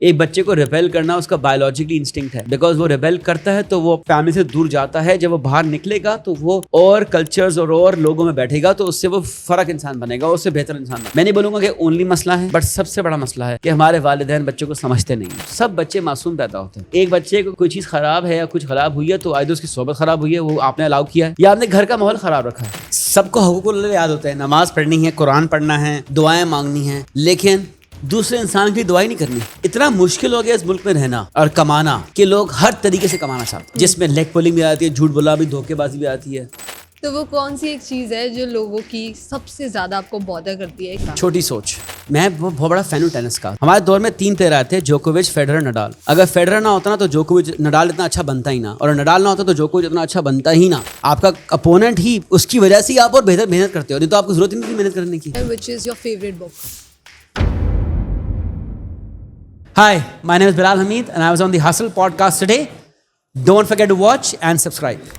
ایک بچے کو ریبیل کرنا اس کا بایولوجیکلی انسٹنکٹ ہے, بیکاز وہ ریبیل کرتا ہے تو وہ فیملی سے دور جاتا ہے. جب وہ باہر نکلے گا تو وہ اور کلچرز اور لوگوں میں بیٹھے گا تو اس سے وہ فرق انسان بنے گا, اس سے بہتر انسان بنے گا. میں نہیں بولوں گا کہ اونلی مسئلہ ہے, بٹ سب سے بڑا مسئلہ ہے کہ ہمارے والدین بچوں کو سمجھتے نہیں ہیں. سب بچے معصوم پیدا ہوتے ہیں. ایک بچے کو کوئی چیز خراب ہے یا کچھ خراب ہوئی ہے تو آئے اس کی صحبت خراب ہوئی ہے, وہ آپ نے الاؤ کیا ہے یا آپ نے گھر کا ماحول خراب رکھا ہے. سب کو حقوق اللہ یاد ہوتا ہے, نماز پڑھنی ہے, قرآن پڑھنا ہے, دعائیں مانگنی ہیں, لیکن دوسرے انسان کی دعائی نہیں کرنی. اتنا مشکل ہو گیا اس ملک میں رہنا اور کمانا کہ لوگ ہر طریقے سے کمانا چاہتے ہیں, جس میں لیگ پولنگ بھی آتی ہے, جھوٹ بولا بھی, دھوکے بازی بھی آتی ہے. تو وہ کون سی ایک چیز ہے جو لوگوں کی سب سے زیادہ آپ کو بادر کرتی ہے؟ چھوٹی سوچ. میں بہت بڑا فین ہوں ٹینس کا. ہمارے دور میں 3 پلیئر آئے تھے, جوکووچ, فیڈرر, نڈال. اگر فیڈرر نہ ہوتا نا تو جوکووچ, نڈال اتنا اچھا بنتا ہی نہ, اور نڈال نہ ہوتا تو جوکووچ اتنا اچھا بنتا ہی نہ. آپ کا اپوننٹ ہی اس کی وجہ سے آپ اور بہتر محنت کرتے ہو, نہیں تو آپ کو ضرورت ہی نہیں محنت کرنے کی. Which is your favorite book? Hi, my name is Bilal Hamid and I was on the Hustle podcast today. Don't forget to watch and subscribe.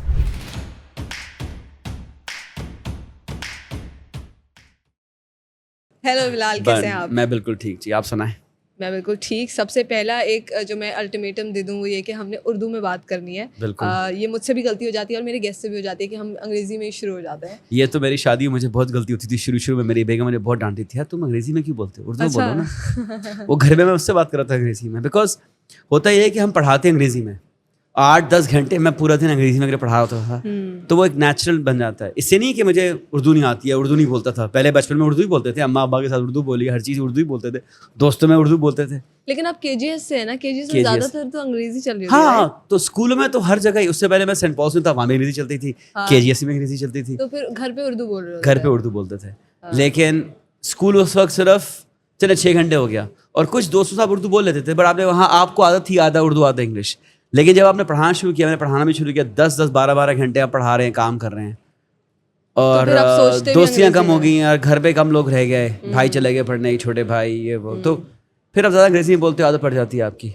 Hello Bilal, کیسے ہیں آپ؟ میں بالکل ٹھیک جی, آپ سنائیں. میں بالکل ٹھیک. سب سے پہلا ایک جو میں الٹیمیٹم دے دوں وہ یہ کہ ہم نے اردو میں بات کرنی ہے. یہ مجھ سے بھی غلطی ہو جاتی ہے اور میرے گیسٹ سے بھی ہو جاتی ہے کہ ہم انگریزی میں ہی شروع ہو جاتے ہیں. یہ تو میری شادی میں مجھے بہت غلطی ہوتی تھی شروع میں. میری بیگم مجھے بہت ڈانٹی تھی, تم انگریزی میں کیوں بولتے ہو, اردو بولو نا. وہ گھر میں اس سے بات کر رہا تھا انگریزی میں, بیکاز ہوتا یہ ہے کہ ہم پڑھاتے ہیں انگریزی میں, 8-10 گھنٹے میں پورا دن انگریزی میں پڑھا ہوتا تھا, تو وہ ایک نیچرل بن جاتا ہے. اس سے نہیں کہ مجھے اردو نہیں آتی ہے, اردو نہیں بولتا تھا. پہلے بچپن میں اردو ہی بولتے تھے, اماں ابا کے ساتھ اردو بولی, ہر چیز اردو ہی بولتے تھے, دوستوں میں اردو بولتے تھے. لیکن اب کے جی ایس سے ہے نا, کے جی ایس میں زیادہ تر تو انگریزی چل رہی ہے. ہاں, تو اسکولوں میں تو ہر جگہ. اس سے پہلے میں سینٹ پالس میں تھا, وہاں میں انگریزی چلتی تھی, کے جی ایس میں انگریزی چلتی تھی. تو پھر گھر پہ اردو بول رہے ہو؟ گھر پہ اردو بولتے تھے, لیکن اسکول اس وقت صرف چلے 6 گھنٹے ہو گیا, اور کچھ دوستوں صاحب اردو بول لیتے تھے, بٹ آپ نے وہاں آپ کو عادت تھی آدھا اردو آدھا انگلش. لیکن جب آپ نے پڑھانا شروع کیا, میں نے پڑھانا بھی شروع کیا, 10-12 گھنٹے آپ پڑھا رہے ہیں, کام کر رہے ہیں, اور دوستیاں کم ہو گئی, اور گھر پہ کم لوگ رہ گئے, بھائی چلے گئے پڑھنے, چھوٹے بھائی, یہ وہ, تو پھر اب زیادہ انگریزی میں بولتے عادت پڑ جاتی ہے آپ کی.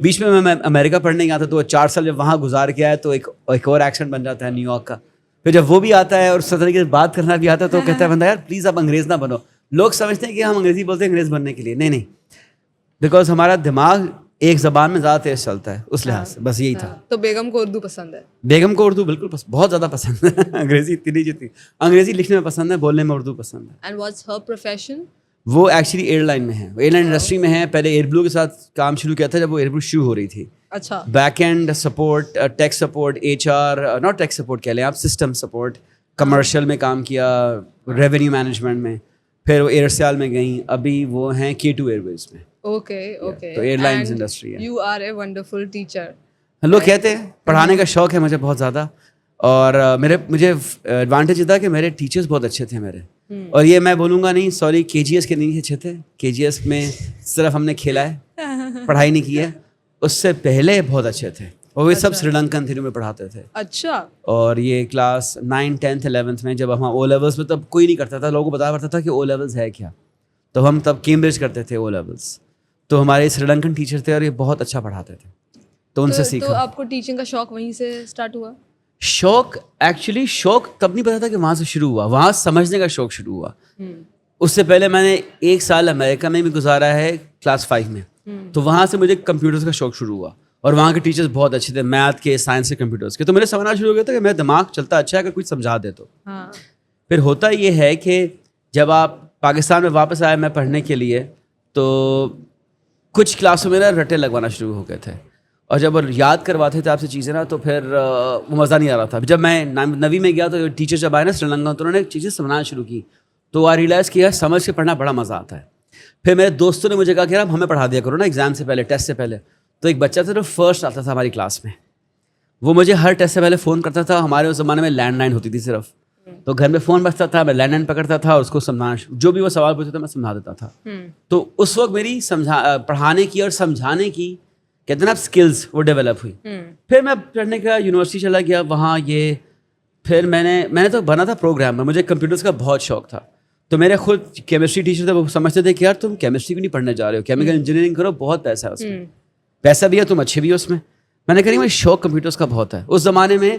بیچ میں امریکہ پڑھنے گیا تھا, تو 4 سال جب وہاں گزار کے آیا تو ایک اور ایکسنٹ بن جاتا ہے نیو یارک کا. پھر جب وہ بھی آتا ہے اور اس طریقے سے بات کرنا بھی آتا ہے, تو کہتا ہے بندہ یار پلیز آپ انگریز نہ بنو. لوگ سمجھتے ہیں کہ ہم انگریزی بولتے ہیں انگریز بننے کے لیے, نہیں, بیکاز ہمارا دماغ ایک زبان میں زیادہ تیز چلتا ہے, اس لحاظ سے بس یہی تھا. تو بیگم کو اردو پسند ہے؟ بیگم کو اردو بالکل بہت زیادہ پسند ہے. انگریزی اتنی نہیں جتنی, انگریزی لکھنے میں پسند ہے, بولنے میں اردو پسند ہے. And what's Hare profession? وہ ایکچولی ایئر لائن میں ہے, ایئر لائن انڈسٹری میں ہے. پہلے ایئر بلو کے ساتھ کام شروع کیا تھا جب وہ ایئر بلو شروع ہو رہی تھی. اچھا. Back end support, tech support, H R, not tech support کہہ لیں آپ, سسٹم سپورٹ, کمرشل میں کام کیا, ریونیو مینجمنٹ میں. پھر وہ ایئرسیال میں گئیں, ابھی وہ ہیں K2 ایئر ویز میں. اوکے. تو ایئر لائنز انڈسٹری ہے. You are a wonderful teacher. لوگ کہتے ہیں, پڑھانے کا شوق ہے مجھے بہت زیادہ, اور مجھے ایڈوانٹیج یہ تھا کہ میرے ٹیچرس بہت اچھے تھے میرے. اور یہ میں بولوں گا نہیں, سوری, کے جی ایس کے نہیں اچھے تھے. کے جی ایس میں صرف ہم نے کھیلا ہے, پڑھائی نہیں کی ہے. اس سے پہلے بہت اچھے تھے, اور وہ سب سری لنکن تھے جو میں پڑھاتے تھے. اچھا. اور یہ کلاس 9, 10th, 11th میں جب ہم او لیولس میں, تب کوئی نہیں کرتا تھا, لوگوں کو بتایا پڑتا تھا کہ او لیولس ہے کیا, تو ہم تب کیمبرج کرتے تھے او لیولس. تو ہمارے سری لنکن ٹیچر تھے اور یہ بہت اچھا پڑھاتے تھے, تو ان سے سیکھا. تو آپ کو ٹیچنگ کا شوق وہیں سے اسٹارٹ ہوا؟ شوق ایکچولی شوق تب نہیں پتا تھا کہ وہاں سے شروع ہوا, وہاں سمجھنے کا شوق شروع ہوا. اس سے پہلے میں نے 1 سال امریکہ میں بھی گزارا ہے, کلاس 5 میں, تو وہاں سے مجھے کمپیوٹرز کا شوق شروع ہوا, اور وہاں کے ٹیچرز بہت اچھے تھے, میتھ کے, سائنس کے, کمپیوٹرز کے. تو میرے سمجھنا شروع ہو گیا تھا کہ میرا دماغ چلتا اچھا ہے اگر کچھ سمجھا دے تو. پھر ہوتا یہ ہے کہ جب آپ پاکستان میں واپس آئے میں پڑھنے کے لیے, تو کچھ کلاسوں میں نا رٹے لگوانا شروع ہو گئے تھے, اور جب یاد کرواتے تھے آپ سے چیزیں نا, تو پھر وہ مزہ نہیں آ رہا تھا. جب میں 9ویں میں گیا تو ٹیچر جب آئے نا سری لنکا, تو انہوں نے چیزیں سمجھانا شروع کی, تو آئی ریئلائز کیا سمجھ کے پڑھنا بڑا مزہ آتا ہے. پھر میرے دوستوں نے مجھے کہا کہ آپ ہمیں پڑھا دیا کرو نا ایگزام سے پہلے, ٹیسٹ سے پہلے. تو ایک بچہ تھا جو فرسٹ آتا تھا ہماری کلاس میں, وہ مجھے ہر ٹیسٹ سے پہلے فون کرتا تھا. ہمارے اس زمانے میں لینڈ لائن ہوتی تھی صرف, تو گھر میں فون بجتا تھا, میں لینڈ لائن پکڑتا تھا, اور اس کو سمجھانا, جو بھی وہ سوال پوچھتا تھا میں سمجھا دیتا تھا. تو اس وقت میری پڑھانے کی اور سمجھانے کی کہتے ہیں نا اسکلز, وہ ڈیولپ ہوئی. پھر میں پڑھنے کا یونیورسٹی چلا گیا وہاں. یہ پھر میں نے تو بنا تھا پروگرام میں, مجھے کمپیوٹرز کا بہت شوق تھا. تو میرے خود کیمسٹری ٹیچر تھے, وہ سمجھتے تھے کہ یار تم کیمسٹری کیوں نہیں پڑھنے جا رہے ہو, کیمیکل انجینئرنگ کرو, بہت پیسہ ہے اس میں, پیسہ بھی ہے, تم اچھے بھی ہو اس میں. میں نے کہا مجھے شوق کمپیوٹرز کا بہت ہے. اس زمانے میں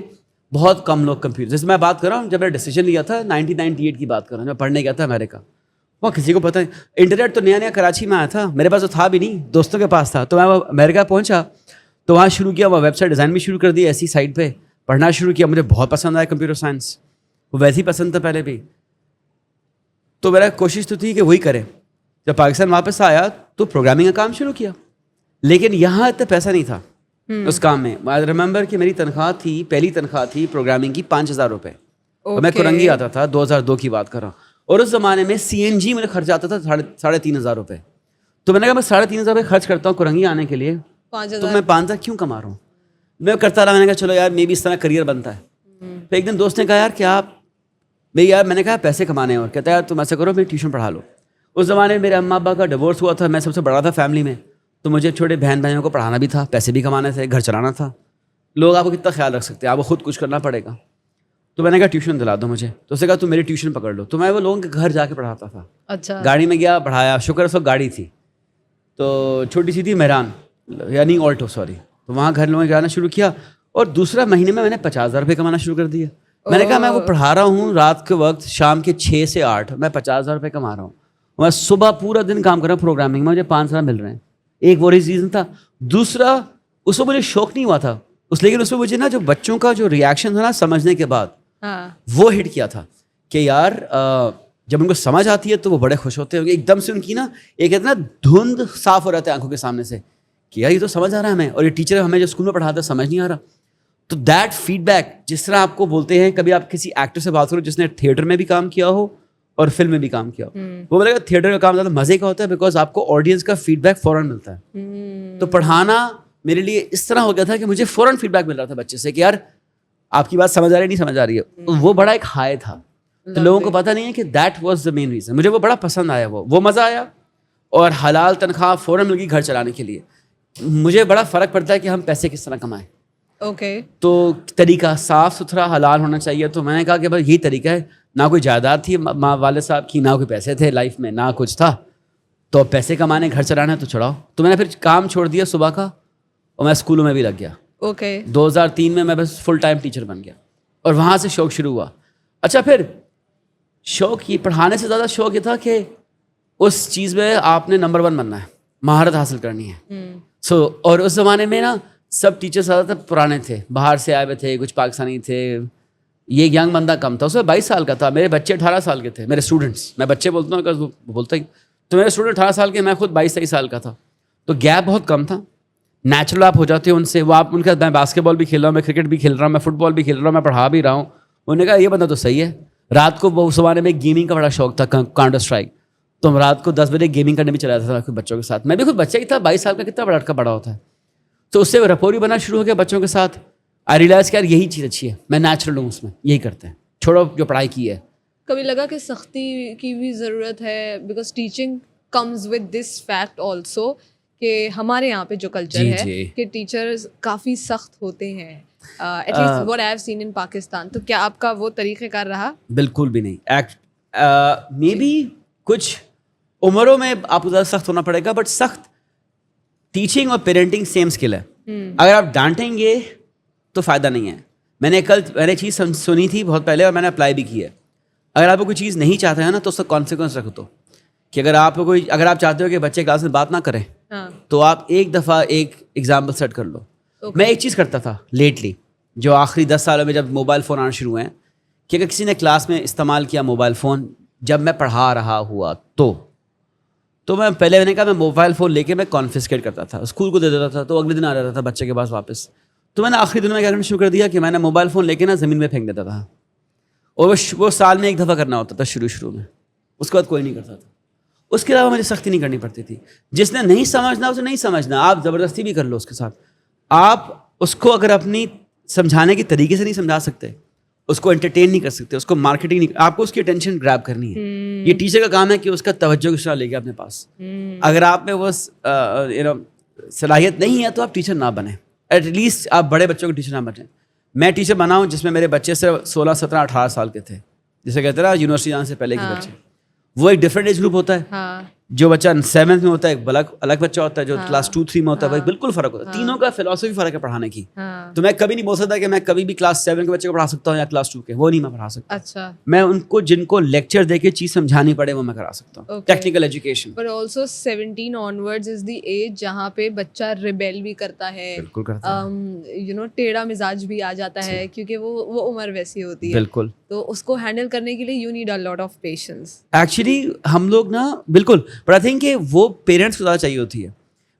بہت کم لوگ کمپیوٹر, جیسے میں بات کر رہا ہوں, جب میں ڈیسیجن لیا تھا 1998 کی بات کر رہا ہوں, میں پڑھنے گیا تھا امریکہ, وہ کسی کو پتہ نہیں. انٹرنیٹ تو نیا نیا کراچی میں آیا تھا, میرے پاس تو تھا بھی نہیں, دوستوں کے پاس تھا. تو میں امریکہ پہنچا تو وہاں شروع کیا, وہ ویب سائٹ ڈیزائن بھی شروع کر دی ایسی سائٹ پہ, پڑھنا شروع کیا. مجھے بہت پسند آیا کمپیوٹر سائنس, وہ ویسے ہی پسند تھا پہلے بھی. تو میرا کوشش تو تھی کہ وہی کرے. جب پاکستان واپس آیا تو پروگرامنگ کا کام شروع کیا, لیکن یہاں اتنا پیسہ نہیں تھا اس کام میں. آئی ریممبر کہ میری تنخواہ تھی, پہلی تنخواہ تھی پروگرامنگ کی 5,000 روپے. اور میں کرنگی آتا تھا, 2002 کی بات کر رہا ہوں. اور اس زمانے میں CNG مجھے خرچ آتا تھا 3,500 روپے. تو میں نے کہا میں 3,500 روپے خرچ کرتا ہوں کرنگی آنے کے لیے, تو میں 5,000 کیوں کما رہا ہوں. میں کرتا رہا, میں نے کہا چلو یار مے بی اس طرح کریئر بنتا ہے. پھر ایک دن دوست نے کہا یار کیا آپ یار, میں نے کہا پیسے کمانے ہیں. اور کہتا ہے یار تم ایسا کرو میری ٹیوشن پڑھا لو. اس زمانے میں میرے اماں ابا کا ڈیورس ہوا تھا, میں سب سے بڑا تھا فیملی میں, تو مجھے چھوٹے بہن بھائیوں کو پڑھانا بھی تھا, پیسے بھی کمانے تھے, گھر چلانا تھا. لوگ آپ کو کتنا خیال رکھ سکتے ہیں, آپ کو خود کچھ کرنا پڑے گا. تو میں نے کہا ٹیوشن دلا دو مجھے. تو اس نے کہا تم میری ٹیوشن پکڑ لو. تو میں وہ لوگوں کے گھر جا کے پڑھاتا تھا. اچھا, گاڑی میں گیا پڑھایا, شکر اس وقت گاڑی تھی تو چھوٹی سی تھی, مہران یعنی آلٹو سوری. تو وہاں گھر لوگوں کے جانا شروع کیا, اور دوسرا مہینے میں نے 50,000 روپے کمانا شروع کر دیا. میں نے کہا میں وہ پڑھا رہا ہوں رات کے وقت, شام کے 6 سے 8, میں 50,000 روپے کما رہا ہوں. میں صبح پورا دن کام کر رہا ہوں پروگرامنگ میں, مجھے 5,000 مل رہے ہیں. ایک وہ ریزن تھا. دوسرا اس میں مجھے شوق نہیں ہوا تھا لیکن اس میں مجھے نا جو بچوں کا جو ریئیکشن تھا نا سمجھنے کے بعد, وہ ہٹ کیا تھا کہ یار جب ان کو سمجھ آتی ہے تو وہ بڑے خوش ہوتے ہیں. ایک دم سے ان کی نا ایک کہتے ہیں نا دھند صاف ہو رہتا ہے آنکھوں کے سامنے سے کہ یار یہ تو سمجھ آ رہا ہے ہمیں, اور یہ ٹیچر ہمیں جو اسکول میں پڑھاتا ہے سمجھ نہیں آ رہا. تو دیٹ فیڈ بیک, جس طرح آپ کو بولتے ہیں, کبھی آپ کسی ایکٹر سے بات کرو جس نے تھیٹر میں بھی کام کیا ہو اور فلم میں بھی کام کیا ہو, وہ بولے گا تھیٹر کا کام زیادہ مزے کا ہوتا ہے بیکاز آپ کو آڈینس کا فیڈ بیک فوراً ملتا ہے. تو پڑھانا میرے لیے اس طرح ہو گیا تھا کہ مجھے فوراً فیڈ بیک مل رہا تھا بچے سے کہ یار آپ کی بات سمجھ آ رہی ہے نہیں سمجھ آ رہی ہے. وہ بڑا ایک ہائی تھا. تو لوگوں کو پتہ نہیں ہے کہ that was the main reason. مجھے وہ بڑا پسند آیا, وہ مزہ آیا, اور حلال تنخواہ فوراً مل گئی گھر چلانے کے لیے. مجھے بڑا فرق پڑتا ہے کہ ہم پیسے کس طرح کمائیں. اوکے, تو طریقہ صاف ستھرا حلال ہونا چاہیے. تو میں نے کہا کہ بھائی یہی طریقہ ہے. نہ کوئی جائیداد تھی ماں والد صاحب کی, نہ کوئی پیسے تھے لائف میں, نہ کچھ تھا. تو پیسے کمانے گھر چلانا ہے تو چڑھاؤ. تو میں نے پھر کام چھوڑ دیا صبح کا, اور میں اسکولوں میں بھی لگ گیا. اوکے, 2003 میں میں بس فل ٹائم ٹیچر بن گیا, اور وہاں سے شوق شروع ہوا. اچھا, پھر شوق یہ پڑھانے سے زیادہ شوق یہ تھا کہ اس چیز میں آپ نے نمبر 1 بننا ہے, مہارت حاصل کرنی ہے. اور اس زمانے میں نا سب ٹیچر زیادہ تر پرانے تھے, باہر سے آئے ہوئے تھے, کچھ پاکستانی تھے. یہ ینگ بندہ کم تھا, اس میں 22 سال کا تھا. میرے بچے 18 سال کے تھے, میرے اسٹوڈنٹس, میں بچے بولتا ہوں کہ بولتا ہی. تو میرے اسٹوڈنٹ 18 سال کے, میں خود 22-23 سال کا تھا. تو گیپ بہت کم تھا. نیچرل آپ ہو جاتے ہو ان سے. وہ آپ ان کا, میں باسکٹ بال بھی کھیل رہا ہوں, میں کرکٹ بھی کھیل رہا ہوں, میں فٹ بال بھی کھیل رہا ہوں, میں پڑھا بھی رہا ہوں. انہوں نے کہا یہ بندہ تو صحیح ہے. رات کو وہ اس زمانے میں گیمنگ کا بڑا شوق تھا, کاؤنٹر اسٹرائک. تو ہم رات کو 10 بجے گیمنگ کرنے بھی چلا جاتا تھا بچوں کے ساتھ. میں بھی خود بچہ ہی تھا, 22 سال کا, کتنا بڑا بڑا ہوتا ہے. تو اس سے رپوری بنا شروع ہو گیا بچوں کے ساتھ. آئی ریئلائز کہ یار یہی چیز اچھی ہے, میں نیچرل ہوں اس میں, یہی کرتے ہیں, چھوڑو جو پڑھائی کی ہے. کبھی لگا کہ سختی کی بھی ضرورت ہے, because teaching comes with this fact also کہ ہمارے یہاں پہ جو کلچر ہے کہ ٹیچرز کافی سخت ہوتے ہیں, at least what I have seen in Pakistan. تو کیا آپ کا وہ طریقہ کار رہا؟ بالکل بھی نہیں. مے بی کچھ عمروں میں آپ کو زیادہ سخت ہونا پڑے گا, بٹ سخت ٹیچنگ اور پیرنٹنگ سیم اسکل ہے. اگر آپ ڈانٹیں گے تو فائدہ نہیں ہے. میں نے چیز سنی تھی بہت پہلے, اور میں نے اپلائی بھی کی ہے. اگر آپ کو کوئی چیز نہیں چاہتے ہیں نا تو اس کا کانسیکوینس رکھ دو. کہ اگر آپ چاہتے ہو کہ بچے کلاس میں بات نہ کریں, تو آپ ایک دفعہ ایک ایگزامپل سیٹ کر لو. میں ایک چیز کرتا تھا لیٹلی, جو آخری 10 سالوں میں جب موبائل فون آنا شروع ہوئے ہیں, کہ اگر کسی نے کلاس میں استعمال کیا موبائل فون جب میں پڑھا رہا ہوا تو میں پہلے میں نے کہا میں موبائل فون لے کے میں کانفسکیٹ کرتا تھا, اسکول کو دے دیتا تھا, تو اگلے دن آ جاتا تھا بچے کے پاس واپس. تو میں نے آخری دن میں کیا کرنا شروع کر دیا کہ میں نے موبائل فون لے کے نا زمین میں پھینک دیتا تھا. اور وہ سال میں ایک دفعہ کرنا ہوتا تھا شروع میں, اس کے بعد کوئی نہیں کرتا تھا. اس کے علاوہ مجھے سختی نہیں کرنی پڑتی تھی. جس نے نہیں سمجھنا اسے نہیں سمجھنا, آپ زبردستی بھی کر لو اس کے ساتھ. آپ اس کو اگر اپنی سمجھانے کے طریقے سے نہیں سمجھا سکتے, اس کو انٹرٹین نہیں کر سکتے, اس کو مارکیٹنگ نہیں, آپ کو اس کی اٹینشن گریب کرنی ہے. یہ ٹیچر کا کام ہے کہ اس کا توجہ کس طرح لے کے اپنے پاس. اگر آپ میں وہ صلاحیت نہیں ہے تو آپ ٹیچر نہ بنیں. ایٹ لیسٹ آپ بڑے بچوں کے ٹیچر نہ بنیں. میں ٹیچر بنا ہوں جس میں میرے بچے سے 16, 17, 18 سال کے تھے, جسے کہتے ہیں نا یونیورسٹی جانے سے پہلے کے بچے. وہ ایک ڈفرینٹ ایج گروپ ہوتا ہے. جو بچہ 7th میں ہوتا ہے ایک الگ بچہ ہوتا ہے جو کلاس 2-3 میں ہوتا ہے, بھائی بالکل فرق ہوتا ہے. تینوں کا فلاسفی فرق ہے پڑھانے کی. تو میں کبھی نہیں بول سکتا کہ میں کبھی بھی کلاس 7 کے بچے کو پڑھا سکتا ہوں یا کلاس 2 کے, وہ نہیں میں پڑھا سکتا. اچھا, میں ان کو جن کو لیکچر دے کے چیز سمجھانی پڑے وہ میں کرا سکتا ہوں. Technical education. But also 17 onwards is the age جہاں پہ بچہ ریبیل بھی کرتا ہے, بالکل کرتا ہے, یو نو ٹیڑھا مزاج بھی آ جاتا ہے کیونکہ وہ عمر ویسی ہوتی ہے. بالکل. تو اس کو ہینڈل کرنے کے لیے you need a lot of patience. Actually ہم لوگ نا بالکل, بٹ آئی تھنک کہ وہ پیرنٹس کو زیادہ چاہیے ہوتی ہے.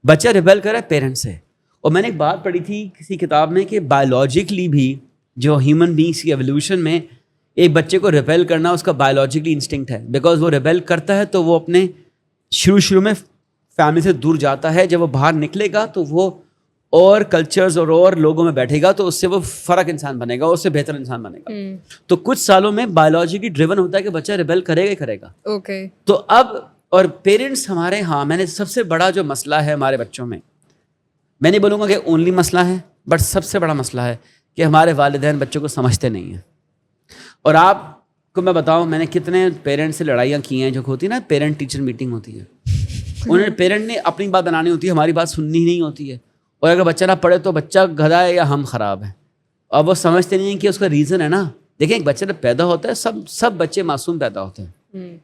بچہ ریبیل کر رہا ہے پیرنٹس سے. اور میں نے ایک بات پڑھی تھی کسی کتاب میں کہ بایولوجیکلی بھی جو ہیومن بینگس کی ایولیوشن میں ایک بچے کو ریبیل کرنا اس کا بایولوجیکلی انسٹنکٹ ہے. بیکاز وہ ریبیل کرتا ہے تو وہ اپنے شروع میں فیملی سے دور جاتا ہے. جب وہ باہر نکلے گا تو وہ اور کلچرز اور لوگوں میں بیٹھے گا تو اس سے وہ فرق انسان بنے گا, اس سے بہتر انسان بنے گا. تو کچھ سالوں میں بایولوجیکلی ڈریون ہوتا ہے کہ بچہ ریبیل کرے گا ہی کرے گا. اوکے. تو اب اور پیرنٹس ہمارے, ہاں میں نے سب سے بڑا جو مسئلہ ہے ہمارے بچوں میں, میں نہیں بولوں گا کہ اونلی مسئلہ ہے, بٹ سب سے بڑا مسئلہ ہے کہ ہمارے والدین بچوں کو سمجھتے نہیں ہیں. اور آپ کو میں بتاؤں میں نے کتنے پیرنٹس سے لڑائیاں کی ہیں جو ہوتی ہے نا, پیرنٹ ٹیچر میٹنگ ہوتی ہے, انہیں پیرنٹ نے اپنی بات بنانی ہوتی ہے, ہماری بات سننی ہی نہیں ہوتی ہے. اور اگر بچہ نہ پڑھے تو بچہ گدھا ہے یا ہم خراب ہیں. اور وہ سمجھتے نہیں ہیں کہ اس کا ریزن ہے نا. دیکھیں ایک بچہ جب پیدا ہوتا ہے, سب بچے معصوم پیدا ہوتے ہیں.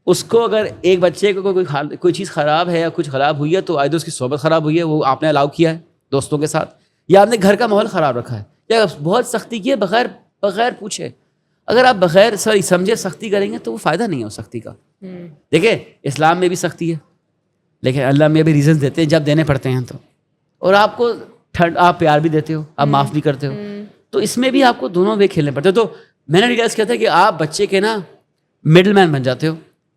اس کو اگر ایک بچے کو کوئی چیز خراب ہے یا کچھ خراب ہوئی ہے تو آئے اس کی صحبت خراب ہوئی ہے, وہ آپ نے الاؤ کیا ہے دوستوں کے ساتھ, یا آپ نے گھر کا ماحول خراب رکھا ہے, یا بہت سختی کی ہے بغیر پوچھے. اگر آپ بغیر سمجھے سختی کریں گے تو وہ فائدہ نہیں ہے اس سختی کا. دیکھیں اسلام میں بھی سختی ہے, لیکن اللہ میں بھی ریزنس دیتے ہیں جب دینے پڑتے ہیں تو. اور آپ کو آپ پیار بھی دیتے ہو, آپ معاف بھی کرتے ہو, تو اس میں بھی آپ کو دونوں وے کھیلنے پڑتے. تو میں نے ریئلائز کیا تھا کہ آپ بچے کے نا مڈل مین بن جاتے ہو.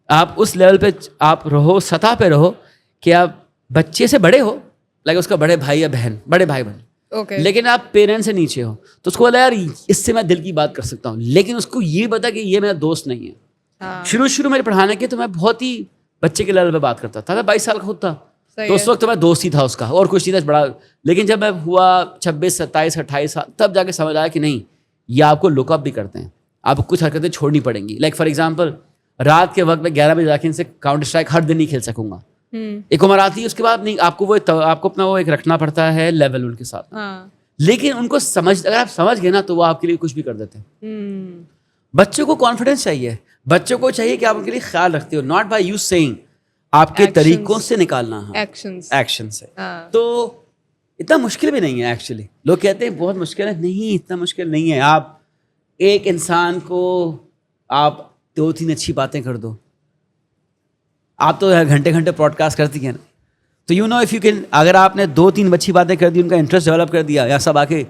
آپ اس لیول پہ آپ رہو, سطح پہ رہو کہ آپ بچے سے بڑے ہو, لائک اس کا بڑے بھائی یا بہن, بڑے بھائی بہن, لیکن آپ پیرنٹ سے نیچے ہو. تو اس کو بولا یار اس سے میں دل کی بات کر سکتا ہوں, لیکن اس کو یہ بتا کہ یہ میرا دوست نہیں ہے. شروع میں پڑھانے کے تو میں بہت ہی بچے کے لیول پہ بات کرتا تھا. 22 سال کا خود تھا تو اس وقت میں دوست ہی تھا اس کا, اور کچھ نہیں تھا بڑا. لیکن جب میں ہوا 26, 27, 28 سال, تب جا کے سمجھ آیا کہ نہیں, یہ آپ کو لک اپ بھی کرتے ہیں, آپ کو کچھ حرکتیں چھوڑنی پڑیں گی. لائک فار ایگزامپل رات کے وقت میں 11 بجے جا کے ان سے کاؤنٹر اسٹرائک ہر دن نہیں کھیل سکوں گا. ایک عمر آتی ہے اس کے بعد نہیں, آپ کو اپنا وہ ایک رکھنا پڑتا ہے لیول ان کے ساتھ. لیکن ان کو اگر آپ سمجھ گئے نا تو وہ آپ کے لیے کچھ بھی کر دیتے ہیں. بچوں کو کانفیڈینس چاہیے, بچوں کو چاہیے کہ آپ ان کے لیے خیال رکھتے ہو, ناٹ بائی یو سیئنگ, آپ کے طریقوں سے نکالنا ہے, ایکشن سے. تو اتنا مشکل بھی نہیں ہے ایکچولی. لوگ کہتے ہیں بہت مشکل ہے, نہیں اتنا مشکل نہیں ہے. آپ ایک انسان کو آپ 2-3 اچھی باتیں کر دو, آپ تو گھنٹے پوڈ کاسٹ کرتی ہیں نا, تو you know if you can, اگر آپ نے 2-3 اچھی باتیں کر دی, ان کا انٹرسٹ ڈیولپ کر دیا, یا سب آ کے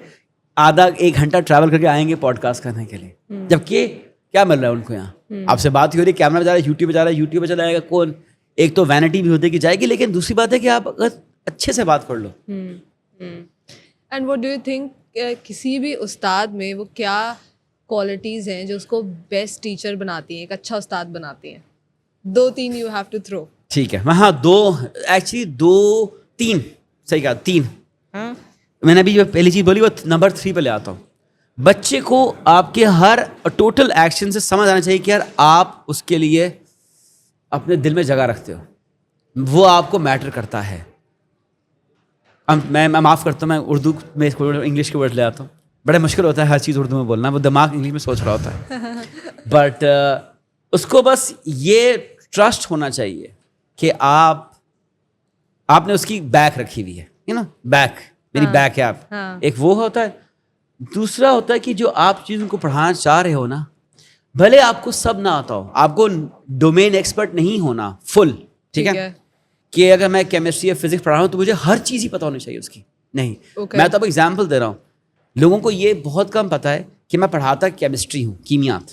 آدھا 1 گھنٹہ ٹریول کر کے آئیں گے پوڈ کاسٹ کرنے کے لیے, جبکہ کیا مل رہا ہے ان کو یہاں, آپ سے بات ہی ہو رہی ہے, کیمرہ بجا رہا ہے, یوٹیوب بجا رہا ہے, یوٹیوب پہ چلا جائے گا کون. ایک تو وینٹی بھی ہوتی کہ جائے گی, لیکن دوسری بات ہے کہ آپ اگر اچھے سے بات کر لو. And what do you think کسی بھی استاد میں وہ کیا کوالٹیز ہیں جو اس کو بیسٹ ٹیچر بناتی ہیں, ایک اچھا استاد بناتی ہیں؟ 2-3 یو ہیو ٹو تھرو. ٹھیک ہے, ہاں 2-3 صحیح کہا, 3. میں نے ابھی جو پہلی چیز بولی وہ نمبر 3 پہ لے آتا ہوں. بچے کو آپ کے ہر ٹوٹل ایکشن سے سمجھ آنا چاہیے کہ یار آپ اس کے لیے اپنے دل میں جگہ رکھتے ہو, وہ آپ کو میٹر کرتا ہے. میں معاف کرتا ہوں, میں اردو میں انگلش کے ورڈ لے آتا ہوں, بڑا مشکل ہوتا ہے ہر چیز اردو میں بولنا, وہ دماغ انگلش میں سوچ رہا ہوتا ہے. بٹ اس کو بس یہ ٹرسٹ ہونا چاہیے کہ آپ نے اس کی بیک رکھی ہوئی ہے نا, بیک میری بیک ہے آپ, ایک وہ ہوتا ہے. دوسرا ہوتا ہے کہ جو آپ چیزوں کو پڑھانا چاہ رہے ہو نا, بھلے آپ کو سب نہ آتا ہو, آپ کو ڈومین ایکسپرٹ نہیں ہونا فل, ٹھیک ہے, کہ اگر میں کیمسٹری یا فزکس پڑھا رہا ہوں تو مجھے ہر چیز ہی پتہ ہونی چاہیے اس کی, نہیں. میں تو اب ایگزامپل دے رہا ہوں, لوگوں کو یہ بہت کم پتہ ہے کہ میں پڑھاتا کیمسٹری ہوں, کیمیات,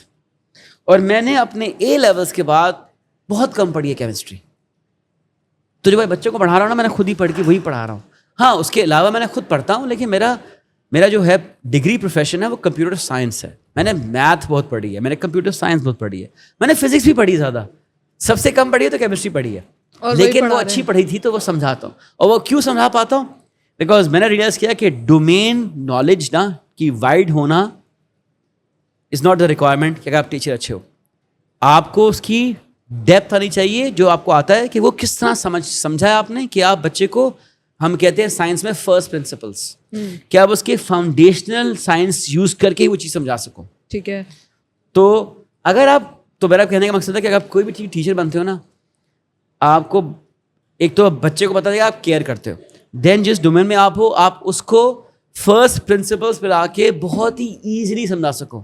اور میں نے اپنے اے لیولس کے بعد بہت کم پڑھی ہے کیمسٹری. تو جو میں بچوں کو پڑھا رہا ہوں نا, میں نے خود ہی پڑھ کے وہی پڑھا رہا ہوں. ہاں اس کے علاوہ میں نے خود پڑھتا ہوں, لیکن میرا جو ہے ڈگری پروفیشن ہے وہ کمپیوٹر سائنس ہے. میں نے میتھ بہت پڑھی ہے, میں نے کمپیوٹر سائنس بہت پڑھی ہے, میں نے فزکس بھی پڑھی زیادہ, سب سے کم پڑھی ہے تو کیمسٹری پڑھی ہے, لیکن وہ اچھی پڑھی تھی تو وہ سمجھاتا ہوں. اور وہ کیوں سمجھا پاتا ہوں, بیکاز میں نے ریئلائز کیا کہ ڈومین نالج نا کی وائڈ ہونا از ناٹ دا ریکوائرمنٹ کہ اگر آپ ٹیچر اچھے ہو, آپ کو اس کی ڈیپتھ آنی چاہیے جو آپ کو آتا ہے کہ وہ کس طرح سمجھا ہے آپ نے کہ آپ بچے کو, ہم کہتے ہیں سائنس میں فرسٹ پرنسپلس, کہ آپ اس کے فاؤنڈیشنل سائنس یوز کر کے وہ چیز سمجھا سکو. ٹھیک ہے. تو اگر آپ, تو میرا کہنے کا مقصد ہے کہ اگر آپ کوئی بھی ٹیچر بنتے ہو نا, آپ کو ایک تو بچے کو بتا دیں آپ کیئر کرتے ہو, دین جس ڈومین میں آپ ہو آپ اس کو فرسٹ پرنسپلس پہ لا کے بہت ہی ایزیلی سمجھا سکو.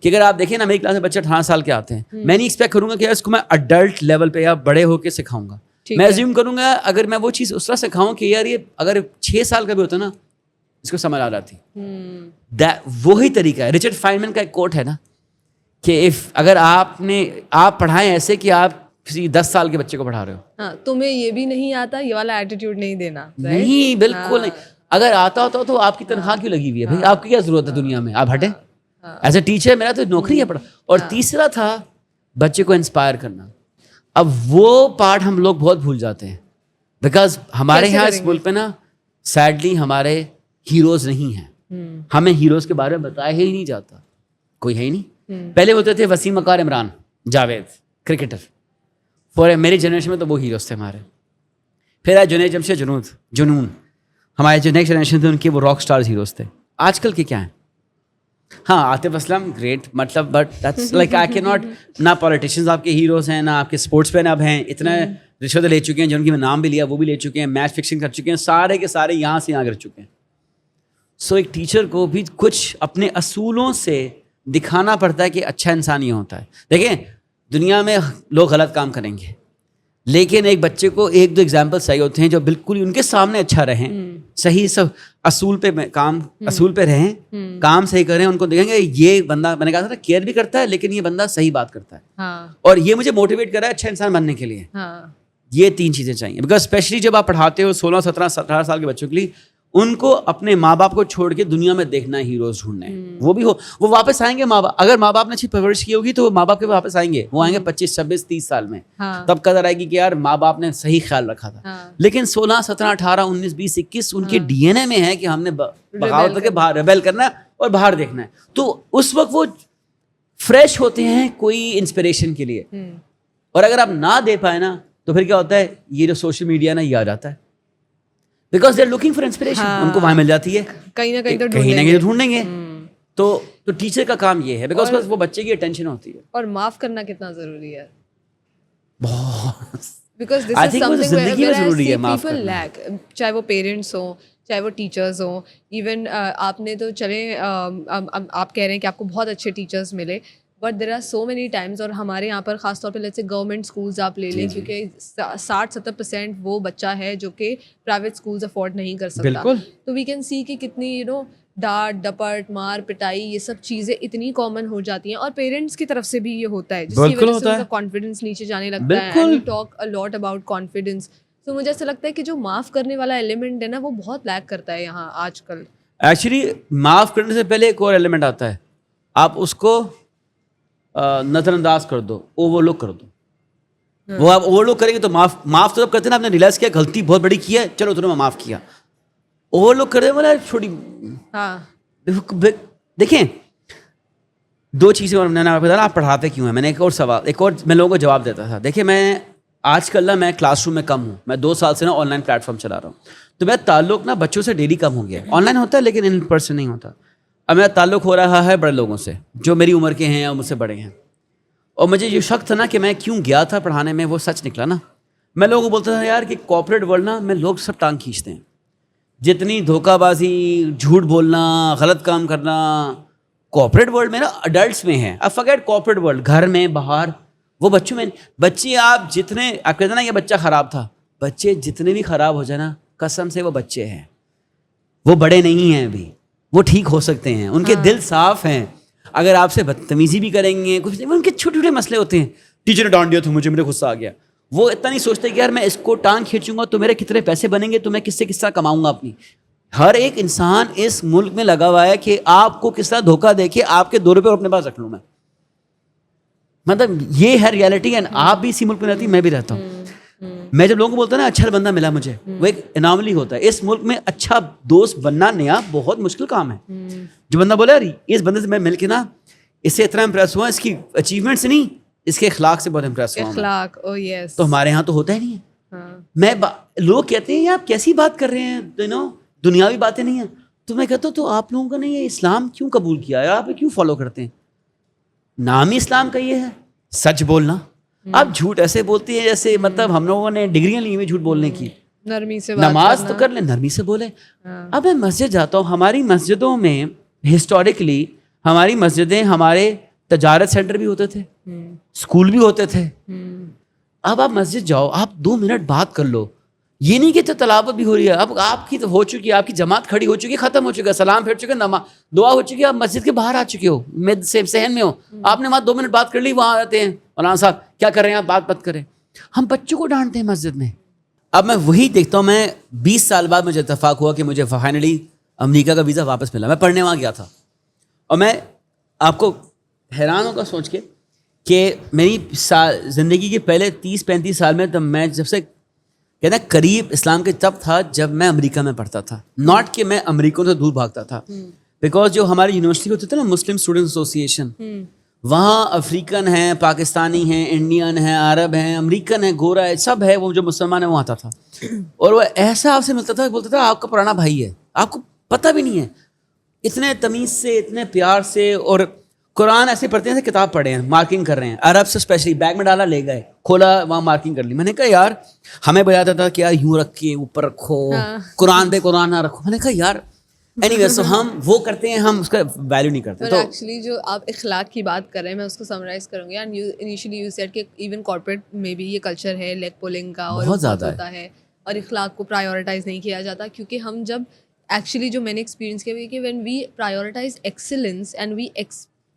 کہ اگر آپ دیکھیں نا میری کلاس میں بچے 18 سال کے آتے ہیں, میں نہیں ایکسپیکٹ کروں گا کہ اس کو میں اڈلٹ لیول پہ یا بڑے ہو کے سکھاؤں گا. میں ایزیوم کروں گا اگر میں وہ چیز اس طرح سکھاؤں کہ یار یہ اگر 6 سال کا بھی ہوتا نا اس کو سمجھ آ جاتی. وہی طریقہ ہے. رچرڈ فائنمین کا ایک کوٹ ہے نا کہ اگر آپ پڑھائیں ایسے کہ آپ کسی 10 سال کے بچے کو پڑھا رہے ہو, تمہیں یہ بھی نہیں آتا, یہ والا ایٹیٹیوڈ نہیں دینا. نہیں, بالکل نہیں. اگر آتا ہوتا تو آپ کی تنخواہ کیوں لگی ہوئی ہے بھائی, آپ کی کیا ضرورت ہے دنیا میں, آپ ہٹیں. ایز اے ٹیچر میرا تو نوکری ہے پڑھا. اور تیسرا تھا بچے کو انسپائر کرنا. اب وہ پارٹ ہم لوگ بہت بھول جاتے ہیں بیکاز ہمارے یہاں اس ملک پہ نا سیڈلی ہمارے ہیروز نہیں ہیں. ہمیں ہیروز کے بارے میں بتایا ہی نہیں جاتا, کوئی ہے ہی نہیں. پہلے ہوتے تھے وسیم اکار, عمران, جاوید, کرکٹر. میری جنریشن میں تو وہ ہیروز تھے ہمارے. پھر آئے جنید جمشید, جنون. ہمارے جو نیکسٹ جنریشن تھے ان کے وہ راک سٹارز ہیروز تھے. آج کل کے کیا ہیں؟ ہاں عاطف اسلم گریٹ, مطلب but that's like I can not. نہ پولیٹیشینز آپ کے ہیروز ہیں, نہ آپ کے اسپورٹس مین اب ہیں. اتنے رشوت لے چکے ہیں جن کی میں نام بھی لیا وہ بھی لے چکے ہیں, میچ فکسنگ کر چکے ہیں, سارے کے سارے یہاں سے یہاں کر چکے ہیں. سو ایک ٹیچر کو بھی کچھ اپنے اصولوں سے دکھانا پڑتا ہے کہ اچھا انسان یہ ہوتا ہے. دیکھیں دنیا میں لوگ غلط کام کریں گے لیکن ایک بچے کو 1-2 ایگزامپل صحیح ہوتے ہیں جو بالکل ان کے سامنے اچھا رہیں, صحیح سب اصول پہ رہیں, کام صحیح کریں. ان کو دیکھیں گے یہ بندہ, میں نے کہا تھا کیئر بھی کرتا ہے لیکن یہ بندہ صحیح بات کرتا ہے اور یہ مجھے موٹیویٹ کر رہا ہے اچھا انسان بننے کے لیے. یہ 3 چیزیں چاہیے بیکاز اسپیشلی جب آپ پڑھاتے ہو 16, 17, 18 سال کے بچوں کے لیے, ان کو اپنے ماں باپ کو چھوڑ کے دنیا میں دیکھنا ہے, ہیروز ڈھونڈنا ہے. وہ بھی وہ واپس آئیں گے ماں باپ, اگر ماں باپ نے اچھی پرورش کی ہوگی تو وہ ماں باپ کے واپس آئیں گے. وہ آئیں گے 25, 26, 30 سال میں, تب قدر آئے گی کہ یار ماں باپ نے صحیح خیال رکھا تھا. لیکن 16, 17, 18, 19, 20, 21 ان کے ڈی این اے میں ہے کہ ہم نے بغاوت کر کے باہر ریبیل کرنا ہے اور باہر دیکھنا ہے. تو اس وقت وہ فریش ہوتے ہیں کوئی انسپریشن کے لیے. اور اگر آپ نہ دے پائے نا تو پھر کیا ہوتا ہے, یہ جو سوشل میڈیا نا یہ آ جاتا ہے because they are looking for inspiration. ان کو وہاں مل جاتی ہے, کہیں نہ کہیں تو ڈھونڈیں گے. تو ٹیچر کا کام یہ ہے بیکاز وہ بچے کی اٹینشن ہوتی ہے. اور معاف کرنا کتنا ضروری ہے, بہت, because this is something where people lack, چاہے وہ پیرنٹس ہوں چاہے وہ ٹیچرز ہوں. ایون آپ نے تو چلیں آپ کہہ رہے ہیں کہ آپ کو بہت اچھے ٹیچرز ملے, but there are so many times. اور ہمارے یہاں پر خاص طور پہ لیٹس سے گورنمنٹ اسکولز آپ لے لیں, کیونکہ 60-70% وہ بچہ ہے جو کہ پرائیویٹ اسکولز افورڈ نہیں کر سکتا. تو وی کین سی کہ کتنی ڈانٹ ڈپٹ مار پٹائی یہ سب چیزیں اتنی کامن ہو جاتی ہیں, اور پیرنٹس کی طرف سے بھی یہ ہوتا ہے جس کی وجہ سے ان کا کانفیڈنس نیچے جانے لگتا ہے. And we talk a lot about confidence. تو مجھے ایسا لگتا ہے کہ جو معاف کرنے والا ایلیمنٹ ہے نا وہ بہت لیک کرتا ہے یہاں آج کل. ایکچولی معاف کرنے سے پہلے ایک اور ایلیمنٹ آتا ہے, آپ اس کو نظر انداز کر دو, اوور لک کر دو. وہ آپ اوور لک کریں گے تو معاف تو کرتے نا, آپ نے ریئلائز کیا غلطی بہت بڑی کی ہے, چلو تمہیں معاف کیا. اوور لک کر دیں بولا چھوٹی. دیکھیں 2 چیزیں اور میں نے آپ کو بتایا آپ پڑھاتے کیوں ہیں. میں نے ایک اور میں لوگوں کو جواب دیتا تھا. دیکھیں میں آج کل نا میں کلاس روم میں کم ہوں, میں 2 سال سے نا آن لائن پلیٹ فارم چلا رہا ہوں, تو میرا تعلق نا بچوں سے ڈیلی کم ہو گیا ہے. آن لائن ہوتا ہے لیکن ان پرسن نہیں ہوتا. اب میرا تعلق ہو رہا ہے بڑے لوگوں سے جو میری عمر کے ہیں یا مجھ سے بڑے ہیں. اور مجھے یہ شک تھا نا کہ میں کیوں گیا تھا پڑھانے میں, وہ سچ نکلا نا. میں لوگوں کو بولتا تھا یار کہ کارپوریٹ ورلڈ نا میں لوگ سب ٹانگ کھینچتے ہیں, جتنی دھوکہ بازی, جھوٹ بولنا, غلط کام کرنا کارپوریٹ ورلڈ میں نا اڈلٹس میں ہے. اب فارگیٹ کارپوریٹ ورلڈ, گھر میں باہر, وہ بچوں میں. بچے آپ جتنے آپ کہتے ہیں نا یہ بچہ خراب تھا, بچے جتنے بھی خراب ہو جائے نا قسم سے وہ بچے ہیں, وہ بڑے نہیں ہیں ابھی, وہ ٹھیک ہو سکتے ہیں, ان کے دل صاف ہیں. اگر آپ سے بدتمیزی بھی کریں گے کچھ نہیں, ان کے چھوٹے چھوٹے مسئلے ہوتے ہیں. ٹیچر نے ڈانٹ دیا تو مجھے غصہ آ گیا. وہ اتنا نہیں سوچتے کہ یار میں اس کو ٹانگ کھینچوں گا تو میرے کتنے پیسے بنیں گے, تو میں کس سے کس طرح کماؤں گا اپنی. ہر ایک انسان اس ملک میں لگا ہوا ہے کہ آپ کو کس طرح دھوکہ دے کے آپ کے 2 روپے اپنے پاس رکھ لوں میں. مطلب یہ ہے ریالٹی. اینڈ آپ بھی اسی ملک میں رہتی, میں بھی رہتا ہوں. میں جب لوگوں کو بولتا ہوں نا اچھا بندہ ملا مجھے, وہ ایک اناملی ہوتا ہے. اس ملک میں اچھا دوست بننا نیا بہت مشکل کام ہے. جو بندہ بولے یار اس بندے سے میں مل کے نا اس سے اتنا امپریس ہوا, اس کی اچیومنٹ سے نہیں, اس کے اخلاق سے بہت امپریس ہوا. اخلاق, او یس. تو ہمارے یہاں تو ہوتا ہی نہیں ہے. ہاں. میں لوگ کہتے ہیں آپ کیسی بات کر رہے ہیں, دنیاوی باتیں نہیں ہیں. تو میں کہتا ہوں تو آپ لوگوں کا نے یہ اسلام کیوں قبول کیا ہے, آپ کیوں فالو کرتے ہیں؟ نام ہی اسلام کا یہ ہے, سچ بولنا. آپ جھوٹ ایسے بولتے ہیں جیسے مطلب ہم لوگوں نے ڈگریاں لی ہوئی جھوٹ بولنے کی. نرمی سے نماز تو کر لیں, نرمی سے بولیں. اب میں مسجد جاتا ہوں, ہماری مسجدوں میں ہسٹوریکلی ہماری مسجدیں ہمارے تجارت سینٹر بھی ہوتے تھے, اسکول بھی ہوتے تھے. اب آپ مسجد جاؤ, آپ 2 منٹ بات کر لو. یہ نہیں کہ تلاوت بھی ہو رہی ہے, اب آپ کی تو ہو چکی ہے, آپ کی جماعت کھڑی ہو چکی ہے, ختم ہو چکا ہے, سلام پھیر چکے, نماز دعا ہو چکی ہے, آپ مسجد کے باہر آ چکے ہو, میں صحن میں ہو, آپ نے وہاں 2 منٹ بات کر لی, وہاں آتے ہیں مولانا صاحب کیا کر رہے ہیں آپ, بات مت کریں. ہم بچوں کو ڈانٹتے ہیں مسجد میں. اب میں وہی دیکھتا ہوں, میں 20 سال بعد مجھے اتفاق ہوا کہ مجھے فائنلی امریکہ کا ویزا واپس ملا. میں پڑھنے وہاں گیا تھا, اور میں آپ کو حیران ہوگا سوچ کے کہ میری زندگی کے پہلے 30-35 سال میں تب میں جب سے کہنا قریب اسلام کے تب تھا جب میں امریکہ میں پڑھتا تھا. ناٹ کہ میں امریکوں سے دور بھاگتا تھا, بیکاز جو ہماری یونیورسٹی ہوتی تھی نا, مسلم اسٹوڈنٹ ایسوسیشن, وہاں افریقن ہیں, پاکستانی ہیں, انڈین ہیں, عرب ہیں, امریکن ہیں, گورا ہے, سب ہے. وہ جو مسلمان ہے وہ آتا تھا, اور وہ ایسا آپ سے ملتا تھا, بولتا تھا آپ کا پرانا بھائی ہے, آپ کو پتہ بھی نہیں ہے. اتنے تمیز سے, اتنے پیار سے, اور قرآن ایسے پڑھتے ہیں جیسے کتاب پڑھے ہیں, مارکنگ کر رہے ہیں. عرب سے اسپیشلی بیگ میں ڈالا, لے گئے, کھولا, وہاں مارکنگ کر لی. میں نے کہا یار, ہمیں بتاتا تھا کہ یار یوں رکھیے, اوپر رکھو, قرآن پہ قرآن نہ رکھو. میں نے کہا یار اینی ویز, تو ہم وہ کرتے ہیں, ہم اس کا ویلیو نہیں کرتے. تو ایکچولی جو آپ اخلاق کی بات کر رہے ہیں, میں اس کو سمرائز کروں گی. انیشلی یو سیڈ کہ ایون کارپوریٹ میں بھی یہ کلچر ہے لیگ پولنگ کا, اور بہت زیادہ ہوتا ہے, اور اخلاق کو پرائیورٹائز نہیں کیا جاتا. کیونکہ ہم جب ایکچولی جو میں نے ایکسپیرینس کیا کہ when we prioritise excellence and we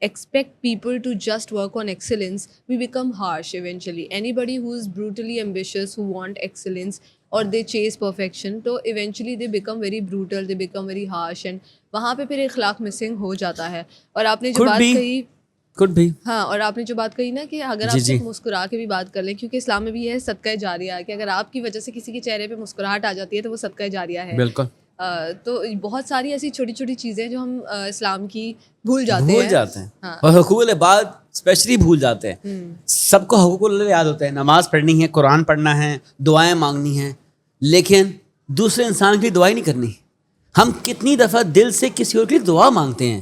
expect people to just work on excellence, we become harsh eventually. Anybody who is brutally ambitious, who want excellence, or they chase perfection, so eventually they become very brutal, they become very harsh, and وہاں پہ پھر اخلاق missing ہو جاتا ہے. اور آپ نے جو بات کہی, ہاں, اور آپ نے جو بات کہی نا کہ اگر آپ مسکرا کے بھی بات کر لیں, کیونکہ اسلام میں بھی یہ صدقہ جاریہ ہے کہ اگر آپ کی وجہ سے کسی کے چہرے پہ مسکراہٹ آ جاتی ہے تو وہ صدقہ جاریہ ہے. بالکل. تو بہت ساری ایسی چھوٹی چھوٹی چیزیں جو ہم اسلام کی بھول جاتے ہیں, اور حقوق العباد اسپیشلی بھول جاتے ہیں. سب کو حقوق اللہ یاد ہوتے ہیں, نماز پڑھنی ہے, قرآن پڑھنا ہے, دعائیں مانگنی ہیں, لیکن دوسرے انسان کی دعائیں نہیں کرنی. ہم کتنی دفعہ دل سے کسی اور کی دعا مانگتے ہیں,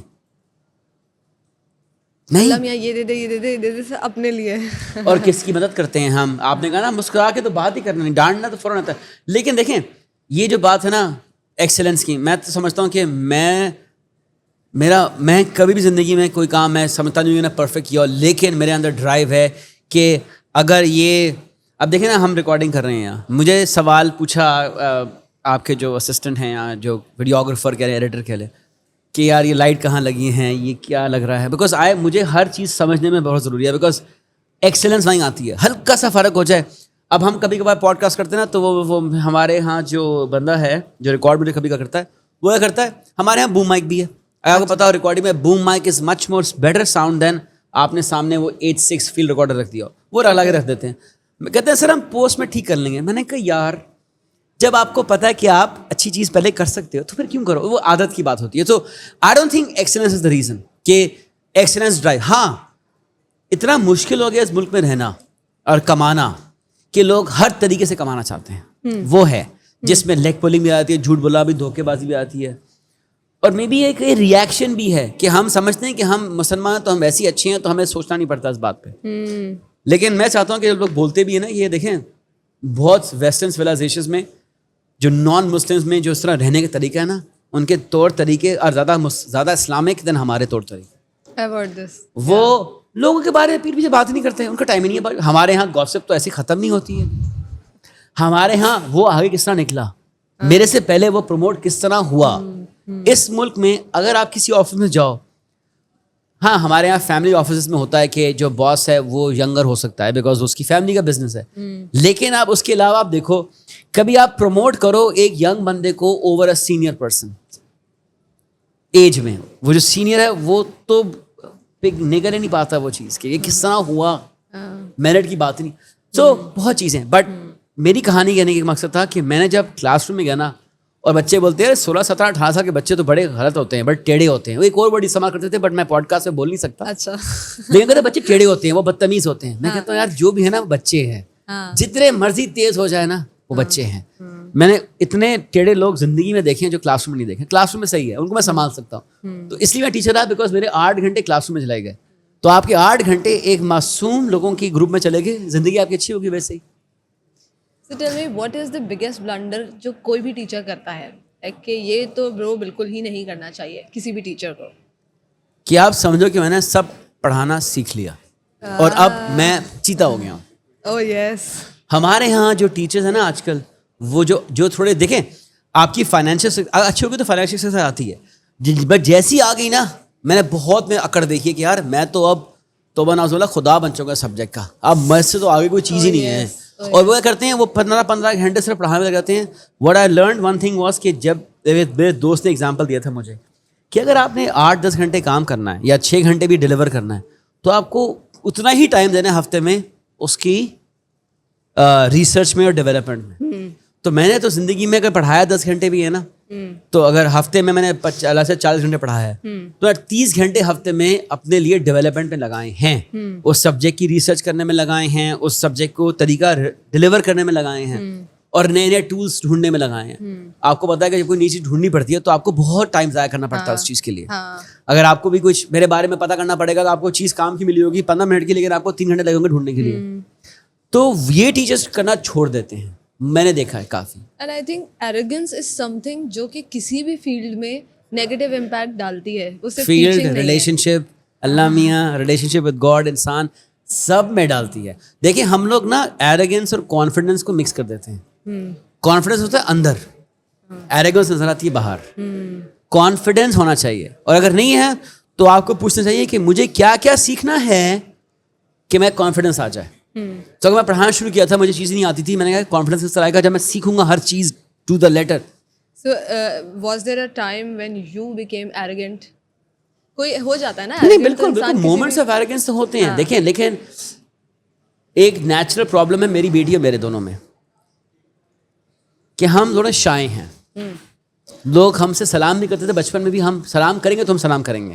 نہیں میاں یہ دے دے, یہ دے دے, دے دے اپنے لیے, اور کس کی مدد کرتے ہیں ہم. آپ نے کہا نا مسکرا کے تو بات ہی کرنا نہیں, ڈانٹنا تو فوراً آتا ہے. لیکن دیکھیں یہ جو بات ہے نا ایکسلنس کی, میں تو سمجھتا ہوں کہ میں کبھی بھی زندگی میں کوئی کام میں سمجھتا نہیں ہوں نا پرفیکٹ کیا, لیکن میرے اندر ڈرائیو ہے کہ اگر یہ, اب دیکھیں نا ہم ریکارڈنگ کر رہے ہیں, مجھے سوال پوچھا آپ کے جو اسسٹنٹ ہیں یا جو ویڈیوگرافر کہہ لیں, ایڈیٹر کہہ لیں, کہ یار یہ لائٹ کہاں لگی ہیں, یہ کیا لگ رہا ہے. بیکاز مجھے ہر چیز سمجھنے میں بہت ضروری ہے, بیکاز ایکسلنس وہیں آتی ہے. ہلکا سا فرق ہو جائے, اب ہم کبھی کبھار پوڈ کاسٹ کرتے ہیں نا, تو وہ ہمارے ہاں جو بندہ ہے جو ریکارڈ مجھے کبھی کا کرتا ہے, وہ کیا کرتا ہے, ہمارے یہاں بوم مائک بھی ہے. اگر آپ کو پتا ہو ریکارڈنگ میں boom mic is much more better sound than آپ نے سامنے وہ 8.6 فیلڈ ریکارڈر رکھ دیا, وہ لگا کے رکھ دیتے ہیں. کہتے ہیں سر ہم پوسٹ میں ٹھیک کر لیں گے. میں نے کہا یار جب آپ کو پتا ہے کہ آپ اچھی چیز پہلے کر سکتے ہو تو پھر کیوں کرو, وہ عادت کی بات ہوتی ہے. تو I don't think excellence is the reason کہ ایکسلنس ڈرائیو. ہاں اتنا مشکل ہو گیا اس ملک میں رہنا اور کمانا کہ لوگ ہر طریقے سے کمانا چاہتے ہیں, وہ ہے جس میں لیگ پولنگ بھی آتی ہے, جھوٹ بولا بھی, دھوکے بازی بھی آتی ہے, اور مے بی ایک ریئیکشن بھی ہے کہ ہم سمجھتے ہیں کہ ہم مسلمان ہیں تو ہم ویسے اچھے ہیں, تو ہمیں سوچنا نہیں پڑتا اس بات پہ. لیکن میں چاہتا ہوں کہ لوگ بولتے بھی ہیں نا, یہ دیکھیں بہت ویسٹرن سویلائزیشن میں جو نان مسلمس میں جو اس طرح رہنے کے طریقہ ہے نا, ان کے طور طریقے اور زیادہ اسلامک دین ہمارے طور طریقے. وہ لوگوں کے بارے میں پیر پیچھے بات نہیں کرتے, ان کا ٹائم ہی نہیں ہے. ہمارے یہاں گوسپ تو ایسی ختم نہیں ہوتی ہے. ہمارے ہاں وہ آگے کس طرح نکلا, میرے سے پہلے وہ پروموٹ کس طرح ہوا. اس ملک میں اگر آپ کسی آفس میں جاؤ, ہاں ہمارے یہاں فیملی آفسز میں ہوتا ہے کہ جو باس ہے وہ ینگر ہو سکتا ہے بیکاز اس کی فیملی کا بزنس ہے, لیکن آپ اس کے علاوہ آپ دیکھو کبھی آپ پروموٹ کرو ایک ینگ بندے کو over a senior person age میں, وہ جو سینئر ہے وہ تو نگل ہی نہیں پاتا وہ چیز کہ یہ کس طرح ہوا, میرٹ کی بات نہیں. سو بہت چیزیں, بٹ میری کہانی کہنے کا مقصد تھا کہ میں نے جب کلاس روم میں گیا نا, اور بچے بولتے ہیں 16 17 18 سال کے بچے تو بڑے غلط ہوتے ہیں, بڑے ٹیڑھے ہوتے ہیں. وہ ایک اور ورڈ استعمال کرتے تھے بٹ میں پوڈ کاسٹ میں بول نہیں سکتا. اچھا لیکن کہتے بچے ٹیڑھے ہوتے ہیں, وہ بدتمیز ہوتے ہیں. میں کہتا ہوں یار جو بھی ہے نا وہ بچے ہیں, جتنے مرضی تیز ہو جائے نا وہ بچے ہیں. میں نے اتنے ٹیڑھے لوگ زندگی میں دیکھے ہیں جو کلاس روم میں نہیں دیکھے. کلاس روم میں صحیح ہے, ان کو میں سنبھال سکتا ہوں. تو اس لیے میں ٹیچر رہا بیکاز میرے 8 گھنٹے کلاس روم میں چلائے گئے. تو آپ کے 8 گھنٹے ایک معصوم لوگوں کی گروپ میں چلے گئے, زندگی آپ کی اچھی ہوگی ویسے ہی. So tell me, what is the biggest blunder جو کوئی بھی ٹیچر کرتا ہے, کہ یہ تو برو بالکل ہی نہیں کرنا چاہیے کسی بھی ٹیچر کو؟ کہ آپ سمجھو کہ میں نے سب پڑھانا سیکھ لیا اور اب میں چیتا ہو گیا ہوں. Oh yes. ہمارے یہاں جو ٹیچرز ہیں نا آج کل, وہ جو تھوڑے دیکھیں آپ کی فائنینشیل اچھی ہوگی تو فائنینشیل سے آتی ہے, بٹ جیسی آ گئی نا میں نے بہت میں اکڑ دیکھی ہے کہ یار میں تو اب توبہ نعوذ باللہ خدا بن چکا سبجیکٹ کا, اب مجھ سے تو آگے کوئی چیز ہی نہیں ہے. اور وہ کیا کرتے ہیں, وہ 15 گھنٹے صرف پڑھانے میں لگاتے ہیں. What I learned one thing was کہ جب میرے دوست نے ایگزامپل دیا تھا مجھے کہ اگر آپ نے 8-10 گھنٹے کام کرنا ہے یا 6 گھنٹے بھی ڈلیور کرنا ہے تو آپ کو اتنا ہی ٹائم دینا ہے ہفتے میں اس کی ریسرچ میں اور ڈیولپمنٹ میں. تو میں نے تو زندگی میں اگر پڑھایا 10 گھنٹے بھی ہے نا, تو اگر ہفتے میں نے 40 گھنٹے پڑھایا ہے تو 30 گھنٹے ہفتے میں اپنے لیے ڈیولپمنٹ میں لگائے ہیں, اس سبجیکٹ کی ریسرچ کرنے میں لگائے ہیں, اس سبجیکٹ کو طریقہ ڈلیور کرنے میں لگائے ہیں, اور نئے نئے ٹولس ڈھونڈنے میں لگائے ہیں. آپ کو پتا ہے کہ جب کوئی نئی چیز ڈھونڈنی پڑتی ہے تو آپ کو بہت ٹائم ضائع کرنا پڑتا ہے اس چیز کے لیے. اگر آپ کو بھی کچھ میرے بارے میں پتا کرنا پڑے گا تو آپ کو چیز کام کی ملی ہوگی 15 منٹ کی, لیکن آپ کو 3 گھنٹے لگیں گے ڈھونڈنے کے لیے. تو یہ ٹیچرس کرنا چھوڑ دیتے ہیں, میں نے دیکھا ہے کافی. And I think arrogance is something جو کہ کسی بھی فیلڈ میں نیگیٹو امپیکٹ ڈالتی ہے. فیلڈ, ریلیشن شپ, اللہ میاں, ریلیشن شپ ود گاڈ, انسان سب میں ڈالتی ہے. دیکھیں ہم لوگ نا ایروگنس اور کانفیڈنس کو مکس کر دیتے ہیں. کانفیڈنس ہوتا ہے اندر, ایروگنس نظر آتی ہے باہر. کانفیڈنس ہونا چاہیے, اور اگر نہیں ہے تو آپ کو پوچھنا چاہیے کہ مجھے کیا کیا سیکھنا ہے کہ میں کانفیڈنس آ جائے. تو اگر میں پڑھانا شروع کیا تھا مجھے چیز نہیں آتی تھی, میں نے کہا کانفیڈنس کس طرح آئے گا جب میں سیکھوں گا ہر چیز to the later. So was there a time when you became arrogant? کوئی ہو جاتا ہے نا. نہیں بالکل بالکل, مومنٹس آف ایروگنس تو ہوتے ہیں. دیکھیں لیکن ایک نیچرل پرابلم ہے میری بیٹی اور میرے دونوں میں کہ ہم تھوڑے شائع ہیں. لوگ ہم سے سلام نہیں کرتے تھے بچپن میں بھی, ہم سلام کریں گے تو ہم سلام کریں گے,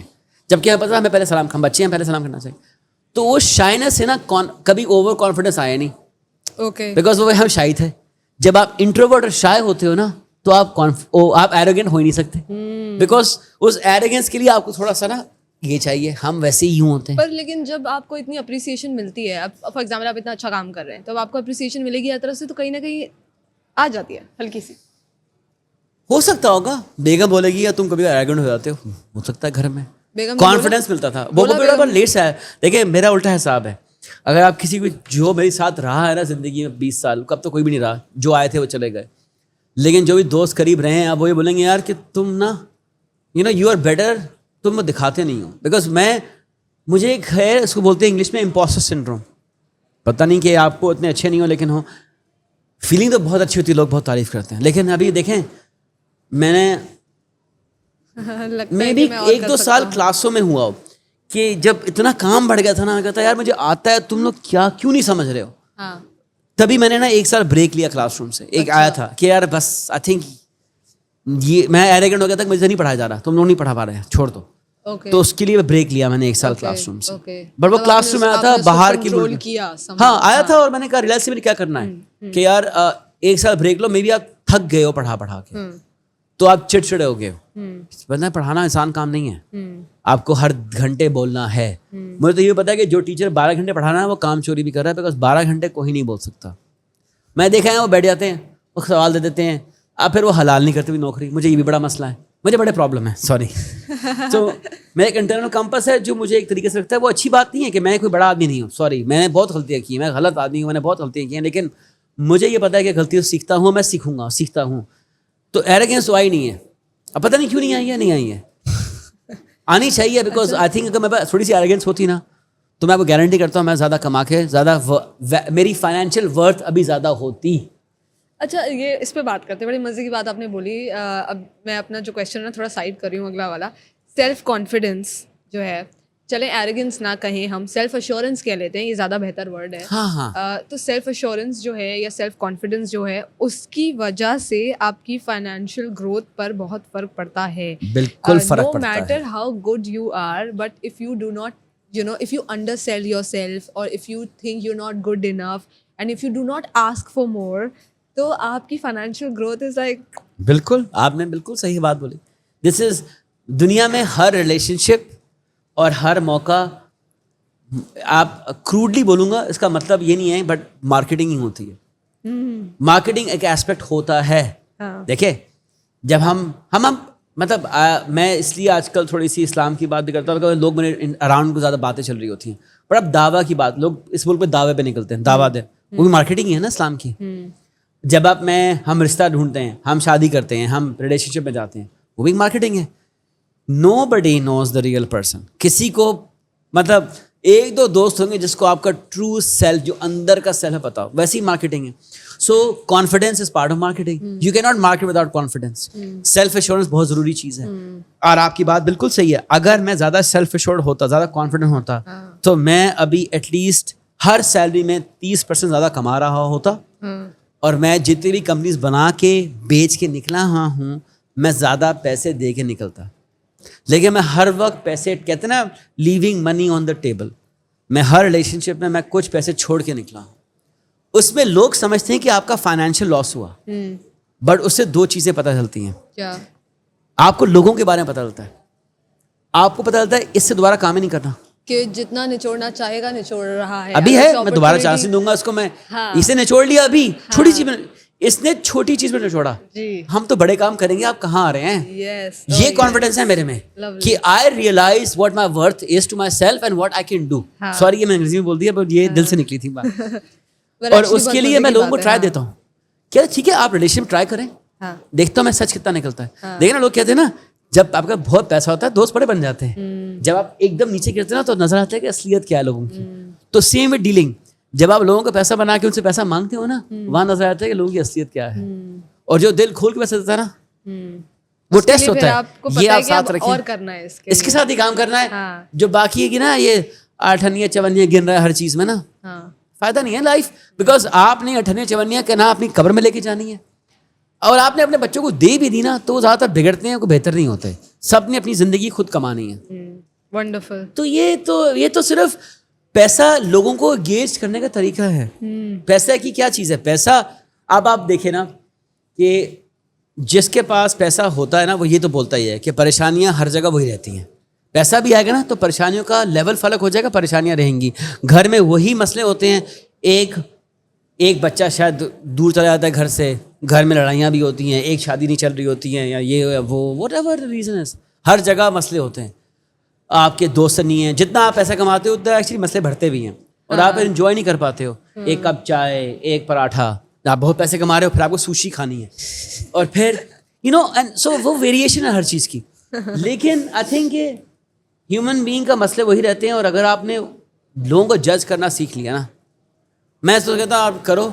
جبکہ ہمیں پتا ہمیں پہلے سلام, ہم بچے ہیں پہلے سلام کرنا چاہیے. تو وہ شائنس ہے نا, کبھی اوور کانفیڈنس آیا نہیں. اوکے, بیکاز وہ ہم شائع تھے. جب آپ انٹروورٹ اور شائع ہوتے ہو نا تو آپ ایروگینٹ ہو ہی نہیں سکتے, بیکاز اس ایروگینس کے لیے آپ کو تھوڑا سا نا یہ چاہیے, ہم ویسے ہی یوں ہوتے ہیں. پر لیکن جب آپ کو اتنی اپریسیشن ملتی ہے, اب فار ایگزامپل آپ اتنا اچھا کام کر رہے ہیں, تو اب آپ کو اپریسیشن ملے گی ہر طرف سے, تو کہیں نہ کہیں آ جاتی ہے ہلکی سی. ہو سکتا ہوگا بیگم بولے گی یا تم کبھی ایروگینٹ ہو جاتے ہو سکتا ہے گھر میں کانفیڈنس ملتا تھا. وہ بڑا لیٹ سے آیا. دیکھیں میرا الٹا حساب ہے, اگر آپ کسی کو جو میرے ساتھ رہا ہے نا زندگی میں 20 سال, اب تو کوئی بھی نہیں رہا, جو آئے تھے وہ چلے گئے, لیکن جو بھی دوست قریب رہے ہیں اب وہ یہ بولیں گے یار کہ تم نا یو آر بیٹر, تم دکھاتے نہیں ہو. بیکاز مجھے ایک ہے, اس کو بولتے ہیں انگلش میں امپوسٹر سنڈروم. پتہ نہیں کہ آپ کو اتنے اچھے نہیں ہو لیکن ہو, فیلنگ تو بہت اچھی ہوتی ہے, لوگ بہت تعریف کرتے ہیں. لیکن ابھی دیکھیں میں نے میں بھی 1-2 سال کلاسوں میں ہوا کہ جب اتنا کام بڑھ گیا تھا نا, میں کہتا یار مجھے آتا ہے, تم لوگ کیوں نہیں سمجھ رہے ہو. تبھی میں نے نا 1 سال بریک لیا کلاس روم سے. ایک آیا تھا کہ یار بس آئی تھنک یہ میں ایروگینٹ ہو گیا تھا کہ مجھے نہیں پڑھایا جا رہا, تم لوگ نہیں پڑھا پا رہے ہیں, چھوڑ دو. تو اس کے لیے بریک لیا میں نے 1 سال کلاس روم سے. بٹ وہ کلاس روم میں آیا تھا باہر کی ملک, ہاں آیا تھا, اور میں نے کہا ریلائز میں کیا کرنا ہے کہ یار 1 سال بریک لو, میں بھی آپ تھک گئے ہو پڑھا کے, تو آپ چڑچڑے ہو گئے ہو. بندہ پڑھانا آسان کام نہیں ہے, آپ کو ہر گھنٹے بولنا ہے. مجھے تو یہ پتا ہے کہ جو ٹیچر 12 گھنٹے پڑھانا ہے وہ کام چوری بھی کر رہا ہے, بیکاز 12 گھنٹے کوئی نہیں بول سکتا. میں دیکھا ہے وہ بیٹھ جاتے ہیں, وہ سوال دے دیتے ہیں, اب پھر وہ حلال نہیں کرتے بھی نوکری. مجھے یہ بھی بڑا مسئلہ ہے, مجھے بڑے پرابلم ہے, سوری. تو میں ایک انٹرنل کمپس ہے جو مجھے ایک طریقے سے لگتا ہے وہ اچھی بات نہیں ہے کہ میں کوئی بڑا آدمی نہیں ہوں, سوری, میں نے بہت غلطیاں کی, میں غلط آدمی ہوں, میں نے بہت غلطیاں کی ہیں, لیکن مجھے یہ پتا ہے کہ غلطیوں سے سیکھتا ہوں, میں سیکھوں گا, سیکھتا ہوں. تو ایروگینس تو آئی نہیں ہے, اب پتہ نہیں کیوں نہیں آئی ہے, آنی چاہیے. بیکاز آئی تھنک اگر میرے پاس تھوڑی سی ایروگینس ہوتی نا تو میں آپ کو گارنٹی کرتا ہوں میں زیادہ کما کے زیادہ میری فائنینشیل ورتھ ابھی زیادہ ہوتی. اچھا, یہ اس پہ بات کرتے ہیں, بڑی مزے کی بات آپ نے بولی. اب میں اپنا جو کویشچن ہے تھوڑا سائڈ کر رہی ہوں, اگلا والا. سیلف کانفیڈنس جو ہے چلیں ایروگنس نہ کہیں, ہم سیلف ایشورنس کہہ لیتے ہیں, یہ زیادہ بہتر ورڈ ہے. تو سیلف ایشورنس جو ہے یا سیلف کانفیڈنس جو ہے, اس کی وجہ سے آپ کی فائنینشیل گروتھ پر بہت فرق پڑتا ہے. بالکل فرق پڑتا ہے. No matter how good you are, but if you do not if you undersell yourself, or if you think you're not good enough, and if you do not ask for more, تو آپ کی financial growth is like. بالکل, آپ نے بالکل صحیح بات بولی. دس از دنیا میں ہر ریلیشن شپ اور ہر موقع, آپ کروڈلی بولوں گا, اس کا مطلب یہ نہیں ہے بٹ مارکیٹنگ ہی ہوتی ہے. مارکیٹنگ ایک ایسپیکٹ ہوتا ہے. دیکھیں جب ہم مطلب میں اس لیے آج کل تھوڑی سی اسلام کی بات بھی کرتا ہوں, لوگ میرے اراؤنڈ کو زیادہ باتیں چل رہی ہوتی ہیں, پر اب دعویٰ کی بات, لوگ اس ملک پہ دعوے پہ نکلتے ہیں, دعویٰ دیں, وہ بھی مارکیٹنگ ہی ہے نا اسلام کی. جب ہم رشتہ ڈھونڈتے ہیں, ہم شادی کرتے ہیں, ہم ریلیشن شپ میں جاتے ہیں, وہ بھی مارکیٹنگ ہے. نو بڈی نوز دا ریئل پرسن. کسی کو مطلب ایک دو دوست ہوں گے جس کو آپ کا ٹرو سیلف, جو اندر کا سیلف ہے پتا ہو, ویسی مارکیٹنگ ہے. So confidence is part of marketing. You can not market without confidence. Self assurance بہت ضروری چیز ہے. اور آپ کی بات بالکل صحیح ہے, اگر میں زیادہ سیلف ایشورڈ ہوتا, زیادہ کانفیڈنٹ ہوتا, تو میں ابھی ایٹ لیسٹ ہر سیلری میں 30% زیادہ کما رہا ہوتا, اور میں جتنی بھی کمپنیز بنا کے بیچ کے نکلا ہوں, میں زیادہ پیسے دے کے نکلتا. لیکن میں ہر وقت پیسے, کہتے ہیں نا living money on the table, میں ہر ریلیشن شپ میں کچھ پیسے چھوڑ کے نکلا ہوں. اس میں لوگ سمجھتے ہیں کہ آپ کا فائنینشیل لاس ہوا, بٹ اس سے دو چیزیں پتہ چلتی ہیں. کیا؟ آپ کو لوگوں کے بارے میں پتہ چلتا ہے, آپ کو پتہ چلتا ہے اس سے دوبارہ کام ہی نہیں کرنا, کہ جتنا نچوڑنا چاہے گا نچوڑ رہا ہے. ابھی ہے, میں دوبارہ چانس نہیں دوں گا اس کو, میں اسے نچوڑ لیا ابھی, چھوٹی چیز میں, اس نے چھوٹی چیز میں نچوڑا, ہم تو بڑے کام کریں گے, آپ کہاں آ رہے ہیں. یہ کانفیڈنس ہے میرے میں کہ I realise what my worth is to myself and what I can do. Sorry یہ میں انگریزی میں بول دیا, بٹ یہ دل سے نکلی تھی بات. اور اس کے لیے میں لوگوں کو ٹرائی دیتا ہوں, کیا ٹھیک ہے آپ ریلیشن ٹرائی کریں, دیکھتا ہوں میں سچ کتنا نکلتا ہے. دیکھیں نا, لوگ کہتے ہیں نا جب آپ کا بہت پیسہ ہوتا ہے دوست بڑے بن جاتے ہیں, جب آپ ایک دم نیچے گرتے ہیں نا تو نظر آتا ہے کہ اصلیت کیا ہے لوگوں کی. تو سیم وتھ ڈیلنگ, جب آپ لوگوں کو پیسہ بنا کے ان سے پیسہ مانگتے ہو نا, وہاں نظر آتا ہے کہ لوگوں کی اصلیت کیا ہے. اور جو دل کھول کے پیسہ دیتا ہے نا, وہ ٹیسٹ ہوتا ہے. یہ آپ ساتھ رکھیں, اور کرنا ہے اس کے ساتھ ہی کام کرنا ہے. جو باقی ہے کہ نا یہ 8 انیاں 4 انیاں گن رہا ہے ہر چیز میں نا, فائدہ نہیں ہے لائف. بیکاز آپ نے 8 انیاں 4 انیاں کے نا اپنی قبر میں لے کے جانی ہے, اور آپ نے اپنے بچوں کو دے بھی دی نا تو وہ زیادہ تر بگڑتے ہیں, کوئی بہتر نہیں ہوتے. سب نے اپنی زندگی خود کمانی ہے. ونڈرفل. تو یہ تو صرف پیسہ لوگوں کو گیج کرنے کا طریقہ ہے. پیسہ کی کیا چیز ہے پیسہ؟ اب آپ دیکھیں نا کہ جس کے پاس پیسہ ہوتا ہے نا, وہ یہ تو بولتا ہی ہے کہ پریشانیاں ہر جگہ وہی رہتی ہیں. پیسہ بھی آئے گا نا تو پریشانیوں کا لیول فرق ہو جائے گا, پریشانیاں رہیں گی. گھر میں وہی مسئلے ہوتے ہیں, ایک بچہ شاید دور چلا جاتا ہے گھر سے, گھر میں لڑائیاں بھی ہوتی ہیں, ایک شادی نہیں چل رہی ہوتی ہیں, یا یہ وہ واٹ ایور ریزن ہے. ہر جگہ مسئلے ہوتے ہیں. آپ کے دوست نہیں ہیں, جتنا آپ پیسہ کماتے ہو اتنا ایکچولی مسئلے بڑھتے بھی ہیں, اور آپ انجوائے نہیں کر پاتے ہو. ایک کپ چائے, ایک پراٹھا, آپ بہت پیسے کما رہے ہو, پھر آپ کو سوشی کھانی ہے, اور پھر اینڈ سو وہ ویریشن ہے ہر چیز کی. لیکن آئی تھنک کہ ہیومن بینگ کا مسئلے وہی رہتے ہیں. اور اگر آپ نے لوگوں کو جج کرنا سیکھ لیا نا, میں تو کہتا ہوں آپ کرو,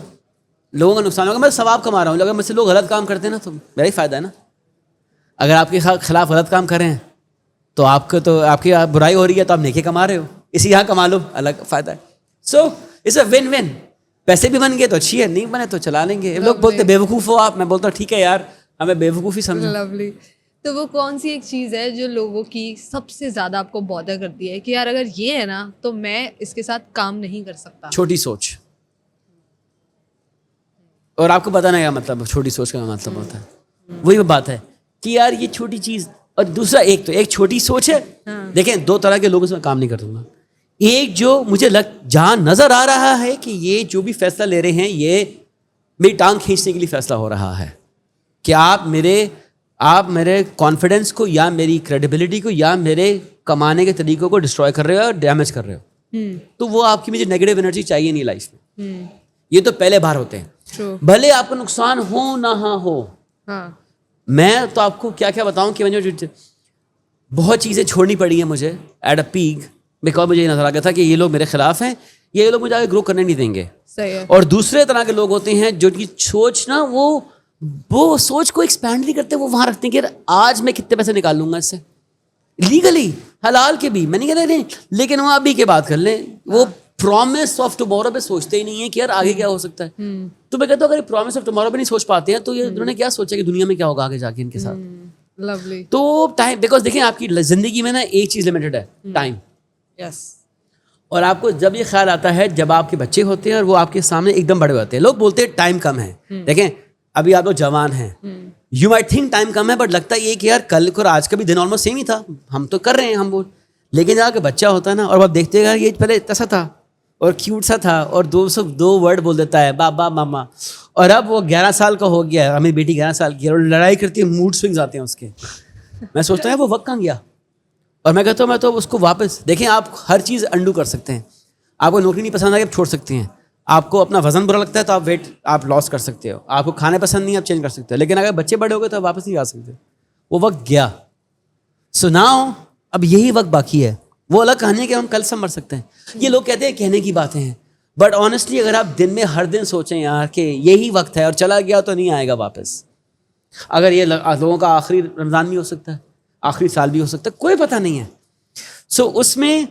لوگوں کا نقصان ہوگا. میں ثواب کما رہا ہوں, اگر مجھ سے لوگ غلط کام کرتے ہیں نا تو میرا ہی فائدہ ہے نا. اگر آپ کے خلاف غلط کام کر رہے ہیں تو آپ کی برائی ہو رہی ہے, تو آپ نیکی کما رہے ہو, اسی یہاں کما لو, الگ فائدہ ہے. So it's a one one. پیسے بھی بن گئے تو اچھی ہے, نہیں بنے تو چلا لیں گے. لوگ بولتے بے وقوف ہو آپ, میں بولتا ہوں ٹھیک ہے یار, ہمیں بے وقوف ہی سمجھو. لولی. تو وہ کون سی ایک چیز ہے جو لوگوں کی سب سے زیادہ آپ کو بادر کرتی ہے کہ یار اگر یہ ہے نا تو میں اس کے ساتھ کام نہیں کر سکتا؟ چھوٹی سوچ. اور آپ کو پتا نہیں کیا مطلب چھوٹی سوچ کا مطلب ہوتا ہے. وہی بات ہے کہ یار یہ چھوٹی چیز, اور دوسرا ایک چھوٹی سوچ ہے. دیکھیں 2 طرح کے لوگوں سے میں کام نہیں کر دوں گا. ایک جو مجھے جہاں نظر آ رہا ہے کہ یہ جو بھی فیصلہ لے رہے ہیں یہ میری ٹانگ کھینچنے کے لیے فیصلہ ہو رہا ہے, کہ آپ میرے کانفیڈنس کو یا میری کریڈیبلٹی کو یا میرے کمانے کے طریقوں کو ڈسٹروائے کر رہے ہو اور ڈیمیج کر رہے ہو, تو وہ آپ کی مجھے نیگیٹو انرجی چاہیے نہیں لائف میں. یہ تو پہلے بار ہوتے ہیں. بھلے آپ کو نقصان ہو نہ ہو. میں تو آپ کو کیا کیا بتاؤں کہ مجھے بہت چیزیں چھوڑنی پڑی ہیں مجھے ایٹ اے پیک, بیکاز مجھے یہ نظر آ گیا تھا کہ یہ لوگ میرے خلاف ہیں, یہ لوگ مجھے آگے گرو کرنے نہیں دیں گے. اور دوسرے طرح کے لوگ ہوتے ہیں جو کی سوچ نا وہ سوچ کو ایکسپینڈ نہیں کرتے, وہ وہاں رکھتے ہیں کہ آج میں کتنے پیسے نکال لوں گا اس سے, لیگلی حلال کے بھی, میں نہیں کہتا نہیں, لیکن وہ ابھی کے بات کر لیں, وہ پرومس آف ٹمورو پہ سوچتے ہی نہیں ہے کہ یار آگے کیا ہو سکتا ہے. تو میں کہتا ہوں اگر پرومس آف ٹمورو پہ نہیں سوچ پاتے ہیں تو یہ انہوں نے کیا سوچا کہ دنیا میں کیا ہوگا آگے جا کے ان کے ساتھ. لولی. تو ٹائم, بیکاز دیکھیں آپ کی زندگی میں نا ایک چیز لمیٹڈ ہے, ٹائم. یس. اور آپ کو جب یہ خیال آتا ہے جب آپ کے بچے ہوتے ہیں اور وہ آپ کے سامنے ایک دم بڑے ہوتے ہیں, لوگ بولتے ہیں ٹائم کم ہے. دیکھیں ابھی آپ لوگ جوان ہیں, یو مائٹ تھنک ٹائم کم ہے, بٹ لگتا ہے یہ کہ یار کل کو آج کا بھی دن آلموسٹ سیم ہی تھا, ہم تو کر رہے ہیں ہم وہ. لیکن جب آپ کا بچہ ہوتا ہے نا اور آپ دیکھتے ہیں یہ پہلے ایسا تھا اور کیوٹ سا تھا اور 202 ورڈ بول دیتا ہے بابا ماما, اور اب وہ 11 سال کا ہو گیا ہے, ہماری بیٹی 11 سال کی ہے اور لڑائی کرتی ہے, موڈ سوئنگز آتے ہیں اس کے. میں سوچتا ہوں وہ وقت کہاں گیا, اور میں کہتا ہوں میں تو اس کو واپس. دیکھیں آپ ہر چیز انڈو کر سکتے ہیں, آپ کو نوکری نہیں پسند آئی آپ چھوڑ سکتے ہیں, آپ کو اپنا وزن برا لگتا ہے تو آپ ویٹ آپ لاس کر سکتے ہو, آپ کو کھانے پسند نہیں آپ چینج کر سکتے ہو, لیکن اگر بچے بڑے ہو گئے تو آپ واپس نہیں آ سکتے, وہ وقت گیا. سو ناؤ اب یہی وقت باقی ہے, وہ الگ کہانی ہے کہ ہم کل سے مر سکتے ہیں. یہ لوگ کہتے ہیں کہنے کی باتیں ہیں, بٹ آنیسٹلی اگر آپ دن میں ہر دن سوچیں یار کہ یہی وقت ہے اور چلا گیا تو نہیں آئے گا واپس. اگر یہ لوگوں کا آخری رمضان بھی ہو سکتا ہے, آخری سال بھی ہو سکتا ہے, کوئی پتہ نہیں ہے. سو اس میں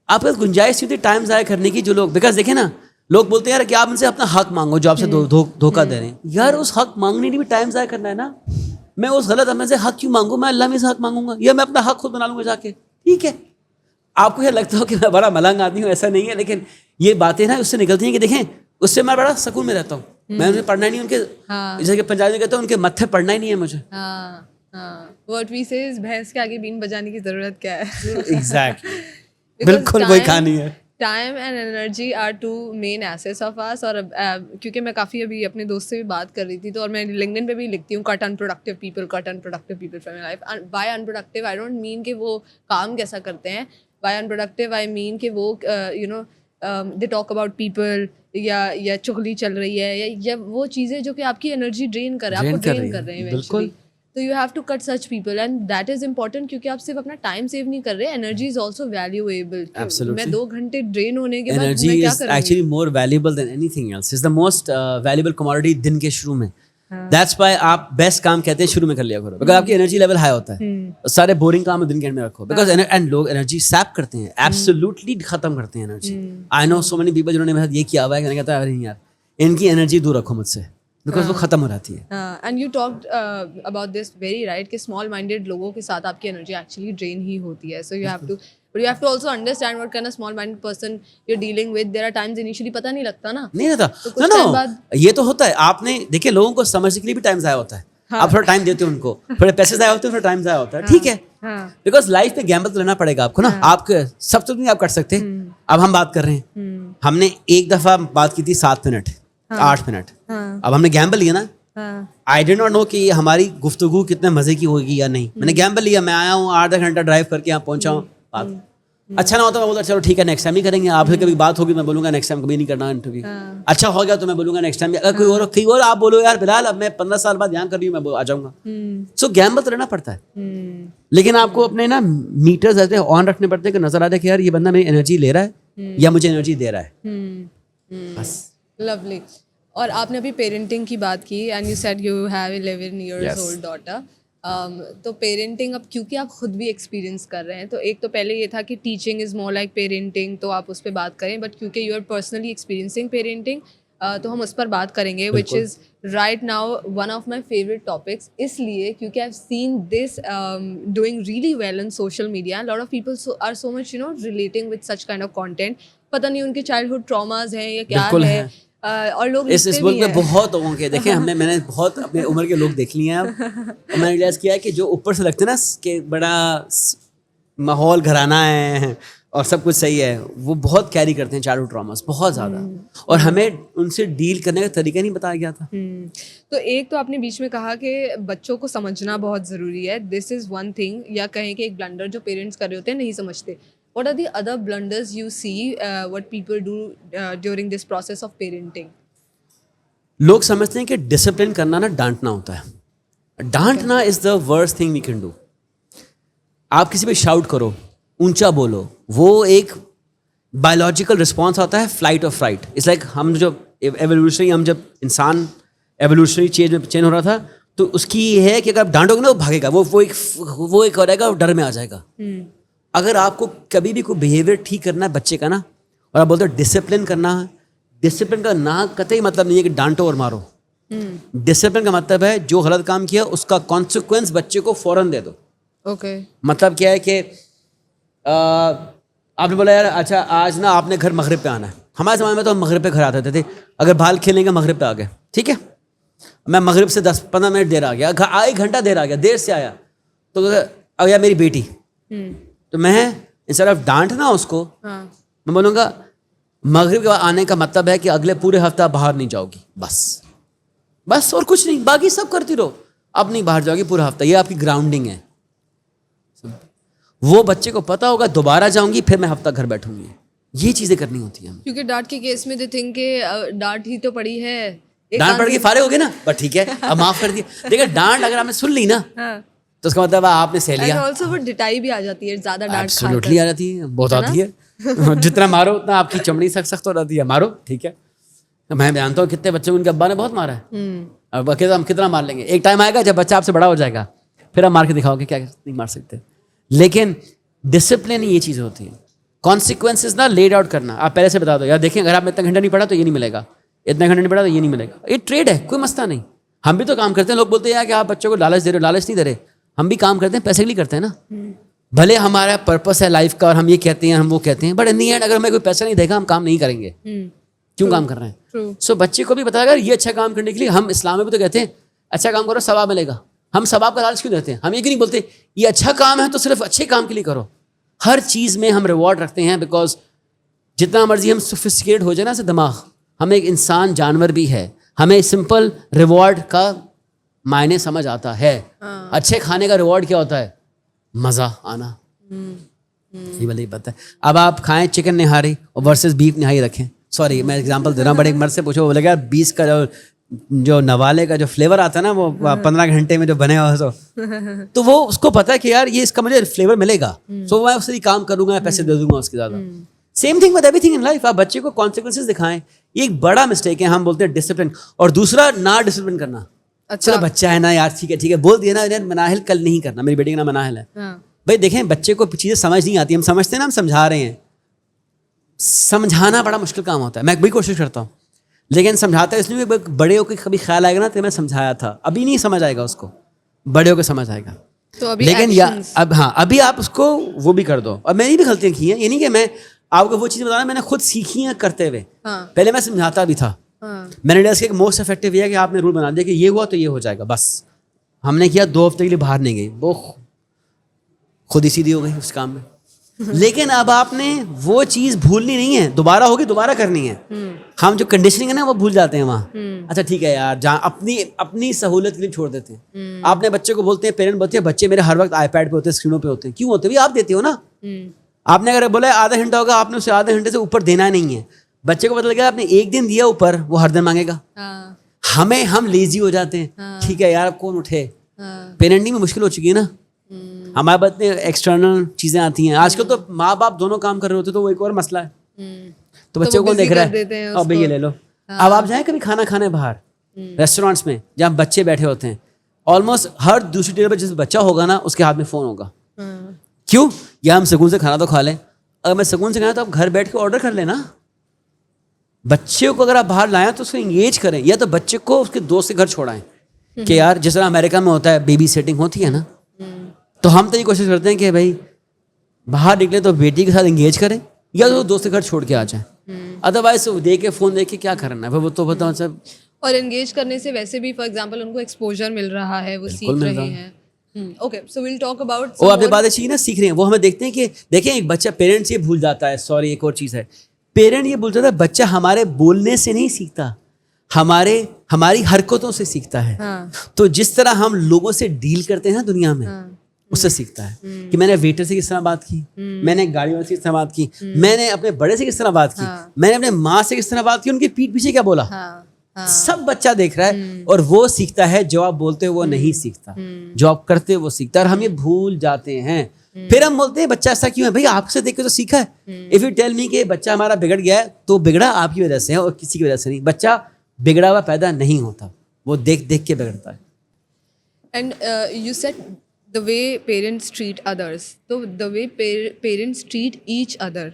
آپ کو گنجائش ہوتی ہے ٹائم ضائع کرنے کی. جو لوگ, بیکاز دیکھیں نا لوگ بولتے ہیں یار کہ آپ ان سے اپنا حق مانگو جو آپ سے دھوکہ دے رہے ہیں. یار اس حق مانگنے کے بھی ٹائم ضائع کرنا ہے نا. میں اس غلط عمل سے حق کیوں مانگوں, میں اللہ میں سے حق مانگوں گا, یا میں اپنا حق خود بنا لوں گا جا کے. ٹھیک ہے, آپ کو یہ لگتا ہو کہ میں بڑا ملنگ آدمی ہوں, ایسا نہیں ہے, لیکن یہ باتیں نا اس سے نکلتی ہیں کہ دیکھیں اس سے میں بڑا سکون میں رہتا ہوں. میں انہیں پڑھنا ہی نہیں, ان کے جیسے کہ پنجابی میں کہتا ہوں ان کے متھے پڑھنا ہی نہیں ہے مجھے. What we say is بھینس کے آگے بین بجانے کی ضرورت کیا ہے. ایگزیکٹلی, بالکل کوئی کہانی ہے. Time and energy are two main assets of us. اور کیونکہ میں کافی ابھی اپنے دوست سے بھی بات کر رہی تھی, تو اور میں لنکڈن پہ بھی لکھتی ہوں cut unproductive people from your life. By unproductive I don't mean کہ وہ کام کیسا کرتے ہیں, by unproductive I mean کہ وہ you know they talk about people, یا چغلی چل رہی ہے, یا وہ چیزیں جو کہ آپ کی انرجی ڈرین کر رہے ہیں, آپ کو ڈرین کر رہے ہیں ایونچولی. تو you have to cut such people, and that is important, کیونکہ آپ صرف اپنا ٹائم سیو نہیں کر رہے, انرجی از آلسو ویلیویبل. میں 2 گھنٹے ڈرین ہونے کے بعد میں کیا کروں گی. Actually more valuable than anything else, is the most valuable commodity دن کے شروع میں. دیٹس وائی آپ بیسٹ کام کہتے ہیں شروع میں کر لیا کرو, بیکاز آپ کی انرجی لیول ہائی ہوتا ہے. سارے بورنگ کام دن کے اینڈ میں رکھو, بیکاز اینڈ لوگ انرجی سیپ کرتے ہیں, ایبسولوٹلی ختم کرتے ہیں انرجی. آئی نو سو مینی پیپل جنہوں نے میرے ساتھ یہ کیا ہوا ہے کہ میں کہتا ہے ارے یار ان کی انرجی دور رکھو مجھ سے, بیکاز وہ ختم ہو جاتی ہے. And you talked about this very right کہ اسمال مائنڈیڈ لوگوں کے ساتھ آپ کی انرجی ایکچولی ڈرین ہی ہوتی ہے. So you have to also understand what kind of small minded person you dealing with. There are times initially پتہ نہیں لگتا نا, نہیں رہتا. یہ تو ہوتا ہے, آپ نے دیکھیں لوگوں کو سمجھنے کے لیے بھی ٹائم ضائع ہوتا ہے. آپ تھوڑا ٹائم دیتے ہیں ان کو, تھوڑے پیسے ضائع ہوتے ہیں, تھوڑا ٹائم ضائع ہوتا ہے. ٹھیک ہے, بیکاز لائف میں گیمبل تو لینا پڑے گا آپ کو نا. آپ سب تو نہیں آپ کر سکتے. اب ہم بات کر رہے ہیں, ہم نے ایک دفعہ بات کی تھی 7 منٹ 8 منٹ, اب ہم نے گیمبل لیا نا. آئی ڈونٹ نو کہ ہماری گفتگو کتنے مزے کی ہوگی یا نہیں. میں نے گیمبل لیا, میں آیا ہوں 8 گھنٹہ ڈرائیو کر کے یہاں پہنچا ہوں. بات اچھا نہ ہوتا میں بولتا چلو ٹھیک ہے نیکسٹ ٹائم ہی کریں گے. آپ سے کبھی بات ہوگی میں بولوں گا نیکسٹ ٹائم کبھی نہیں کرنا انٹرویو. اچھا ہو گیا تو میں بولوں گا نیکسٹ ٹائم. اگر کوئی اور آپ بولو یار بلال اب میں 15 سال بعد یہاں کر رہی ہوں, میں آ جاؤں گا. سو گیمبل تو رہنا پڑتا ہے, لیکن آپ کو اپنے نا میٹرز ایسے آن رکھنے پڑتے ہیں کہ نظر آتا ہے کہ یار یہ بندہ میری انرجی لے رہا ہے یا مجھے انرجی دے رہا ہے. بس. لولی. اور آپ نے ابھی پیرنٹنگ کی بات کی, and you said you have 11 years old daughter. تو پیرنٹنگ اب کیونکہ آپ خود بھی ایکسپیرینس کر رہے ہیں, تو ایک تو پہلے یہ تھا کہ teaching is more like parenting, تو آپ اس پہ بات کریں, بٹ کیونکہ you are personally experiencing parenting تو ہم اس پر بات کریں گے, which is right now one of my favourite topics. اس لیے کیونکہ I have seen this doing really well in social media, lot of people are so much relating with such kind of content. پتہ نہیں ان کے childhood traumas ہیں یا کیا ہے, اور لوگ اس ملک میں بہت لوگوں کے دیکھیں میں نے بہت اپنے عمر کے لوگ دیکھ لیے ہیں اب, اور میں نے ریئلائز کیا ہے کہ جو اوپر سے لگتے ہیں نا کہ بڑا ماحول گھرانہ ہے اور سب کچھ صحیح ہے, وہ بہت کیری کرتے ہیں چائلڈہڈ ٹراماز بہت زیادہ, اور ہمیں ان سے ڈیل کرنے کا طریقہ نہیں بتایا گیا تھا. تو ایک تو آپ نے بیچ میں کہا کہ بچوں کو سمجھنا بہت ضروری ہے, دس از ون تھنگ, یا کہیں کہ ایک بلنڈر جو پیرنٹس کر رہے ہوتے ہیں نہیں سمجھتے. What are the other blunders you see what people do during this process of parenting? لوگ سمجھتے ہیں کہ ڈسپلن کرنا نا ڈانٹنا ہوتا ہے. ڈانٹنا is the worst thing we can do. آپ کسی پہ شاؤٹ کرو, اونچا بولو, وہ ایک بایولوجیکل رسپانس آتا ہے فلائٹ اور فرائٹ. اٹس لائک ہم جو ایولیوشنری, ہم جب انسان ایولیوشنری چینج ہو رہا تھا تو اس کی یہ ہے کہ اگر آپ ڈانٹو گے نا وہ بھاگے گا, وہ ایک ہو رہے گا, وہ ڈر میں آ جائے گا. اگر آپ کو کبھی بھی کوئی بیہیویئر ٹھیک کرنا ہے بچے کا نا, اور آپ بولتے ہو ڈسپلن کرنا ہے, ڈسپلن کا نہ قطعی مطلب نہیں ہے کہ ڈانٹو اور مارو. ڈسپلن کا مطلب ہے جو غلط کام کیا اس کا کانسیکوینس بچے کو فوراً دے دو. اوکے, مطلب کیا ہے کہ آپ نے بولا یار اچھا آج نا آپ نے گھر مغرب پہ آنا ہے. ہمارے زمانے میں تو ہم مغرب پہ گھر آتے تھے, اگر بال کھیلیں گے مغرب پہ آ گئے, ٹھیک ہے, میں مغرب سے 10-15 منٹ دیر آ گیا, 1 گھنٹہ دیر آ گیا, دیر سے آیا تو اب یا میری بیٹی, تو میں انسٹیڈ آف ڈانٹنا اس کو میں بولوں گا مغرب کے بعد آنے کا مطلب ہے کہ اگلے پورے ہفتہ باہر نہیں جاؤ گی, بس اور کچھ نہیں, باقی سب کرتی رہو, اب نہیں باہر جاؤ گی پورا ہفتہ, یہ آپ کی گراؤنڈنگ ہے. وہ بچے کو پتا ہوگا دوبارہ جاؤں گی پھر میں ہفتہ گھر بیٹھوں گی. یہ چیزیں کرنی ہوتی ہیں, کیونکہ ڈانٹ کے کیس میں دے تھنک کہ ڈانٹ ہی تو پڑی ہے, ڈانٹ پڑ کے فارغ ہو گئے نا, بس ٹھیک ہے اب معاف کر دیا. دیکھیں ڈانٹ اگر آپ نے سن لی نا تو اس کا مطلب آپ نے سہ لیا. آلسو وہ ڈٹائی بھی آ جاتی ہے, زیادہ ڈانٹ ایبسولوٹلی آ جاتی ہے, بہت آتی ہے. جتنا مارو اتنا آپ کی چمڑی سخت ہو جاتی ہے, مارو ٹھیک ہے. میں جانتا ہوں کتنے بچوں کو ان کے ابا نے بہت مارا ہے, اب ہم کتنا مار لیں گے, ایک ٹائم آئے گا جب بچہ آپ سے بڑا ہو جائے گا پھر آپ مار کے دکھاؤ گے کیا نہیں مار سکتے. لیکن ڈسپلن یہ چیز ہوتی ہے, کانسیکوینسز نا لیڈ آؤٹ کرنا. آپ پہلے سے بتا دو یار دیکھیں اگر آپ اتنا گھنٹہ نہیں پڑھا تو یہ نہیں ملے گا, اتنا گھنٹہ نہیں پڑھا تو یہ نہیں ملے گا. یہ ٹریڈ ہے, کوئی مسئلہ نہیں. ہم بھی تو کام کرتے ہیں, لوگ بولتے ہیں کہ آپ بچوں کو لالچ دے رہے ہو, لالچ نہیں دے رہے, ہم بھی کام کرتے ہیں پیسے کے لیے کرتے ہیں نا. بھلے ہمارا پرپس ہے لائف کا اور ہم یہ کہتے ہیں ہم وہ کہتے ہیں, بٹ ان دی اینڈ اگر ہمیں کوئی پیسہ نہیں دے گا ہم کام نہیں کریں گے. کیوں کام کر رہے ہیں؟ سو بچے کو بھی بتایا گا یہ اچھا کام کرنے کے لیے. ہم اسلام میں بھی تو کہتے ہیں اچھا کام کرو ثواب ملے گا. ہم ثواب کا لالچ کیوں دیتے ہیں؟ ہم یہ کیوں نہیں بولتے یہ اچھا کام ہے تو صرف اچھے کام کے لیے کرو. ہر چیز میں ہم ریوارڈ رکھتے ہیں, بیکاز جتنا مرضی ہم سوفسٹیکیٹ ہو جائے نا دماغ, ہم ایک انسان جانور بھی ہے, ہمیں سمپل ریوارڈ کا معنی سمجھ آتا ہے. اچھے کھانے کا ریوارڈ کیا ہوتا ہے؟ مزہ آنا. یہ والی بات ہے. اب آپ کھائیں چکن نہاری اور ورسز بیف نہاری رکھیں, سوری میں ایگزامپل دے رہا ہوں, بڑے ایک مرد سے پوچھو, بولے گا 20 کا جو نوالے کا جو فلیور آتا ہے نا وہ 15 گھنٹے میں جو بنے ہوا تو وہ اس کو پتا ہے کہ یار یہ اس کا مجھے فلیور ملے گا, سو میں اس سے کام کروں گا, پیسے دے دوں گا اس کے زیادہ. Same thing with every thing in life. آپ بچے کو کانسیکوینسز دکھائیں, یہ ایک بڑا مسٹیک ہے. ہم بولتے ہیں ڈسپلن, اور دوسرا نہ ڈسپلن کرنا. چلو بچہ ہے نا یار ٹھیک ہے بول دیا نا, مناہل کل نہیں کرنا. میری بیٹی کا نام مناہل ہے. بھائی دیکھیں بچے کو چیزیں سمجھ نہیں آتی, ہم سمجھتے ہیں نا ہم سمجھا رہے ہیں, سمجھانا بڑا مشکل کام ہوتا ہے. میں بھی کوشش کرتا ہوں لیکن سمجھاتا ہے اس لیے بڑے ہو کے کبھی خیال آئے گا نا تو میں سمجھایا تھا, ابھی نہیں سمجھ آئے گا اس کو, بڑے ہو کے سمجھ آئے گا. لیکن اب ہاں ابھی آپ اس کو وہ بھی کر دو. اور میں نے بھی غلطیاں کی ہیں, یہ نہیں کہ میں آپ کو وہ چیزیں بتانا, میں نے خود سیکھی ہیں کرتے ہوئے. پہلے میں سمجھاتا بھی تھا, میں نے ریئلائز کیا کہ موسٹ افیکٹو یہ ہے کہ آپ نے رول بنا دیا کہ یہ ہوا تو یہ ہو جائے گا. بس ہم نے کیا 2 ہفتے کے لیے باہر نہیں گئی, وہ خود ہی سیدھی ہو گئی اس کام میں. لیکن اب آپ نے وہ چیز بھولنی نہیں ہے, دوبارہ ہوگی دوبارہ کرنی ہے. ہم جو کنڈیشننگ ہے نا وہ بھول جاتے ہیں وہاں. اچھا ٹھیک ہے یار, جہاں اپنی سہولت کے لیے چھوڑ دیتے ہیں. آپ نے بچے کو بولتے ہیں, پیرنٹ بولتے ہیں بچے میرے ہر وقت آئی پیڈ پہ ہوتے ہیں, اسکرینوں پہ ہوتے ہیں. کیوں ہوتے ہیں؟ آپ دیتے ہو نا. آپ نے اگر بولا آدھا گھنٹہ ہوگا, آپ نے اسے آدھے گھنٹے سے اوپر دینا نہیں ہے. بچے کو پتہ لگا آپ نے 1 دن دیا اوپر, وہ ہر دن مانگے گا. ہم لیزی ہو جاتے ہیں, ٹھیک ہے یار کون اٹھے. پیرنٹنگ میں مشکل ہو چکی ہے نا, ہمارے پاس اتنے ایکسٹرنل چیزیں آتی ہیں. آج کل تو ماں باپ دونوں کام کر رہے ہوتے تو وہ ایک اور مسئلہ ہے. تو بچے کو کون دیکھ رہا ہے, اب یہ لے لو. اب آپ جائیں کبھی کھانا کھانے باہر ریسٹورینٹس میں جہاں بچے بیٹھے ہوتے ہیں, آلموسٹ ہر دوسری ٹیبل پر جس بچہ ہوگا نا اس کے ہاتھ میں فون ہوگا. کیوں؟ یا ہم سکون سے کھانا تو کھا لیں. اگر میں سکون سے کھانا تو آپ گھر بیٹھ کے آرڈر کر لینا. بچے کو اگر آپ باہر لائیں تو اس کو انگیج کریں, یا تو بچے کو اس کے دوست کے گھر چھوڑائیں. کہ یار جس طرح امریکہ میں ہوتا ہے بیبی سیٹنگ ہوتی ہے نا, تو ہم تو یہ کوشش کرتے ہیں کہ بھائی باہر نکلے تو بیٹی کے ساتھ انگیج کریں, یا تو دوست کے گھر چھوڑ کے آ جائیں. ادروائز دے کے فون دے کے کیا کرنا ہے, وہ تو بتاؤ سب. اور انگیج کرنے سے ویسے بھی فار ایگزامپل ان کو ایکسپوجر مل رہا ہے, وہ سیکھ رہے ہیں. Okay so we'll talk about, وہ آپ نے باتیں چاہیے نا سیکھ رہے ہیں. وہ ہمیں دیکھتے ہیں کہ دیکھیں ایک بچہ پیرنٹس یہ بھول جاتا ہے, سوری ایک اور چیز ہے, پیرنٹ یہ بھول جاتا ہے بچہ ہمارے بولنے سے نہیں سیکھتا, ہماری حرکتوں سے سیکھتا ہے. تو جس طرح ہم لوگوں سے ڈیل کرتے ہیں نا دنیا میں, اس سے سیکھتا ہے کہ میں نے ویٹر سے کس طرح بات کی, میں نے گاڑی والے سے کس طرح بات کی, میں نے اپنے بڑے سے کس طرح بات کی, میں نے اپنے ماں سے کس طرح بات کی, ان کی پیٹھ پیچھے کیا بولا. سب بچہ دیکھ رہا ہے اور وہ سیکھتا ہے. جو آپ بولتے ہو وہ نہیں سیکھتا, جو آپ کرتے ہو وہ سیکھتا ہے. اور ہم یہ بھول جاتے ہیں, پھر ہم بولتے ہیں بچہ ایسا کیوں ہے. بھائی آپ سے دیکھ کے تو سیکھا ہے. اف یو ٹیل می کہ بچہ ہمارا بگڑ گیا ہے تو بگڑا آپ کی وجہ سے ہے اور کسی کی وجہ سے نہیں. بچہ بگڑا ہوا پیدا نہیں ہوتا, وہ دیکھ دیکھ کے بگڑتا ہے. And you said the way parents treat others, تو the way parents treat each other,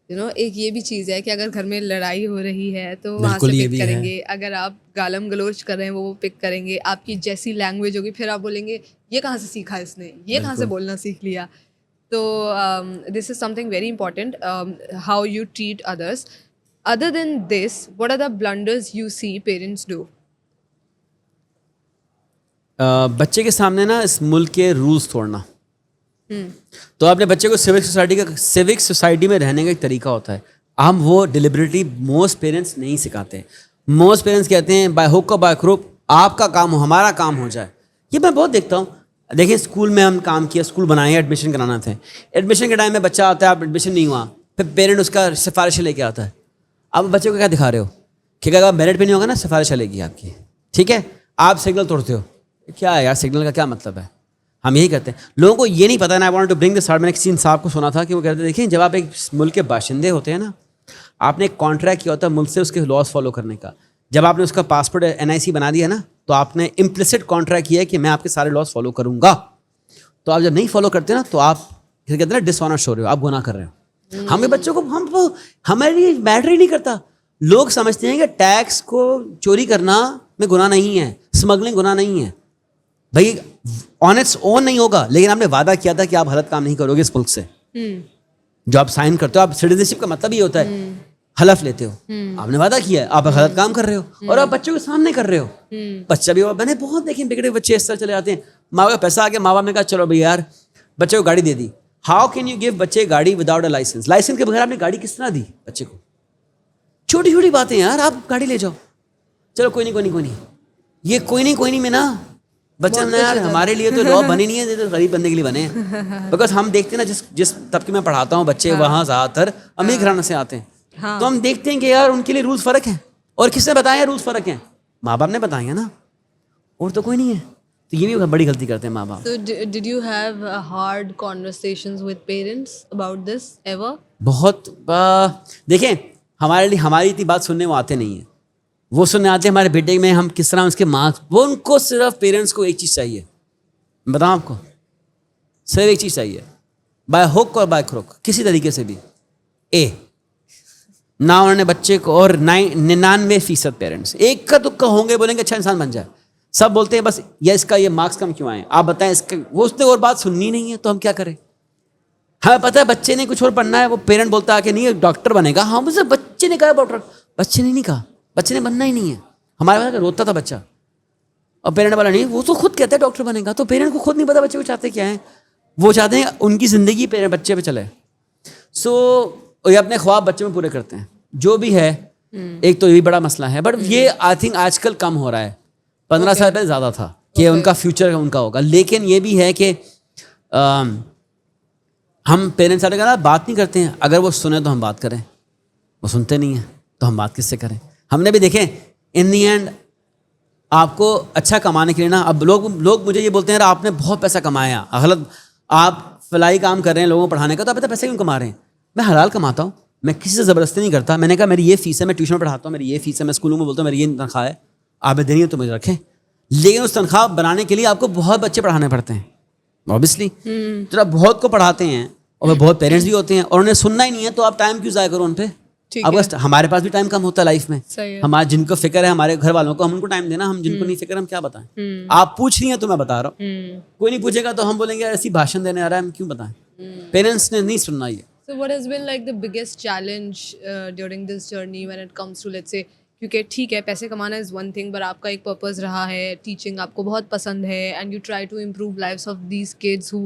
you know, ایک یہ بھی چیز ہے کہ اگر گھر میں لڑائی ہو رہی ہے تو وہاں سے پک کریں گے, اگر آپ گالم گلوچ کر رہے ہیں وہ پک کریں گے, آپ کی جیسی لینگویج ہوگی پھر آپ بولیں گے یہ کہاں سے سیکھا اس نے, یہ کہاں سے بولنا سیکھ لیا. تو this is something very important, how you treat others. Other than this, what are the blunders you see parents do? بچے کے سامنے نا اس ملک کے رولس توڑنا. تو اپنے بچے کو سیوک سوسائٹی میں رہنے کا ایک طریقہ ہوتا ہے, ہم وہ ڈیلیبریٹلی موسٹ پیرنٹس نہیں سکھاتے. موسٹ پیرنٹس کہتے ہیں بائی ہک اور بائی کروک آپ کا کام ہو ہمارا کام ہو جائے. یہ میں بہت دیکھتا ہوں. دیکھیں اسکول میں ہم کام کیا, اسکول بنائے, ایڈمیشن کرانا تھے, ایڈمیشن کے ٹائم میں بچہ آتا ہے, آپ ایڈمیشن نہیں ہوا, پھر پیرنٹ اس کا سفارش لے کے آتا ہے. آپ بچے کو کیا دکھا رہے ہو کہ اگر میرٹ پہ نہیں ہوگا نا سفارش چلے گی آپ کی, ٹھیک ہے. آپ سگنل توڑتے ہو, کیا ہے یار سگنل کا کیا مطلب ہے. ہم یہی کرتے ہیں. لوگوں کو یہ نہیں پتا نا. آئی وانٹ ٹو برنگ دس. میں نے کسی انصاف کو سنا تھا کہ وہ کہتے ہیں دیکھیں جب آپ ایک ملک کے باشندے ہوتے ہیں نا, آپ نے ایک کانٹریکٹ کیا ہوتا ہے ملک سے اس کے لاس فالو کرنے کا. جب آپ نے اس کا پاسپورٹ NIC بنا دیا نا تو آپ نے امپلیسٹ کانٹریکٹ کیا ہے کہ میں آپ کے سارے لاس فالو کروں گا. تو آپ جب نہیں فالو کرتے نا تو آپ پھر کہتے ہیں نا ڈس آنرس ہو رہے ہو, آپ گناہ کر رہے ہو. ہمیں بچوں کو ہمارے لیے میٹر ہی نہیں کرتا. لوگ سمجھتے ہیں کہ ٹیکس کو چوری کرنا میں گناہ نہیں ہے, اسمگلنگ گناہ نہیں ہے. بھائی آن اٹس اون نہیں ہوگا, لیکن آپ نے وعدہ کیا تھا کہ آپ غلط کام نہیں کرو گے اس ملک سے. جو آپ سائن کرتے ہو, آپ سٹیزن شپ کا مطلب یہ ہوتا ہے حلف لیتے ہو. آپ نے وعدہ کیا ہے, آپ غلط کام کر رہے ہو اور آپ بچوں کے سامنے کر رہے ہو. بچہ بھی, میں نے بہت دیکھے بگڑے بچے اس طرح چلے جاتے ہیں. ماں باپ پیسہ آ گیا, ماں باپ نے کہا چلو بھائی یار بچے کو گاڑی دے دی. ہاؤ کین یو گیو بچے گاڑی وداؤٹ اے لائسنس. لائسنس کے بغیر آپ نے گاڑی کس طرح دی بچے کو. چھوٹی چھوٹی باتیں یار, آپ گاڑی لے جاؤ, چلو کوئی نہیں, یہ کوئی نہیں میں نا بچہ نا یار ہمارے لیے تو لا بنے نہیں ہے, تو غریب بندے کے لیے بنے ہیں. بیکاز ہم دیکھتے ہیں نا جس طبقے میں پڑھاتا ہوں بچے وہاں زیادہ تر امیر گھرانے سے آتے ہیں. تو ہم دیکھتے ہیں کہ یار ان کے لیے رولس فرق ہیں. اور کس نے بتایا رولس فرق ہیں؟ ماں باپ نے بتائیں گے نا, اور تو کوئی نہیں ہے. تو یہ بھی بڑی غلطی کرتے ہیں ماں باپ. So did you have hard conversations with parents about this ever? بہت. دیکھیں ہمارے لیے ہماری اتنی بات سننے وہ آتے نہیں ہیں. وہ سننے آتے ہیں ہمارے بیٹے میں ہم کس طرح اس کے مارکس. وہ ان کو صرف پیرنٹس کو ایک چیز چاہیے, میں بتاؤں آپ کو, صرف ایک چیز چاہیے, بائی ہک اور بائی کروک کسی طریقے سے بھی اے. نہ انہوں نے بچے کو, اور 99% پیرنٹس ایک کا تک کا ہوں گے بولیں گے اچھا انسان بن جائے. سب بولتے ہیں بس یہ اس کا یہ مارکس کم کیوں آئے, آپ بتائیں اس کا. وہ اس نے اور بات سننی نہیں ہے تو ہم کیا کریں. ہمیں پتہ ہے بچے نے کچھ اور پڑھنا ہے, وہ پیرنٹ بولتا ہے کہ نہیں ڈاکٹر بنے گا. ہاں مجھے بچے نے کہا ڈاکٹر, بچے نے نہیں کہا, بچے نے بننا ہی نہیں ہے. ہمارے پاس روتا تھا بچہ اور پیرنٹ والا نہیں, وہ تو خود کہتا ہے ڈاکٹر بنے گا. تو پیرنٹ کو خود نہیں پتا بچے کو چاہتے کیا ہیں. وہ چاہتے ہیں ان کی زندگی بچے پہ چلے. سو یہ اپنے خواب بچے میں پورے کرتے ہیں جو بھی ہے. ایک تو یہ بھی بڑا مسئلہ ہے, بٹ یہ آئی تھنک آج کل کم ہو رہا ہے. 15 سال پہلے زیادہ تھا کہ ان کا فیوچر ان کا ہوگا. لیکن یہ بھی ہے کہ ہم پیرنٹس والے کا بات نہیں کرتے ہیں. اگر وہ سنیں تو ہم بات کریں, وہ سنتے نہیں ہیں تو ہم بات کس سے کریں. ہم نے بھی دیکھیں ان دی اینڈ آپ کو اچھا کمانے کے لیے نا, اب لوگ مجھے یہ بولتے ہیں آپ نے بہت پیسہ کمایا. غلط. آپ فلائی کام کر رہے ہیں لوگوں کو پڑھانے کا, تو آپ پتہ پیسے کیوں کما رہے ہیں. میں حلال کماتا ہوں, میں کسی سے زبردستی نہیں کرتا. میں نے کہا میری یہ فیس ہے, میں ٹیوشن پڑھاتا ہوں, میری یہ فیس ہے, میں اسکولوں میں بولتا ہوں میری یہ تنخواہ ہے, آپ دینی ہے تو مجھے رکھیں. لیکن اس تنخواہ بنانے کے لیے آپ کو بہت بچے پڑھانے پڑتے ہیں اوبیسلی. تو آپ بہت کو پڑھاتے ہیں اور بہت پیرنٹس بھی ہوتے ہیں اور انہیں سننا ہی نہیں ہے, تو آپ ٹائم کیوں ضائع کرو ان پہ. اب ہمارے پاس بھی ٹائم کم ہوتا ہے لائف میں. ہمارے جن کو فکر ہے ہمارے گھر والوں کو, ہم ان کو ٹائم دینا. ہم جن کو نہیں فکر ہم کیا بتائیں. آپ پوچھ رہی ہیں تو میں بتا رہا ہوں. کوئی نہیں پوچھے گا تو ہم بولیں گے ایسی بھاشن دینے آ رہا ہے, ہم کیوں بتائیں. پیرنٹس نے نہیں سننا. یہ So what has been like the biggest challenge during this journey when it comes to let's say, کیونکہ ٹھیک ہے پیسے کمانا از ون تھنگ, بٹ آپ کا ایک پرپز رہا ہے, ٹیچنگ آپ کو بہت پسند ہے, and you try to improve lives of these kids who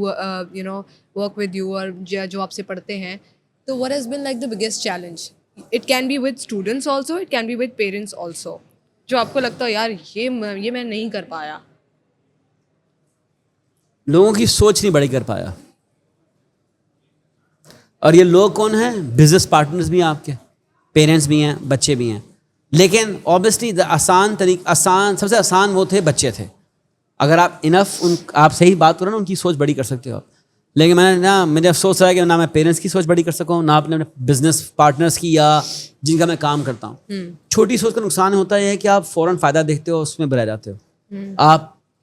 you know work with you, اور جو آپ سے پڑھتے ہیں. تو what has been like the biggest challenge? It can be with students also, it can be with parents also, جو آپ کو لگتا ہو یار یہ میں نہیں کر پایا. لوگوں کی سوچ نہیں بڑی کر پایا. اور یہ لوگ کون ہیں؟ بزنس پارٹنرز بھی ہیں آپ کے, پیرنٹس بھی ہیں, بچے بھی ہیں. لیکن اوبیسلی سب سے آسان وہ تھے بچے تھے. اگر آپ آپ صحیح بات کرو نا, ان کی سوچ بڑی کر سکتے ہو آپ. لیکن مجھے افسوس رہا ہے کہ نہ میں پیرنٹس کی سوچ بڑی کر سکوں, نہ اپنے بزنس پارٹنرس کی یا جن کا میں کام کرتا ہوں. چھوٹی سوچ کا نقصان ہوتا ہے کہ آپ فوراً فائدہ دیکھتے ہو, اس میں برہ جاتے ہو. آپ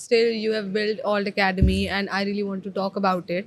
still you have built Alt Academy and I really want to talk about it.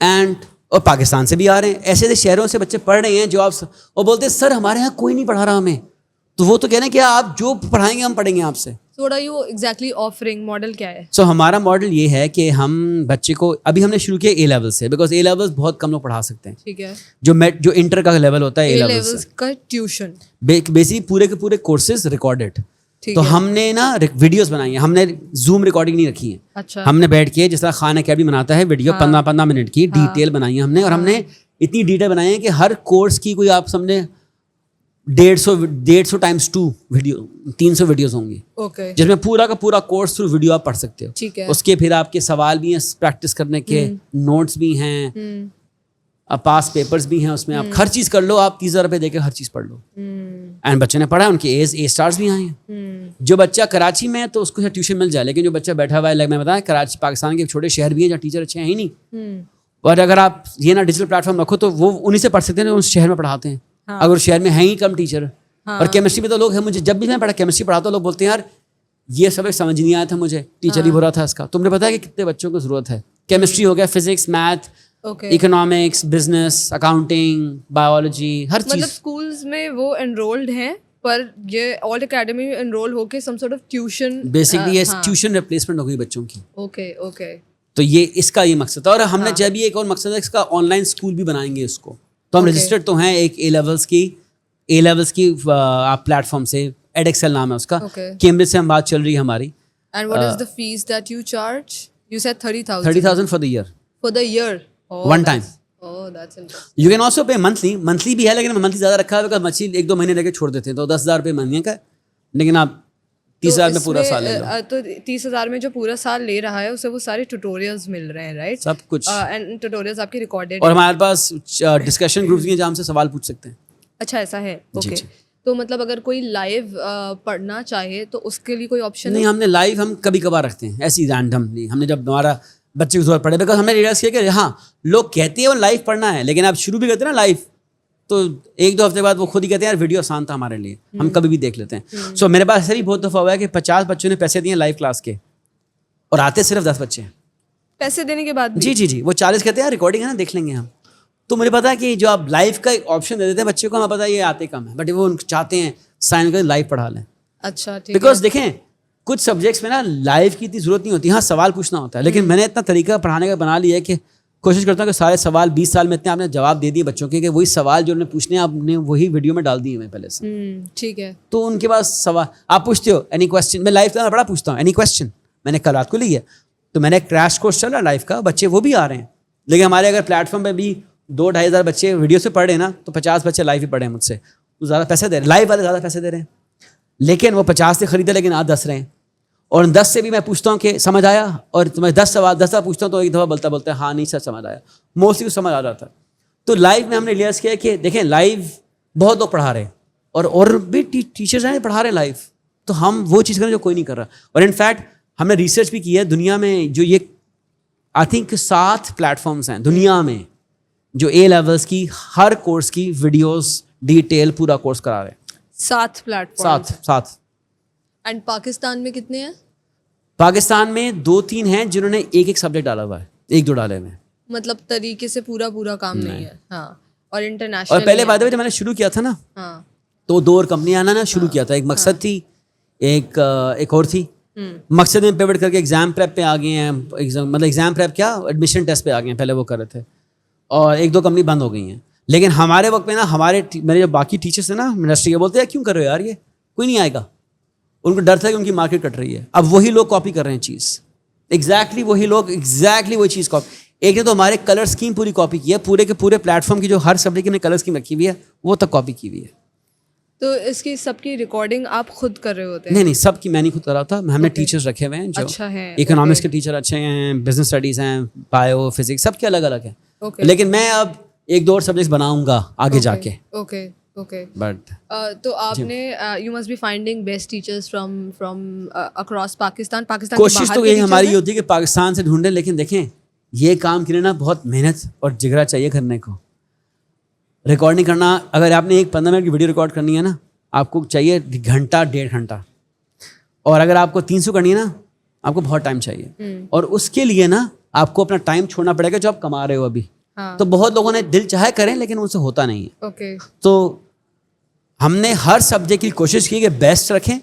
And اور پاکستان سے بھی آ رہے ہیں, ایسے ایسے شہروں سے بچے پڑھ رہے ہیں جو آپ اور بولتے ہیں سر ہمارے یہاں کوئی نہیں پڑھا رہا ہمیں, تو وہ تو کہہ رہے ہیں کہ آپ جو پڑھائیں گے ہم پڑھیں گے آپ سے. So what are you exactly offering? Model کیا ہے؟ سو ہمارا ماڈل یہ ہے کہ ہم بچے کو ابھی ہم نے شروع کیا اے لیول سے, بیکاز اے لیول بہت کم لوگ پڑھا سکتے ہیں. ٹھیک ہے. جو انٹر کا لیول ہوتا ہے اے لیول کا ٹیوشن بیسکلی پورے کے پورے کورسز ریکارڈیڈ. تو ہم نے نا ویڈیوز بنائی ہیں, ہم نے زوم ریکارڈنگ نہیں رکھی ہے. اچھا. ہم نے بیٹھ کے جس طرح خان اکیڈمی بناتا ہے ویڈیو 15 منٹ کی ڈیٹیل بنائی ہے ہم نے, اور ہم نے اتنی ڈیٹیل بنائی ہے کہ ہر کورس کی کوئی آپ سمجھے 150 ٹائمس 2 ویڈیو 300 ویڈیوز ہوں گی, جس میں پورا کا پورا کورس تھرو ویڈیو آپ پڑھ سکتے ہو. اس کے پھر آپ کے سوال بھی ہیں پریکٹس کرنے کے, نوٹس بھی ہیں, پاس پیپرز بھی ہیں, اس میں آپ ہر چیز کر لو, آپ 30,000 روپے دے کے ہر چیز پڑھ لو. اینڈ بچے نے پڑھا, ان کے اے اسٹارز بھی آئے ہیں. جو بچہ کراچی میں ہے تو اس کو ٹیوشن مل جائے, لیکن جو بچہ بیٹھا ہوا ہے میں بتایا کراچی پاکستان کے چھوٹے شہر بھی ہیں جہاں ٹیچر اچھے ہیں ہی نہیں, اور اگر آپ یہ نا ڈیجیٹل پلیٹ فارم رکھو تو وہ انہیں سے پڑھ سکتے ہیں جو اس شہر میں پڑھاتے ہیں. اگر اس شہر میں ہیں ہی کم ٹیچر, اور کیمسٹری میں تو لوگ ہیں, مجھے جب بھی میں پڑھا کیمسٹری پڑھاتا لوگ بولتے ہیں یار یہ سبق سمجھ نہیں آیا تھا مجھے, ٹیچر ہی برا تھا اس کا. تم نے پتا ہے کہ کتنے بچوں کو ضرورت ہے, کیمسٹری ہو گیا, physics, math, economics, business, accounting, biology, ہر چیز. مطلب اسکولز میں وہ انرولڈ ہیں پر یہ آل اکیڈمی میں انرول ہو کے some sort of tuition, basically یہ ٹیوشن ریپلیسمنٹ ہو گئی بچوں کی. اوکے. تو یہ اس کا یہ مقصد ہے, اور ہم نے جب ایک اور مقصد ہے اس کا آن لائن اسکول بھی بنائیں گے اس کو. تو ہم رجسٹرڈ تو ہیں ایک اے لیولس کی آپ پلیٹ فارم سے, ایڈ ایکسل نام ہے اس کا, کیمبرج سے ہم بات چل رہی ہے ہماری. And what is the fees that you charge? You said 30,000 for the year. For the year one time. Oh, that's interesting. You can also pay monthly بھی ہے, لیکن منتھلی زیادہ رکھا ہے بیکاز مچھلی 1-2 مہینے لے کے چھوڑ دیتے ہیں, تو 10,000 روپے مہینے کا, لیکن آپ 30,000 میں پورا سال لے لو. تو 30,000 میں جو پورا سال لے رہا ہے اسے وہ سارے ٹیوٹوریلز مل رہے ہیں, رائٹ؟ سب کچھ, اینڈ ٹیوٹوریلز آپ کے ریکارڈیڈ, اور ہمارے پاس ڈسکشن گروپس بھی ہیں جہاں ہم سے سوال پوچھ سکتے ہیں. اچھا ایسا ہے. اوکے. تو مطلب اگر کوئی لائیو پڑھنا چاہے تو اس کے لیے کوئی آپشن نہیں؟ ہم نے لائیو ہم کبھی کبھار رکھتے ہیں ایسی رینڈملی. ہم نے جب ہمارا بچے کو ضرورت پڑے, بیکاز ہم نے ریئلائز کیا کہ ہاں لوگ کہتے ہیں وہ لائیو پڑھنا ہے, لیکن آپ شروع بھی کرتے ہیں نا لائیو, تو 1-2 ہفتے بعد وہ خود ہی کہتے ہیں یار ویڈیو آسان تھا ہمارے لیے, ہم کبھی بھی دیکھ لیتے ہیں. سو میرے پاس ایسا بھی بہت دفعہ ہوا ہے کہ 50 بچوں نے پیسے دیے لائیو کلاس کے, اور آتے صرف 10 بچے ہیں پیسے دینے کے بعد. جی وہ 40 کہتے ہیں ریکارڈنگ ہے نا دیکھ لیں گے ہم. تو مجھے پتا ہے کہ جو آپ لائیو کا ایک آپشن دے دیتے ہیں بچے کو, ہمیں پتا ہے یہ آتے کم ہے, بٹ وہ چاہتے ہیں سائن کر لائیو پڑھا لیں. اچھا ٹھیک. بیکاز دیکھیں کچھ سبجیکٹس میں نا لائیو کی اتنی ضرورت نہیں ہوتی, ہاں سوال پوچھنا ہوتا ہے, لیکن میں نے اتنا طریقہ پڑھانے کا بنا لیا ہے کہ کوشش کرتا ہوں کہ سارے سوال 20 سال میں اتنے آپ نے جواب دے دیے بچوں کے کہ وہی سوال جو انہوں نے پوچھنے آپ نے وہی ویڈیو میں ڈال دیے میں پہلے سے. ٹھیک ہے. تو ان کے پاس سوال آپ پوچھتے ہو اینی کویسچن, میں لائیو کا بڑا پوچھتا ہوں اینی کویسچن, میں نے کل رات کو لی ہے, تو میں نے ایک کریش کورس چل رہا ہے لائیو کا, بچے وہ بھی آ رہے ہیں, لیکن ہمارے اگر پلیٹ فارم پہ بھی 2-2.5 ہزار بچے ویڈیو سے پڑھ رہے ہیں نا, تو 50 بچے لائیو ہی پڑھے ہیں مجھ سے, وہ زیادہ پیسے دے رہے ہیں, لائیو والے زیادہ پیسے دے رہے ہیں, لیکن وہ 50 سے خریدے لیکن آج 10 رہے ہیں. اور 10 سے بھی میں پوچھتا ہوں کہ سمجھ آیا, اور میں 10 سوال پوچھتا ہوں تو ایک دفعہ بولتا ہے ہاں نہیں سر سمجھ آیا, موسٹلی کو سمجھ آ جاتا ہے. تو لائیو میں ہم نے ریئلائز کیا کہ دیکھیں لائیو بہت لوگ پڑھا رہے ہیں, اور بھی ٹیچرز ہیں پڑھا رہے ہیں لائیو, تو ہم وہ چیز کریں جو کوئی نہیں کر رہا. اور انفیکٹ ہم نے ریسرچ بھی کی ہے دنیا میں, جو یہ آئی تھنک 7 پلیٹ فارمس ہیں دنیا میں جو اے لیولس کی ہر کورس کی ویڈیوز ڈیٹیل پورا کورس کرا رہے ہیں. 7 پلیٹ فارم. 7. اینڈ پاکستان میں کتنے ہیں؟ پاکستان میں 2-3 ہیں جنہوں نے ایک سبجیکٹ ڈالا ہوا ہے, 1-2 ڈالے ہوئے ہیں, مطلب طریقے سے پورا کام نہیں ہے. ہاں. اور انٹرنیشنل, اور پہلے بات ہے جب میں نے شروع کیا تھا نا, ہاں تو 2 اور کمپنیاں نا شروع کیا تھا, ایک مقصد تھی, ایک اور تھی. مقصد میں پیوٹ کر کے ایگزام پریپ پہ آ گئے ہیں, مطلب ایگزام پریپ کیا ایڈمیشن ٹیسٹ پہ آ گئے ہیں, پہلے وہ کر رہے تھے, اور 1-2 کمپنی بند ہو گئی ہیں. لیکن ہمارے وقت میں نا میرے جو باقی ٹیچرس ہیں نا انڈسٹری کے, بولتے ہیں کیوں کر رہے ہو یار, یہ کوئی نہیں آئے گا. ان کو ڈر تھا کہ ان کی مارکیٹ کٹ رہی ہے. اب وہی لوگ کاپی کر رہے ہیں چیز, ایگزیکٹلی وہی لوگ ایگزیکٹلی وہی چیز کاپی. ایک نے تو ہمارے کلر اسکیم پوری کاپی کی ہے, پورے کے پورے پلیٹ فارم کی جو ہر سبجیکٹ میں کلر اسکیم رکھی ہوئی ہے وہ تک کاپی کی ہوئی ہے. تو اس کی سب کی ریکارڈنگ آپ خود کر رہے ہوتے ہیں؟ نہیں سب کی میں نہیں خود کر رہا تھا, ہم نے ٹیچرس رکھے ہوئے ہیں جو اچھا ہے, اکنامکس کے ٹیچر اچھے ہیں, بزنس اسٹڈیز ہیں, بایو فزکس, سب کے الگ الگ ہیں. لیکن میں اب 1-2 اور سبجیکٹس بناؤں گا آگے جا کے. اوکے. بٹ تو آپ نے you must be finding best teachers from across Pakistan. کوشش تو یہی ہماری ہوتی ہے کہ پاکستان سے ڈھونڈیں, لیکن دیکھیں یہ کام کے لیے نا بہت محنت اور جگرا چاہیے کرنے کو. ریکارڈنگ کرنا, اگر آپ نے ایک 15 منٹ کی ویڈیو ریکارڈ کرنی ہے نا, آپ کو چاہیے 1-1.5 گھنٹہ, اور اگر آپ کو 300 کرنی ہے نا آپ کو بہت ٹائم چاہیے. اور اس کے لیے نا آپ کو اپنا ٹائم چھوڑنا پڑے گا جو آپ کما رہے ہو ابھی. تو بہت لوگوں نے دل چاہے کریں لیکن ان سے ہوتا نہیں ہے. تو ہم نے ہر سبجیکٹ کی کوشش کی کہ بیسٹ رکھیں,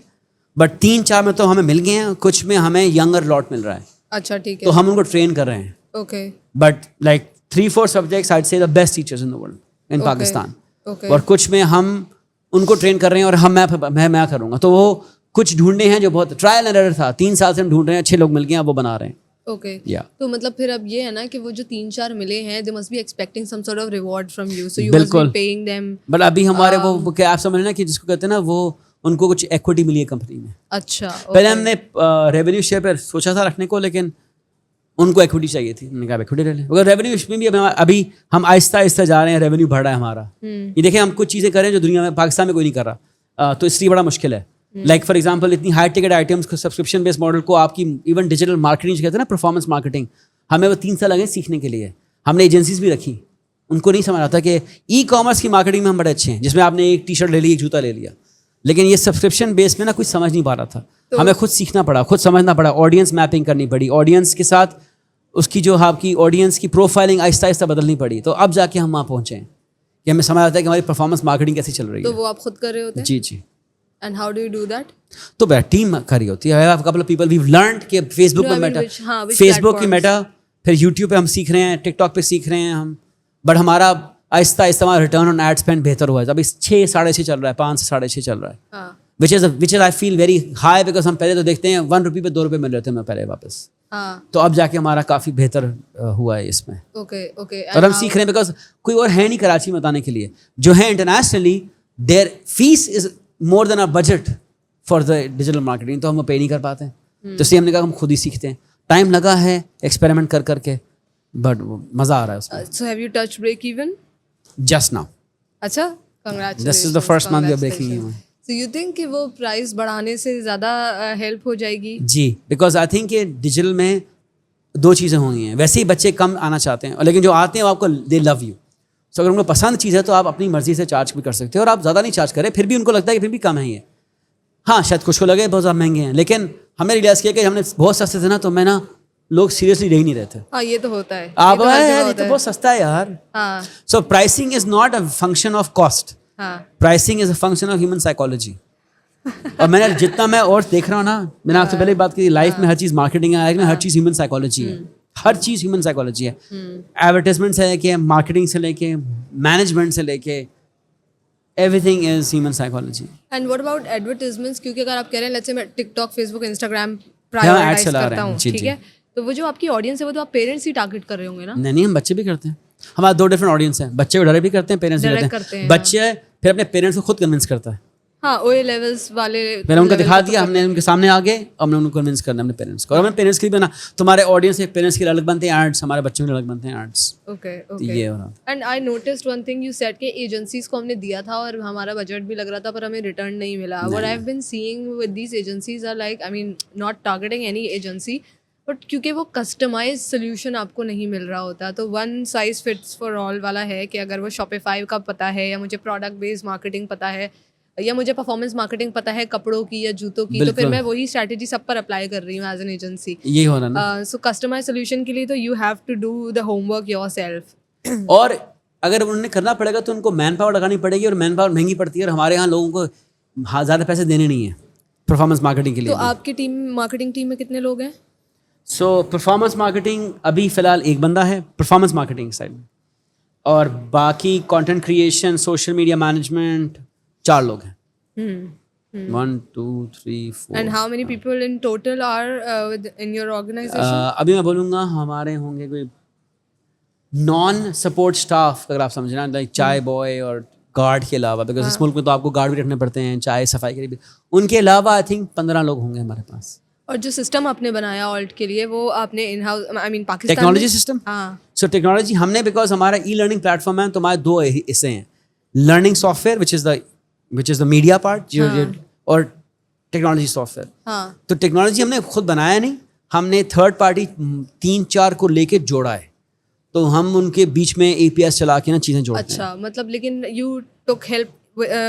بٹ 3-4 میں تو ہمیں مل گئے ہیں, کچھ میں ہمیں ینگر لاٹ مل رہا ہے. اچھا ٹھیک ہے. تو ہم ان کو ٹرین کر رہے ہیں. اوکے. بٹ لائک 3-4 سبجیکٹس آئی سے the best teachers in the world in Pakistan. اور کچھ میں ہم ان کو ٹرین کر رہے ہیں اور میں کروں گا. تو وہ کچھ ڈھونڈنے ہیں جو بہت ٹرائل اینڈ ایرر تھا, 3 سال سے ہم ڈھونڈ رہے ہیں, اچھے لوگ مل گئے ہیں, وہ بنا رہے ہیں. اوکے. تو مطلب پھر اب یہ ہے نا کہ وہ جو 3-4 ملے ہیں, they must be expecting some sort of reward from you, so you must be paying them. But ابھی ہمارے وہ کیا آپ سمجھ رہے ہیں کہ جس کو کہتے ہیں نا, وہ ان کو کچھ ایکوٹی ملی ہے کمپنی میں. اچھا. پہلے ہم نے ریونیو شیئر پہ سوچا تھا رکھنے کو, لیکن ان کو ایکوٹی چاہیے تھی. انہوں نے کہا ایکوٹی لے لیں. اگر ریونیو میں بھی ابھی ہم آہستہ آہستہ جا رہے ہیں, ریونیو بڑھ رہا ہے ہمارا. یہ دیکھیں ہم کچھ چیزیں کریں جو دنیا میں پاکستان میں کوئی نہیں کر رہا, تو اس لیے بڑا مشکل ہے. لائک فار ایگزامپل اتنی ہائی ٹکٹ آئٹمس کو سبسکرپشن بیس ماڈل کو آپ کی ایون ڈیجیٹل مارکیٹنگ کہتے ہیں نا, پرفارمنس مارکیٹنگ, ہمیں وہ 3 سال لگے سیکھنے کے لیے. ہم نے ایجنسیز بھی رکھی, ان کو نہیں سمجھ آتا کہ ای کامرس کی مارکیٹنگ میں ہم بڑے اچھے ہیں, جس میں آپ نے ایک ٹی شرٹ لے لی, ایک جوتا لے لیا, لیکن یہ سبسکرپشن بیس میں نا کچھ سمجھ نہیں پا رہا تھا. ہمیں خود سیکھنا پڑا, خود سمجھنا پڑا, آڈینس میپنگ کرنی پڑی, آڈینس کے ساتھ اس کی جو آپ کی آڈینس کی پروفائلنگ آہستہ آہستہ بدلنی پڑی. تو اب جا کے ہم وہاں پہنچے ہیں کہ ہمیں سمجھ آتا ہے کہ ہماری پرفارمنس مارکیٹنگ کیسے چل رہی ہے. تو وہ آپ خود کر رہے ہوتے ہیں؟ جی جی. And how do you do that? تو ٹیم کر رہی ہوتی ہے. couple of people we've learned کہ فیس بک پہ میٹا, فیس بک کی میٹا, پھر یوٹیوب پہ ہم سیکھ رہے ہیں, ٹک ٹاک پہ سیکھ رہے ہیں ہم. بٹ ہمارا آہستہ آہستہ ہمارا ریٹرن آن ایڈ اسپینڈ بہتر ہوا ہے. ابھی 6-6.5 چل رہا ہے, 5 سے 6.5 چل رہا ہے, which is I feel very high because ہم پہلے تو دیکھتے ہیں 1 روپی پہ 2 روپے مل رہے تھے ہمیں پہلے واپس. تو اب جا کے ہمارا کافی بہتر ہوا ہے اس میں. اور ہم سیکھ رہے ہیں بیکاز کوئی اور ہے نہیں کراچی میں بتانے کے لیے. جو ہے internationally their fees is more than our budget for the digital marketing, تو ہم وہ پے نہیں کر پاتے ہیں. تو اس لیے ہم نے کہا ہم خود ہی سیکھتے ہیں. ٹائم لگا ہے ایکسپیریمنٹ کر کے, بٹ مزہ آ رہا ہے اس میں. So have you touched break even? Just now. اچھا, congratulations. This is the first month we are breaking even. So you think کہ وہ پرائز بڑھانے سے زیادہ ہیلپ ہو جائے گی؟ جی, بیکاز آئی تھنک کہ ڈیجیٹل میں 2 چیزیں ہونی ہیں. ویسے ہی بچے کم آنا چاہتے ہیں, لیکن جو آتے ہیں وہ آپ کو دے لو یو. سو اگر ان کو پسند چیز ہے تو آپ اپنی مرضی سے چارج بھی کر سکتے ہیں, اور آپ زیادہ نہیں چارج کریں, پھر بھی ان کو لگتا ہے کہ پھر بھی کم ہے یہ. ہاں شاید کچھ کو لگے بہت زیادہ مہنگے ہیں, لیکن ہم نے ریئلائز کیا کہ ہم نے بہت سستے تھے نا, تو میں نا لوگ سیریسلی لے ہی نہیں رہے تھے. ہاں یہ تو ہوتا ہے, آپ یہ تو بہت سستا ہے یار. ہاں. So pricing is not a function of cost, pricing is a function of human psychology. اور میں نے جتنا میں اور دیکھ رہا ہوں نا, میں نے آپ سے پہلے بات کی, لائف میں ہر چیز مارکیٹنگ ہے, لائف میں ہر چیز ہیومن سائیکالوجی ہے, ہر چیز ہیومن سائیکالوجی ہے. ایڈورٹیزمنٹ سے لے کے, مارکیٹنگ سے لے کے, مینجمنٹ سے لے کے, everything is human psychology. And what about advertisements? کیونکہ اگر آپ کہہ رہے ہیں لیٹس سے میں ٹک ٹاک, فیس بک, انسٹاگرام پرائیورٹائز کرتا ہوں, ٹھیک ہے, تو وہ جو آپ کی آڈینس ہے وہ تو آپ پیرنٹس ہی ٹارگیٹ کر رہے ہوں گے نا؟ نہیں, ہم بچے بھی کرتے ہیں. ہمارے 2 ڈفرنٹ آڈینس ہیں, بچے کو ڈائریکٹ بھی کرتے ہیں, پیرنٹس بھی کرتے ہیں. بچے پھر اپنے پیرنٹس کو خود کنونس کرتا ہے. ہاں, او اے لیولس والے میں نے ان کو دکھا دیا, ہم نے ان کے سامنے آگے, ہم نے ان کو کنونس کرنا اپنے پیرنٹس کو. اور ہمیں پیرنٹس کی بھی بنا, تمہارے آڈینس کے پیرنٹس کے الگ بنتے ہیں ایڈس, ہمارے بچوں کے الگ بنتے ہیں ایڈس. اوکے. یہ ہو رہا. And I noticed one thing, you said کہ ایجنسیز کو ہم نے دیا تھا اور ہمارا بجٹ بھی لگ رہا تھا, پر ہمیں ریٹرن نہیں ملا. What I have been seeing with these agencies are like, I mean not targeting any agency, but کیونکہ وہ کسٹمائز سلیوشن آپ کو نہیں مل رہا ہوتا, تو one size fits for all والا ہے کہ اگر وہ شاپیفائی کا پتہ ہے, یا مجھے پروڈکٹ بیسڈ مارکیٹنگ پتہ ہے, یا مجھے پرفارمنس مارکیٹنگ پتہ ہے کپڑوں کی یا جوتوں کی, تو پھر میں وہی اسٹریٹجی سب پر اپلائی کر رہی ہوں ایز این ایجنسی. یہی ہونا نا. سو کسٹمائز سلیوشن کے لیے تو you have to do the homework yourself. اور اگر انہوں نے کرنا پڑے گا تو ان کو مین پاور لگانی پڑے گی, اور مین پاور مہنگی پڑتی ہے, اور ہمارے یہاں لوگوں کو زیادہ پیسے دینے نہیں ہیں پرفارمنس مارکیٹنگ کے لیے. تو آپ کی ٹیم, مارکیٹنگ ٹیم میں کتنے لوگ ہیں؟ سو پرفارمنس مارکیٹنگ ابھی فی الحال 1 بندہ ہے پرفارمنس مارکیٹنگ سائڈ میں, اور باقی content creation, social media management 4 لوگ ہیں. 1 2 3 4. And how many people in total are in your organization? ابھی میں بولوں گا ہمارے ہوں گے کوئی نان سپورٹ اسٹاف, اگر آپ سمجھنا, لائک چائے بوائے اور گارڈ کے علاوہ, بیکاز اس ملک میں تو آپ کو گارڈ بھی رکھنے پڑتے ہیں, چائے صفائی کے لیے بھی, ان کے علاوہ آئی تھنک 15 لوگ ہوں گے ہمارے پاس. اور جو سسٹم آپ نے بنایا آلٹ کے لیے, وہ آپ نے in house, I mean Pakistan technology system. ہاں. سو ٹیکنالوجی ہم نے, بیکاز ہمارا ای لرننگ پلیٹ فارم ہے, تو ہمارے 2 حصے ہیں, learning soft where which is the media part, اور ٹیکنالوجی سافٹ ویئر. ہاں. تو ٹیکنالوجی ہم نے خود بنایا نہیں, ہم نے تھرڈ پارٹی 3-4 کو لے کے جوڑا ہے, تو ہم ان کے بیچ میں APIs چلا کے نا چیزیں جوڑتے ہیں. اچھا, مطلب لیکن you tick help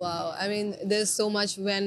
Wow, I mean, there's so much when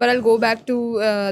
But I'll go back to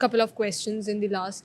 Couple of questions in the last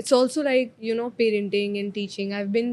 it's also like, you know, parenting and teaching. I've been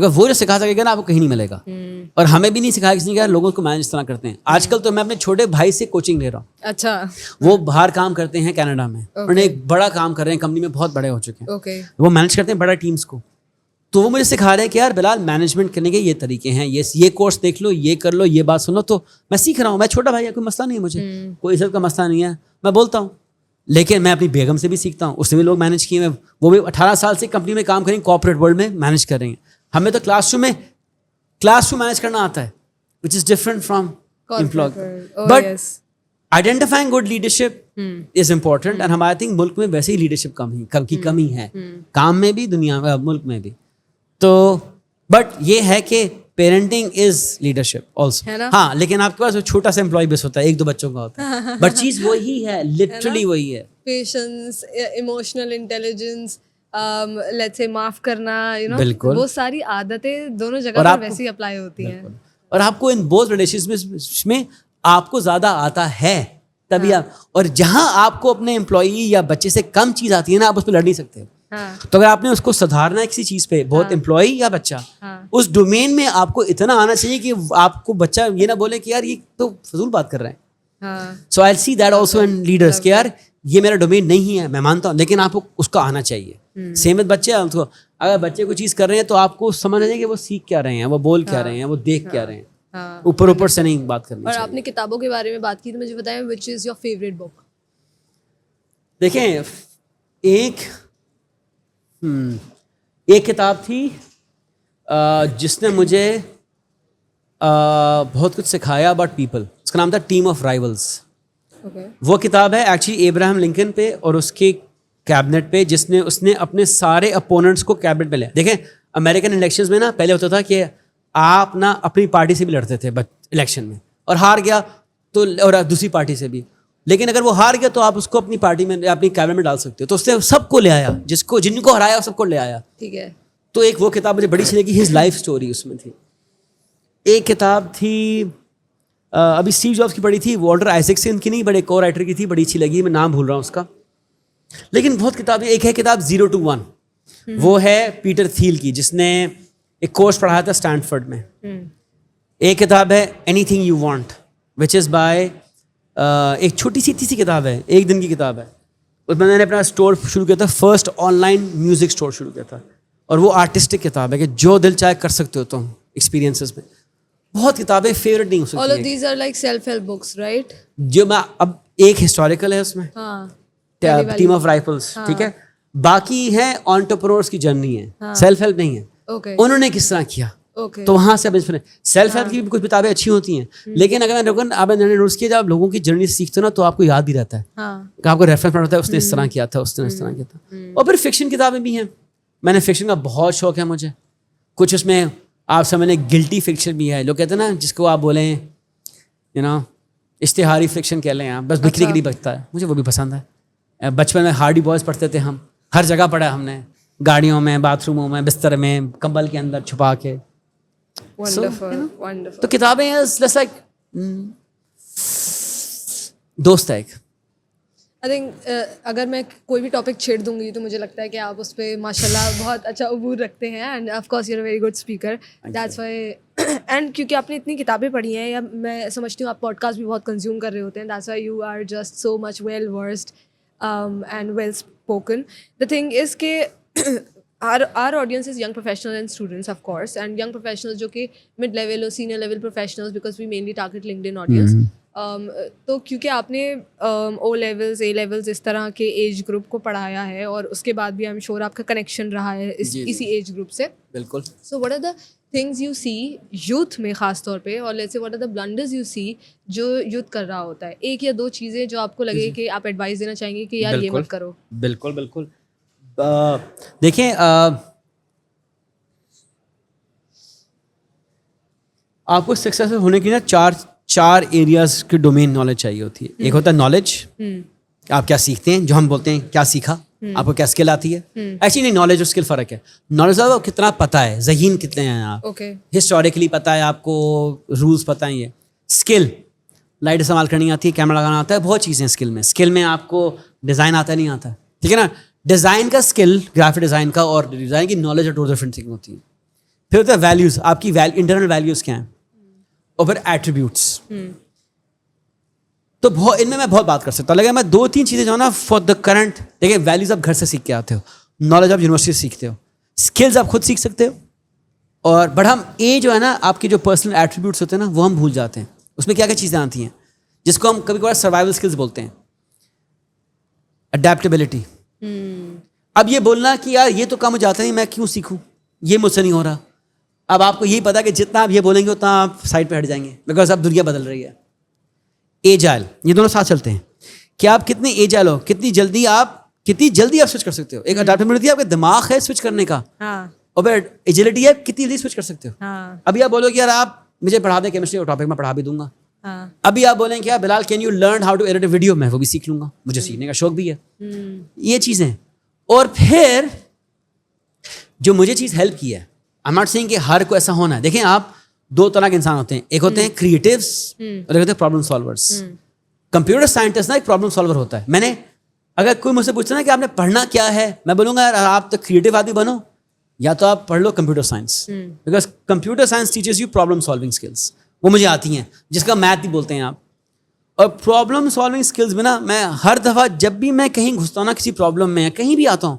اگر وہ جو سکھا سکے گا نا آپ کو کہیں نہیں ملے گا. اور ہمیں بھی نہیں سکھایا کسی نے کہ لوگوں کو مینج اس طرح کرتے ہیں. آج کل تو میں اپنے چھوٹے بھائی سے کوچنگ لے رہا ہوں. اچھا, وہ باہر کام کرتے ہیں کینیڈا میں, انہوں نے ایک بڑا کام کر رہے ہیں, کمپنی میں بہت بڑے ہو چکے ہیں, وہ مینج کرتے ہیں بڑا ٹیمس کو. تو وہ مجھے سکھا رہے ہیں کہ یار بلال مینجمنٹ کرنے کے یہ طریقے ہیں, یہ کورس دیکھ لو, یہ کر لو, یہ بات سن لو. تو میں سیکھ رہا ہوں, میں چھوٹا بھائی ہے, کوئی مسئلہ نہیں ہے مجھے, کوئی عزت کا مسئلہ نہیں ہے, میں بولتا ہوں. لیکن میں اپنی بیگم سے بھی سیکھتا ہوں, اس نے بھی لوگ مینج کیے ہیں, وہ بھی 18 سال سے کمپنی میں کام کریں, کارپوریٹ ورلڈ میں مینج کر رہے ہیں. ہمیں تو کلاس روم مینج کرنا آتا ہے, which is different from employee. But identifying good leadership is important. And ہمارے تھنک ملک میں ویسے ہی لیڈرشپ کی کمی ہے, کام میں بھی, دنیا میں, ملک میں بھی. تو بٹ یہ ہے کہ پیرنٹنگ از لیڈرشپ آلسو. ہاں, لیکن آپ کے پاس چھوٹا سا امپلائی بیس ہوتا ہے, 1-2 بچوں کا ہوتا ہے, بٹ چیز وہی ہے, لٹرلی وہی ہے. Patience, emotional intelligence, let's say معاف کرنا, بالکل, وہ ساری عادتیں دونوں جگہ پر ویسے ہی اپلائی ہوتی ہیں. اور آپ کو ان بوتھ ریلیشنشپس میں آپ کو زیادہ آتا ہے تبھی آپ, اور جہاں آپ کو اپنے امپلائی یا بچے سے کم چیز آتی ہے نا, آپ اس پہ لڑ نہیں سکتے. تو اگر آپ نے اس کو سدھارنا ہے کسی چیز پہ, بہت امپلائی یا بچہ, اس ڈومین میں آپ کو اتنا آنا چاہیے کہ آپ کو بچہ یہ نہ بولے کہ یار یہ تو فضول بات کر رہے ہیں. So I see that also in leaders کہ یار یہ میرا ڈومین نہیں ہے, میں مانتا ہوں, لیکن آپ کو اس کا آنا چاہیے. سیم وتھ بچے, اگر بچے کوئی چیز کر رہے ہیں تو آپ کو سمجھنا چاہیے کہ وہ سیکھ کیا رہے ہیں, وہ بول کیا رہے ہیں, وہ دیکھ کیا رہے ہیں, اوپر سے نہیں بات کرنی اور چاہیے. آپ نے کتابوں کے بارے میں بات کی تو مجھے بتائیں which is your favorite book. دیکھیں, ایک کتاب تھی جس نے مجھے بہت کچھ سکھایا اباؤٹ پیپل, اس کا نام تھا ٹیم آف رائولس. وہ کتاب ہے ایکچولی ابراہم لنکن پہ اور اس کے کیبنٹ پہ, اس نے اپنے سارے اپوننٹس کو کیبنٹ پہ لیا. دیکھیں امریکن الیکشنز میں نا پہلے ہوتا تھا کہ آپ نا اپنی پارٹی سے بھی لڑتے تھے الیکشن میں, اور ہار گیا تو, اور دوسری پارٹی سے بھی, لیکن اگر وہ ہار گیا تو آپ اس کو اپنی پارٹی میں, اپنی کیبنٹ میں ڈال سکتے ہو. تو اس نے سب کو لے آیا, جن کو ہرایا سب کو لے آیا. ٹھیک ہے. تو ایک وہ کتاب مجھے بڑی اچھی لگی, ہز لائف اسٹوری اس میں تھی. ایک کتاب تھی ابھی اسٹیو جابس کی پڑھی تھی, والٹر آئزیکسن کی نہیں, بڑے کو رائٹر کی تھی, بڑی اچھی لگی, میں نام بھول رہا ہوں اس کا. لیکن بہت کتابیں, ایک ہے کتاب 0 to 1, وہ ہے پیٹر تھیل کی, جس نے ایک کورس پڑھایا تھا اسٹینفورڈ میں. ایک کتاب ہے any thing you want, which is by, ایک چھوٹی سی کتاب ہے, 1 دن کی کتاب ہے. اس میں نے اپنا اسٹور شروع کیا تھا, first on line music store شروع کیا تھا, اور وہ آرٹسٹک کتاب ہے کہ جو دل چاہے کر سکتے ہو تم ایکسپیرینسز میں. بہت کتابیں فیوریٹ نہیں ہو سکتی. all of these are like self help books, right? جو میں اب, ایک ہسٹوریکل ہے اس میں, ٹیم آف رائفلس, ٹھیک ہے, باقی ہے انٹرپرینورس کی جرنی ہے, سیلف ہیلپ نہیں ہے. انہوں نے کس طرح کیا, تو وہاں سے سیلف ہیلپ کی بھی کچھ کتابیں اچھی ہوتی ہیں, لیکن اگر آپ نے نوٹس کیا, جب آپ لوگوں کی جرنی سیکھتے ہو نا تو آپ کو یاد بھی رہتا ہے, آپ کو ریفرنس ہوتا ہے, اس نے اس طرح کیا تھا, اس نے اس طرح کیا تھا. اور پھر فکشن کتابیں بھی ہیں, میں نے فکشن کا بہت شوق ہے مجھے. کچھ اس میں آپ سمجھیں گلٹی فکشن بھی ہے, لوگ کہتے ہیں نا جس کو آپ بولیں اشتہاری فکشن کہہ لیں آپ, بس بکری کے لیے بچتا ہے, مجھے وہ بھی پسند ہے. بچپن میں ہارڈی بوائز پڑھتے تھے ہم, ہر جگہ پڑھا ہم نے, گاڑیوں میں, باتھ روموں میں, بستر میں, کمبل کے اندر چھپا کے. تو کتابیں دوست ہے ایک. آئی تھنک اگر میں کوئی بھی ٹاپک چھیڑ دوں گی تو مجھے لگتا ہے کہ آپ اس پہ ماشاء اللہ بہت اچھا عبور رکھتے ہیں, and of course you are very good speaker, that's why. And کیونکہ آپ نے اتنی کتابیں پڑھی ہیں, یا میں سمجھتی ہوں آپ پوڈ کاسٹ بھی بہت کنزیوم کر رہے ہوتے ہیں, that's why you are just so much well versed and well spoken. The thing is کہ our audience is young professionals and students, of course, and young professionals جو کہ mid level or senior level professionals, because we mainly target LinkedIn audience. تو کیونکہ آپ نے O levels, A levels, اس طرح کے age group کو پڑھایا ہے, اور اس کے بعد بھی آئی ایم شیور آپ کا کنیکشن رہا ہے اسی ایج گروپ سے. بالکل. So what are the things you see youth میں خاص طور پہ, اور let's see what are the blunders you see جو یوتھ کر رہا ہوتا ہے, 1 یا 2 چیزیں جو آپ کو لگے کہ آپ ایڈوائز دینا چاہیں گے کہ یار یہ مت کرو. بالکل بالکل. دیکھیں, آپ کو سکسیسفل ہونے کی نا 4 ایریاز کی ڈومین نالج چاہیے ہوتی ہے. ایک ہوتا ہے نالج, آپ کیا سیکھتے ہیں, جو ہم بولتے ہیں کیا سیکھا, آپ کو کیا اسکل آتی ہے. ایکچولی نہیں, نالج اور اسکل فرق ہے. نالج کتنا پتہ ہے, ذہین کتنے ہیں آپ, ہسٹوریکلی پتہ ہے آپ کو, رولس پتہ ہیں. یہ اسکل, لائٹ استعمال کرنی آتی ہے, کیمرہ لگانا آتا ہے, بہت چیزیں اسکل میں. اسکل میں آپ کو ڈیزائن آتا ہے نہیں آتا, ٹھیک ہے نا. ڈیزائن کا اسکل, گرافک ڈیزائن کا, اور ڈیزائن کی نالج اور 2 ڈفرنٹ تھنگ ہوتی ہیں. پھر ہوتا ہے ویلیوز, آپ کی انٹرنل ویلیوز کیا ہیں, اور پھر ایٹریبیوٹس. تو ان میں بہت بات کر سکتا ہوں, لیکن میں 2-3 چیزیں جو ہے نا فار دا کرنٹ. دیکھیں ویلیوز آپ گھر سے سیکھ کے آتے ہو, نالج آپ یونیورسٹی سے سیکھتے ہو, اسکلز آپ خود سیکھ سکتے ہو, اور بٹ ہم جو ہے نا آپ کے جو پرسنل ایٹریبیوٹس ہوتے ہیں نا وہ ہم بھول جاتے ہیں. اس میں کیا کیا چیزیں آتی ہیں جس کو ہم کبھی کبھار سروائیول اسکلز بولتے ہیں. اڈیپٹیبلٹی. اب یہ بولنا کہ یار یہ تو کام مجھے آتا نہیں, میں کیوں سیکھوں, یہ مجھ سے نہیں ہو رہا. اب آپ کو یہی پتا کہ جتنا آپ یہ بولیں گے اتنا آپ سائڈ پہ ہٹ جائیں گے, بیکاز اب دنیا بدل رہی ہے. ایجائل, یہ دونوں ساتھ چلتے ہیں کہ آپ کتنے ایجائل ہو, کتنی جلدی آپ سوئچ کر سکتے ہو. ایک اڈیپٹیبلٹی آپ کا دماغ ہے سوئچ کرنے کا, اور پھر ایجلٹی ہے کتنی جلدی سوئچ کر سکتے ہو. ابھی آپ بولو کہ یار آپ مجھے پڑھا دیں کیمسٹری کا ٹاپک, میں پڑھا بھی دوں گا. ابھی آپ بولیں کہ یار Bilal can you learn how to edit a video, میں وہ بھی سیکھ لوں گا, مجھے سیکھنے کا شوق بھی ہے. یہ چیزیں. اور پھر جو مجھے چیز ہیلپ کی ہے, آئی ایم ناٹ سیئنگ کہ ہر کو ایسا ہونا ہے. دیکھیں آپ 2 طرح کے انسان ہوتے ہیں, ایک ہوتے ہیں کریٹیوس اور ایک ہوتے ہیں پرابلم سالورس. کمپیوٹر سائنٹسٹ نا ایک پرابلم سالور ہوتا ہے. میں نے اگر کوئی مجھ سے پوچھتا نا کہ آپ نے پڑھنا کیا ہے, میں بولوں گا یار آپ تو کریٹیو آدمی بنو, یا تو آپ پڑھ لو computer science, because computer science teachers you problem solving skills. وہ مجھے آتی ہیں, جس کا میتھ بھی بولتے ہیں آپ. اور پرابلم سالونگ اسکلز میں نا میں ہر دفعہ جب بھی میں کہیں گھستا ہوں نا کسی پرابلم میں, کہیں بھی آتا ہوں,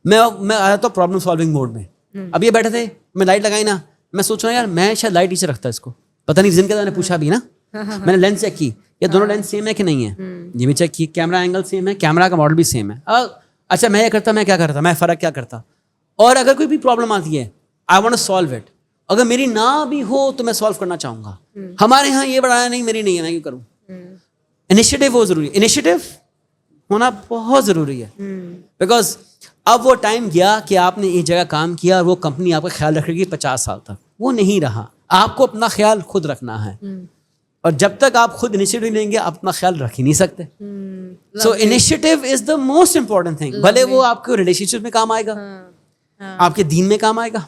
میں آ جاتا ہوں پرابلم سالونگ موڈ میں. اب یہ بیٹھے تھے, میں لائٹ لگائی نا, میں سوچ رہا ہوں یار میں شاید لائٹ نیچے رکھتا اس کو, پتہ نہیں جن کے میں نے پوچھا بھی نا, میں نے لینس چیک کی, یہ دونوں لینس سیم ہے کہ نہیں ہے, یہ بھی چیک کی, کیمرہ اینگل سیم ہے, کیمرہ کا ماڈل بھی سیم ہے. اچھا میں یہ کرتا, میں کیا کرتا, میں فرق کیا کرتا. اور اگر کوئی بھی پرابلم آتی ہے, I want to solve it, اگر میری نہ بھی ہو تو میں سالو کرنا چاہوں گا. ہمارے یہاں یہ بڑھایا نہیں, میری نہیں ہے, میں کیوں کروں. انیشیٹو وہ ضروری ہے, انیشیٹو ہونا بہت ضروری ہے, بیکاز اب وہ ٹائم گیا کہ آپ نے ایک جگہ کام کیا اور وہ کمپنی آپ کا خیال رکھے گی 50 سال تک, وہ نہیں رہا. آپ کو اپنا خیال خود رکھنا ہے, اور جب تک آپ خود انیشیٹو لیں گے آپ اپنا خیال رکھ ہی نہیں سکتے. So initiative is the most important thing. بھلے وہ آپ کے ریلیشن شپ میں کام آئے گا, آپ کے دین میں کام آئے گا,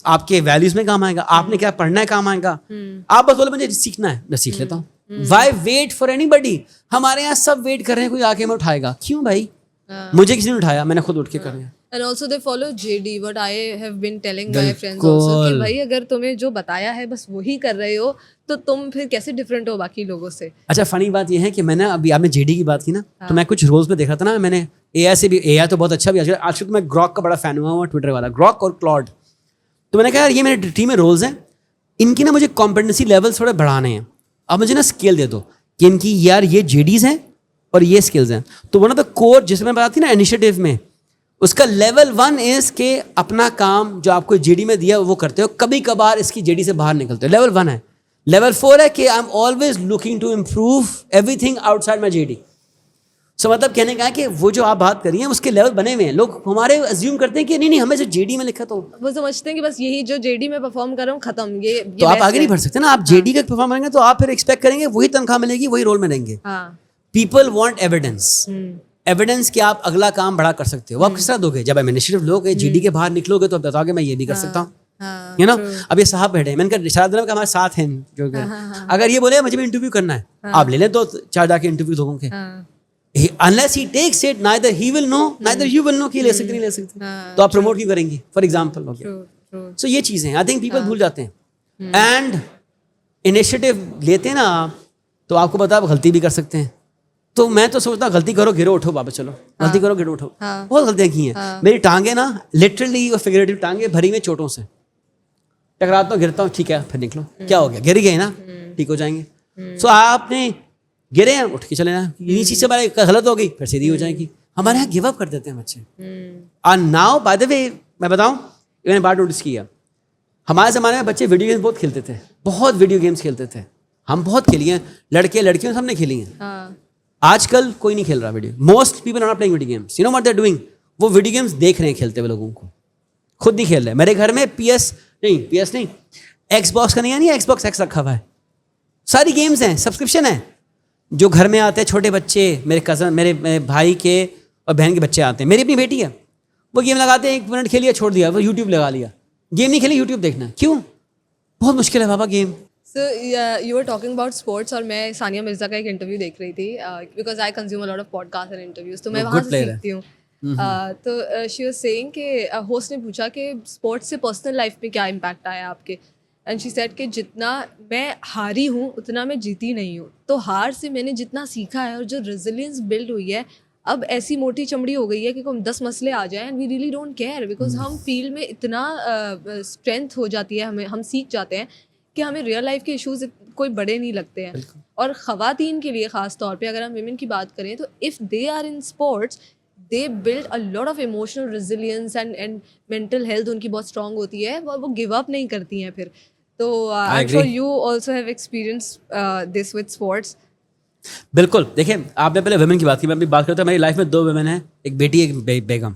آپ کے ویلیوز میں کام آئے گا, آپ نے کیا پڑھنا ہے کام آئے گا. آپ بس بولے مجھے سیکھنا ہے, میں سیکھ لیتا ہوں. وائی ویٹ فار اینی بڈی. ہمارے یہاں سب ویٹ کر رہے ہیں کوئی آ کے میں اٹھائے گا. کیوں بھائی, مجھے کسی نے اٹھایا, میں نے خود اٹھ کے کرنا. And also they follow JD, what I have been telling my friends also, کہ بھائی اگر تمہیں جو بتایا ہے بس وہی کر رہے ہو تو تم پھر کیسے ڈفرینٹ ہو باقی لوگوں سے. اچھا فنی بات یہ ہے کہ میں نے ابھی آپ نے JD کی بات کی نا, تو میں کچھ رولز میں دیکھ رہا تھا نا, میں نے AI سے بھی, AI تو بہت اچھا بھی آج کل تو میں گراک کا بڑا فین ہوا ہوں, ٹویٹر والا گراک اور کلاڈ. تو میں نے کہا یار یہ میرے ٹیم میں رولز ہیں, ان کی نا مجھے کمپیٹنسی لیول تھوڑے بڑھانے ہیں, اب مجھے نا اسکیل دے دو کہ ان کی یار یہ JDs ہیں اور یہ اسکلز ہیں. تو ون آف دا کور جس میں بتاتی نا انیشیٹو میں, اس کا لیول 1 از کہ اپنا کام جو آپ کو JD میں دیا وہ کرتے ہو, کبھی کبھار اس کی JD سے باہر نکلتے ہو. لیول 1 ہے. لیول 4 ہے کہ I am always looking to improve everything outside my JD. سو مطلب کہنے کا ہے کہ وہ جو آپ بات کر رہی ہیں اس کے لیول بنے ہوئے ہیں. لوگ ہمارے ازیوم کرتے ہیں کہ نہیں ہمیں جو JD میں لکھا تو وہ سمجھتے ہیں کہ بس یہی جو JD میں پرفارم کر رہا ہوں ختم, یہ تو آپ آگے نہیں بڑھ سکتے نا. آپ JD کا پرفارم کریں گے تو آپ پھر ایکسپیکٹ کریں گے وہی تنخواہ ملے گی, وہی رول میں رہیں گے. پیپل وانٹ ایویڈنس کہ آپ اگلا کام بڑا کر سکتے ہو. وہ آپ کس طرح دو گے, جب آپ انیشیٹو لو گے, JD کے باہر نکلو گے تو آپ بتاؤ گے میں یہ بھی کر سکتا ہوں. یو نو اب یہ صاحب بیٹھے ہیں, میں نے کہا اشارہ دلا کہ ہمارے ساتھ ہیں جو کہ اگر یہ بولے مجھے بھی انٹرویو کرنا ہے, آپ لے لیں 2-4 جا کے انٹرویو لوگوں کے. unless he takes it, neither he will know neither you will know کہ لے سکتے نہیں لے سکتے, تو آپ پروموٹ کیوں کریں گے فار ایگزامپل ہو گیا. سو یہ چیزیں آئی تھنک پیپل بھول جاتے ہیں. اینڈ انیشیٹو لیتے ہیں نا آپ, تو آپ کو پتا آپ غلطی بھی کر سکتے ہیں. تو میں تو سوچتا ہوں غلطی کرو گرو اٹھو واپس چلو, غلطی کرو گرو اٹھو. بہت غلطیاں کی ہیں میری ٹانگیں نا, لٹرلی اور فگریٹو ٹانگیں بھری میں چوٹوں سے, ٹکراتا ہوں گرتا ہوں, ٹھیک ہے پھر نکلو, کیا ہو گیا, گر گئے نا, ٹھیک ہو جائیں گے. سو آپ نے گرے ہیں اٹھ کے چلے نا, یہ چیز سے ہمارے غلط ہو گئی پھر سیدھی ہو جائے گی. ہمارے یہاں گیو اپ کر دیتے ہیں بچے. اور ناؤ بائی دا وے میں بتاؤں, میں نے بات نوٹس کیا, ہمارے زمانے میں بچے ویڈیو گیمس بہت کھیلتے تھے, بہت ویڈیو گیمس کھیلتے تھے. ہم بہت کھیلی ہیں, لڑکے لڑکیوں سب نے کھیلی ہیں. آج کل کوئی نہیں کھیل رہا video. Most people are not playing video games. You know what they are doing, وہ ویڈیو گیمس دیکھ رہے ہیں کھیلتے ہوئے لوگوں کو, خود نہیں کھیل رہے. میرے گھر میں PS نہیں ایکس باکس کا نہیں ہے, ایکس باکس ایکس رکھا ہوا ہے. ساری گیمز ہیں, سبسکرپشن ہے. جو گھر میں آتے ہیں چھوٹے بچے, میرے کزن, میرے بھائی کے اور بہن کے بچے آتے ہیں, میری اپنی بیٹی ہے, وہ گیم لگاتے ہیں 1 منٹ کھیلیا چھوڑ دیا, وہ یوٹیوب لگا لیا. گیم نہیں کھیلی, یوٹیوب دیکھنا. کیوں, بہت مشکل ہے بابا game. So you are talking about sports, اور میں ثانیہ مرزا کا ایک انٹرویو دیکھ رہی تھی, because I consume a lot of podcast and interviews, تو میں وہاں سے سیکھتی ہوں. تو شی واز سیئنگ کہ ہوسٹ نے پوچھا کہ اسپورٹس سے پرسنل لائف پہ کیا امپیکٹ آیا آپ کے. اینڈ شی سیڈ کہ جتنا میں ہاری ہوں اتنا میں جیتی نہیں ہوں. تو ہار سے میں نے جتنا سیکھا ہے اور جو ریزیلینس بلڈ ہوئی ہے, اب ایسی موٹی چمڑی ہو گئی ہے کہ 10 مسئلے آ جائیں and we really don't care, because ہم فیلڈ میں اتنا اسٹرینتھ ہو جاتی ہے, ہم سیکھ جاتے ہیں کہ ہمیں ریئل لائف کے ایشوز کوئی بڑے نہیں لگتے ہیں. اور خواتین کے لیے خاص طور پہ اگر ہم ویمن کی بات کریں تو if they are in sports they build a lot of emotional resilience and mental health ان کی بہت اسٹرانگ ہوتی ہے, وہ گیو اپ نہیں کرتی ہیں پھر. تو I am sure you also have experience this with sports. بالکل. دیکھیں آپ نے پہلے ویمن کی بات کی, میں ابھی بات کرتا ہوں. میری لائف میں 2 ویمن ہیں, ایک بیٹی ایک بیگم.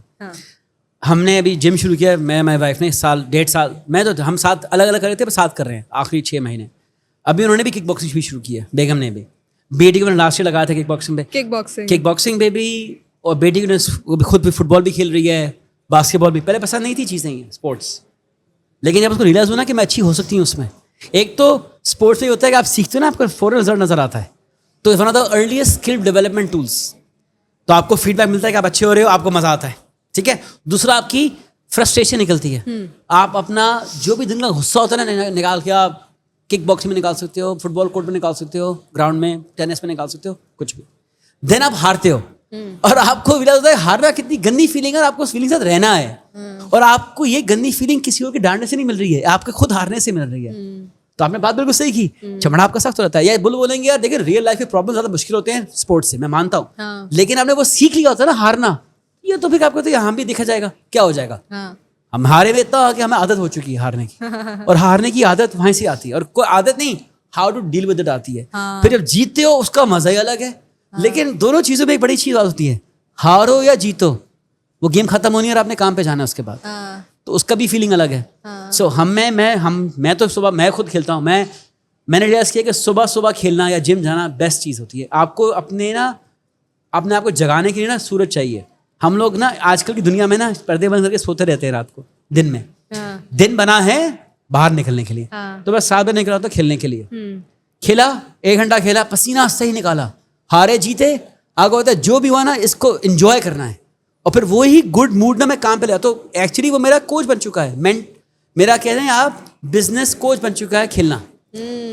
ہم نے ابھی جم شروع کیا, میں مائی وائف نے 1.5 سال, میں تو ہم ساتھ الگ الگ کر رہے تھے, ساتھ کر رہے ہیں آخری 6 مہینے. ابھی انہوں نے بھی کک باکسنگ بھی شروع کی ہے, بیگم نے بھی. بیٹی کو میں نے لاسٹ ایئر لگایا تھا کک باکسنگ پہ بھی, اور بیٹی کو نے خود بھی فٹ بال بھی کھیل رہی ہے, باسکٹ بال بھی. پہلے پسند نہیں تھی چیزیں اسپورٹس, لیکن جب اس کو ریئلائز ہوا نا کہ میں اچھی ہو سکتی ہوں اس میں. ایک تو اسپورٹس میں یہ ہوتا ہے کہ آپ سیکھتے ہو نا, آپ کا فوراً رزلٹ نظر آتا ہے, تو one of the earliest skill development tools. تو آپ کو فیڈ بیک ملتا ہے کہ آپ اچھے ہو رہے ہو, آپ کو مزہ آتا ہے, ٹھیک ہے. دوسرا آپ کی فرسٹریشن نکلتی ہے, آپ اپنا جو بھی دن کا غصہ ہوتا ہے نا نکال کے آپ کک باکسنگ میں نکال سکتے ہو, فٹ بال کورٹ میں نکال سکتے ہو, گراؤنڈ میں ٹینس میں نکال سکتے ہو, کچھ بھی. دین آپ ہارتے ہو اور آپ کو ریئلائز ہوتا ہے ہارنا کتنی گندی فیلنگ ہے, اور آپ کو اس فیلنگ کے ساتھ رہنا ہے. اور آپ کو یہ گندی فیلنگ کسی اور کے ڈانٹنے سے نہیں مل رہی ہے, آپ کے خود ہارنے سے مل رہی ہے. تو آپ نے بات بالکل صحیح کی, چمڑا آپ کا سخت ہوتا ہے. یا بولیں گے یار دیکھیں ریئل لائف کے پرابلم زیادہ مشکل ہوتے ہیں اسپورٹس سے, میں مانتا ہوں, لیکن آپ نے وہ سیکھ لیا ہوتا ہے نا ہارنا, یہ تو پھر آپ کو تو یہاں بھی دیکھا جائے گا کیا ہو جائے گا. ہم ہارے ہوئے اتنا کہ ہمیں عادت ہو چکی ہے ہارنے کی, اور ہارنے کی عادت وہیں سے آتی ہے, اور کوئی عادت نہیں, how to deal with it آتی ہے. پھر جب جیتتے ہو اس کا مزہ ہی الگ ہے. لیکن دونوں چیزوں میں ایک بڑی چیز ہوتی ہے, ہارو یا جیتو, وہ گیم ختم ہونی ہے اور آپ نے کام پہ جانا ہے اس کے بعد, تو اس کا بھی فیلنگ الگ ہے. سو میں تو صبح میں خود کھیلتا ہوں, میں نے ریئلائز کیا کہ صبح کھیلنا یا جم جانا بیسٹ چیز ہوتی ہے. آپ کو اپنے آپ کو جگانے کے لیے نا سورج چاہیے. ہم لوگ نا آج کل کی دنیا میں نا پردے بند کر کے سوتے رہتے ہیں رات کو, دن میں. دن بنا ہے باہر نکلنے کے لیے, تو بس 7 بجے نکلا ہوتا کھیلنے کے لیے. کھیلا 1 گھنٹہ کھیلا, پسینہ صحیح نکالا, ہارے جیتے آگے ہوتا ہے, جو بھی ہوا نا اس کو انجوائے کرنا ہے, اور پھر وہی گڈ موڈ نا میں کام پہ لیا. تو ایکچولی وہ میرا کوچ بن چکا ہے, میرا کہتے ہیں آپ بزنس کوچ بن چکا ہے کھیلنا.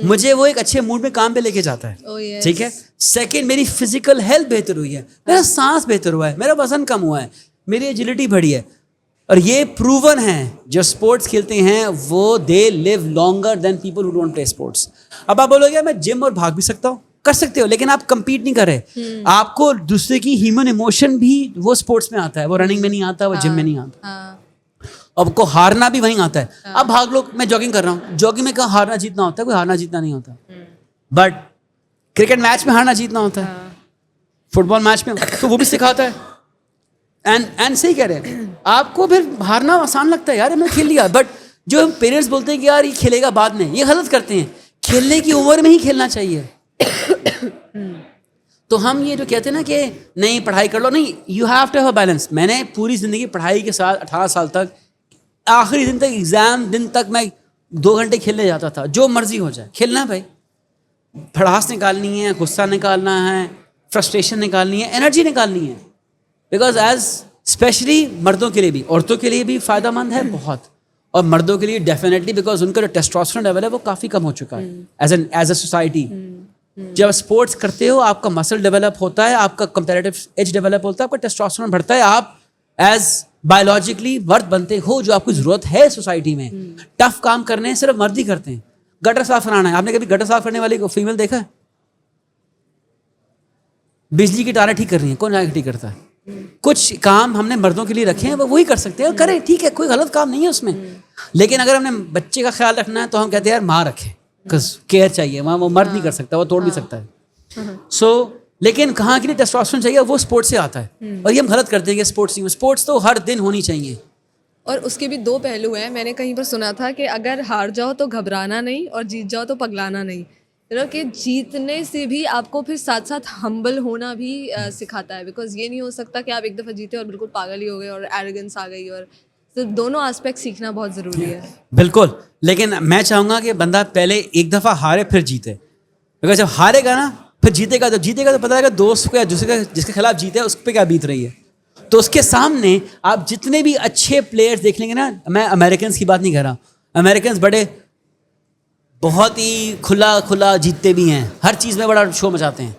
مجھے وہ ایک اچھے موڈ میں کام پہ لے کے جاتا ہے, ٹھیک ہے. سیکنڈ, میری فزیکل ہیلتھ بہتر ہوئی ہے, میرا سانس بہتر ہوا ہے, میرا وزن کم ہوا ہے, میری ایجلٹی بڑھی ہے. اور یہ پروون ہے, جو اسپورٹس کھیلتے ہیں وہ they live longer than people who don't play sports. اب آپ بولو گے میں جم اور بھاگ بھی سکتا ہوں, کر سکتے ہو, لیکن آپ کمپیٹ نہیں کر رہے. آپ کو دوسرے کی ہیومن ایموشن بھی وہ اسپورٹس میں آتا ہے, وہ رننگ میں نہیں آتا, وہ جم میں نہیں آتا. اب کو ہارنا بھی وہیں آتا ہے. اب بھاگ لو, میں جاگنگ کر رہا ہوں, جاگنگ میں کہاں ہارنا جیتنا ہوتا ہے, کوئی ہارنا جیتنا نہیں ہوتا. بٹ کرکٹ میچ میں ہارنا جیتنا ہوتا ہے, فٹ بال میچ میں, تو وہ بھی سکھاتا ہے. اینڈ صحیح کہہ رہے ہیں آپ کو, پھر ہارنا آسان لگتا ہے یار ہم نے کھیل لیا. بٹ جو پیرنٹس بولتے ہیں کہ یار یہ کھیلے گا بعد میں, یہ غلط کرتے ہیں. کھیلنے کی عمر میں ہی کھیلنا چاہیے. تو ہم یہ جو کہتے ہیں نا کہ نہیں پڑھائی کر لو, نہیں, you have to have a balance. میں نے پوری زندگی پڑھائی کے ساتھ 18 سال تک آخری دن تک, ایگزام دن تک میں 2 گھنٹے کھیلنے جاتا تھا. جو مرضی ہو جائے کھیلنا بھائی, بھڑاس نکالنی ہے, غصہ نکالنا ہے, فرسٹریشن نکالنی ہے, انرجی نکالنی ہے. بیکاز ایز اسپیشلی مردوں کے لیے بھی, عورتوں کے لیے بھی فائدہ مند ہے بہت, اور مردوں کے لیے ڈیفینیٹلی, بیکاز ان کا جو ٹیسٹوسٹیرون لیول ہے وہ کافی کم ہو چکا ہے ایز اے سوسائٹی. جب اسپورٹس کرتے ہو آپ کا مسل ڈیولپ ہوتا ہے, آپ کا کمپیریٹو ایج ڈیولپ ہوتا ہے, آپ کا ٹیسٹوسٹیرون بڑھتا ہے, آپ ایز بایولوجیکلی مرد بنتے ہو, جو آپ کو ضرورت ہے سوسائٹی میں. ٹف کام کرنے صرف مرد ہی کرتے ہیں. گٹر صاف کرانا ہے, آپ نے کبھی گٹر صاف کرنے والی کو فیمیل دیکھا ہے؟ بجلی کی تاریں ٹھیک کر رہی ہیں, کون ٹھیک کرتا ہے؟ کچھ کام ہم نے مردوں کے لیے رکھے ہیں, وہ وہی کر سکتے ہیں, کریں, ٹھیک ہے, کوئی غلط کام نہیں ہے اس میں. لیکن اگر ہم نے بچے کا خیال رکھنا ہے تو ہم کہتے ہیں یار ماں رکھے, کیئر چاہیے, وہاں وہ مرد نہیں کر سکتا, وہ توڑ بھی سکتا ہے. لیکن کہاں کے لیے ٹیسٹوسٹیرون چاہیے, وہ اسپورٹس سے آتا ہے. اور یہ ہم غلط کرتے ہیں کہ اسپورٹس تو ہر دن ہونی چاہیے. اور اس کے بھی 2 پہلو ہیں. میں نے کہیں پر سنا تھا کہ اگر ہار جاؤ تو گھبرانا نہیں, اور جیت جاؤ تو پگلانا نہیں. کہ جیتنے سے بھی آپ کو پھر ساتھ ساتھ ہمبل ہونا بھی سکھاتا ہے. بیکاز یہ نہیں ہو سکتا کہ آپ ایک دفعہ جیتے اور بالکل پاگل ہی ہو گئے اور ایروگنس آ گئی, اور دونوں آسپیکٹ سیکھنا بہت ضروری ہے. بالکل. لیکن میں چاہوں گا کہ بندہ پہلے ایک دفعہ ہارے پھر جیتے. اگر جب ہارے گا نا پھر جیتے گا, تو پتہ لگے گا دوست کو یا جس کے خلاف جیتے ہے اس پہ کیا بیت رہی ہے. تو اس کے سامنے آپ جتنے بھی اچھے پلیئرز دیکھ لیں گے نا, میں امیریکنس کی بات نہیں کر رہا, امیریکنس بڑے بہت ہی کھلا جیتتے بھی ہیں, ہر چیز میں بڑا شو مچاتے ہیں,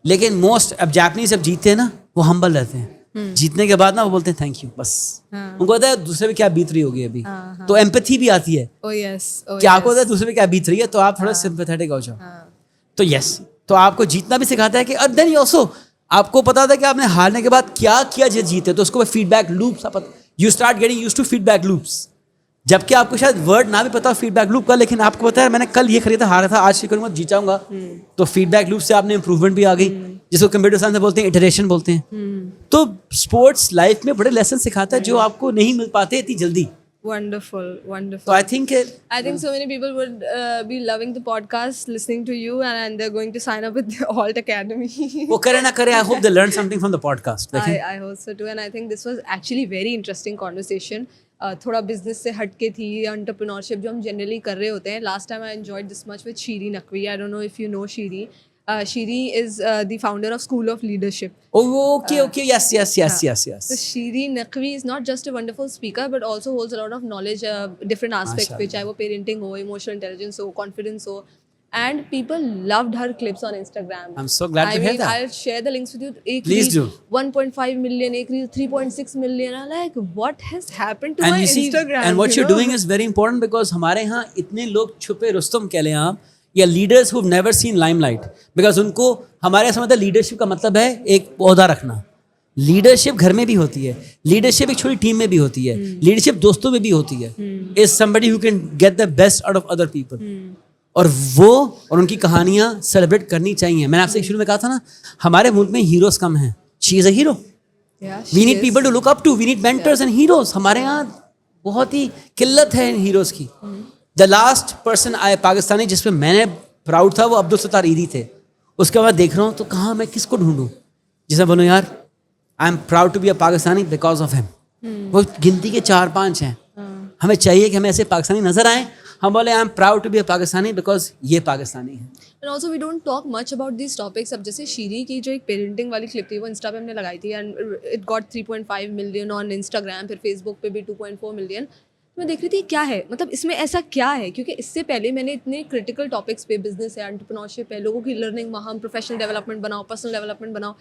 لیکن موسٹ اب جاپنیز جب جیتتے ہیں نا وہ ہمبل رہتے ہیں, جیتنے کے بعد نا وہ بولتے ہیں تھینک یو, بس ان کو پتا ہے دوسرے پہ کیا بیت رہی ہوگی ابھی, تو ایمپتھی بھی آتی ہے کہ آپ کو پتا ہے دوسرے پہ کیا بیت رہی ہے, تو آپ تھوڑا سمپیتھیٹک ہو جاؤ. تو یس, تو آپ کو جیتنا بھی سکھاتا ہے کہ اور دین آلسو آپ کو پتا تھا کہ آپ نے ہارنے کے بعد کیا کیا جیتے, تو اس کو feedback loops, you start getting used to feedback loops, جبکہ آپ کو شاید ورڈ نہ بھی پتا ہو فیڈ بیک لوپ کا, لیکن آپ کو پتا ہے میں نے کل یہ خریدا ہارا تھا, آج یہ کروں گا جیت جاؤں گا, تو فیڈ بیک لوپ سے آپ نے امپروومنٹ بھی آ گئی, جس کو کمپیوٹر سائنس میں بولتے ہیں اٹریشن بولتے ہیں. تو اسپورٹس لائف میں بڑے لیسن سکھاتا ہے جو آپ کو نہیں مل پاتے اتنی جلدی. Wonderful. So I think so many people would be loving the podcast, listening to you, and they're going to sign up with the Alt Academy. وہ کرے نہ کرے, I hope they learn something from the podcast. I hope so too, and I think this was actually very interesting conversation. تھوڑا business سے ہٹ کے تھی, entrepreneurship جو ہم جنرلی کر رہے ہوتے ہیں. Last time I enjoyed this much with Sherry Naqvi. I don't know if you know Sherry. Shiri is the founder of School of Leadership. Oh, okay. Yes. So Shiri Naqvi is not just a wonderful speaker, but also holds a lot of knowledge, different aspects, which I was parenting ho, emotional intelligence ho, confidence ho, and people loved her clips on Instagram. I'm so glad to hear that. I'll share the links with you. Please do. 1.5 million, 3.6 million. I'm like, what has happened to my Instagram? And what you're doing is very important, because ہمارے ہاں اتنے لوگ چھپے رستم کہہ لیں آپ, یا leaders who've never seen limelight, because ان کو ہمارے سمجھتا ہے لیڈرشپ کا مطلب ہے ایک عہدہ رکھنا. لیڈرشپ گھر میں بھی ہوتی ہے, لیڈرشپ ایک چھوٹی ٹیم میں بھی ہوتی ہے, لیڈرشپ دوستوں میں بھی ہوتی ہے. is somebody who can get the best out of other people. اور وہ اور ان کی کہانیاں سیلیبریٹ کرنی چاہیے. میں نے آپ سے شروع میں کہا تھا نا, ہمارے ملک میں ہیروز کم ہیں. She is a hero. We need people to look up to, we need mentors and heroes. ہمارے یہاں بہت ہی قلت ہے ان ہیروز کی. دا لاسٹ پرسن آئے پاکستانی جس پہ میں نے پراؤڈ تھا وہ عبدالستار ایدھی تھے. اس کے بعد دیکھ رہا ہوں تو کہاں میں کس کو ڈھونڈوں جس میں بولوں یار I am proud to be a Pakistani because of him. وہ گنتی کے 4-5 ہیں. ہمیں چاہیے کہ ہمیں ایسے پاکستانی نظر آئیں, ہم بولے I am proud to be a Pakistani because یہ پاکستانی ہے. And also we don't talk much about these topics. اب جیسے شیری کی جو ایک پیرنٹنگ والی کلپ تھی وہ انسٹا پہ ہم نے لگائی تھی, and it got 3.5 million on Instagram, پھر فیس بک پہ بھی 2.4 million. میں دیکھ رہی تھی کیا ہے, مطلب اس میں ایسا کیا ہے, کیونکہ اس سے پہلے میں نے اتنے کرٹیکل ٹاپکس پہ, بزنس ہے, انٹرپرینورشپ ہے, لوگوں کی لرننگ, وہاں پروفیشنل ڈیولپمنٹ بناؤ, پرسنل ڈیولپمنٹ بناؤ,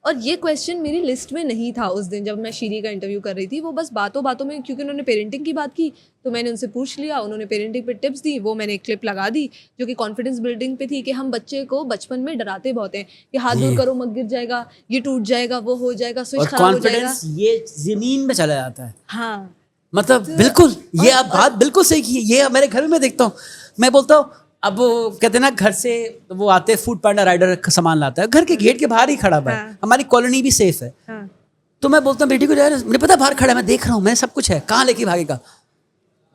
اور یہ کویشچن میری لسٹ میں نہیں تھا اس دن جب میں شیری کا انٹرویو کر رہی تھی. وہ بس باتوں میں, کیونکہ انہوں نے پیرنٹنگ کی بات کی تو میں نے ان سے پوچھ لیا, انہوں نے پیرنٹنگ پہ ٹپس دی, وہ میں نے ایک کلپ لگا دی جو کہ کانفیڈنس بلڈنگ پہ تھی, کہ ہم بچے کو بچپن میں ڈراتے بہت ہیں کہ ہاتھ دور کرو مت گر جائے گا, یہ ٹوٹ جائے گا, وہ ہو جائے گا, سوئچ خراب ہو جائے گا. یہ زمین میں چلا جاتا ہے. ہاں مطلب بالکل یہ آپ بات بالکل صحیح کی ہے. یہ میرے گھر میں دیکھتا ہوں, میں بولتا ہوں اب وہ کہتے ہیں نا گھر سے وہ آتے فوڈ پانڈا رائڈر سامان لاتا ہے, گھر کے گیٹ کے باہر ہی کھڑا ہے, ہماری کالونی بھی سیف ہے. تو میں بولتا ہوں بیٹی کو یار مجھے پتا باہر کھڑا ہے, میں دیکھ رہا ہوں, میں سب کچھ ہے, کہاں لے کے بھاگے گا.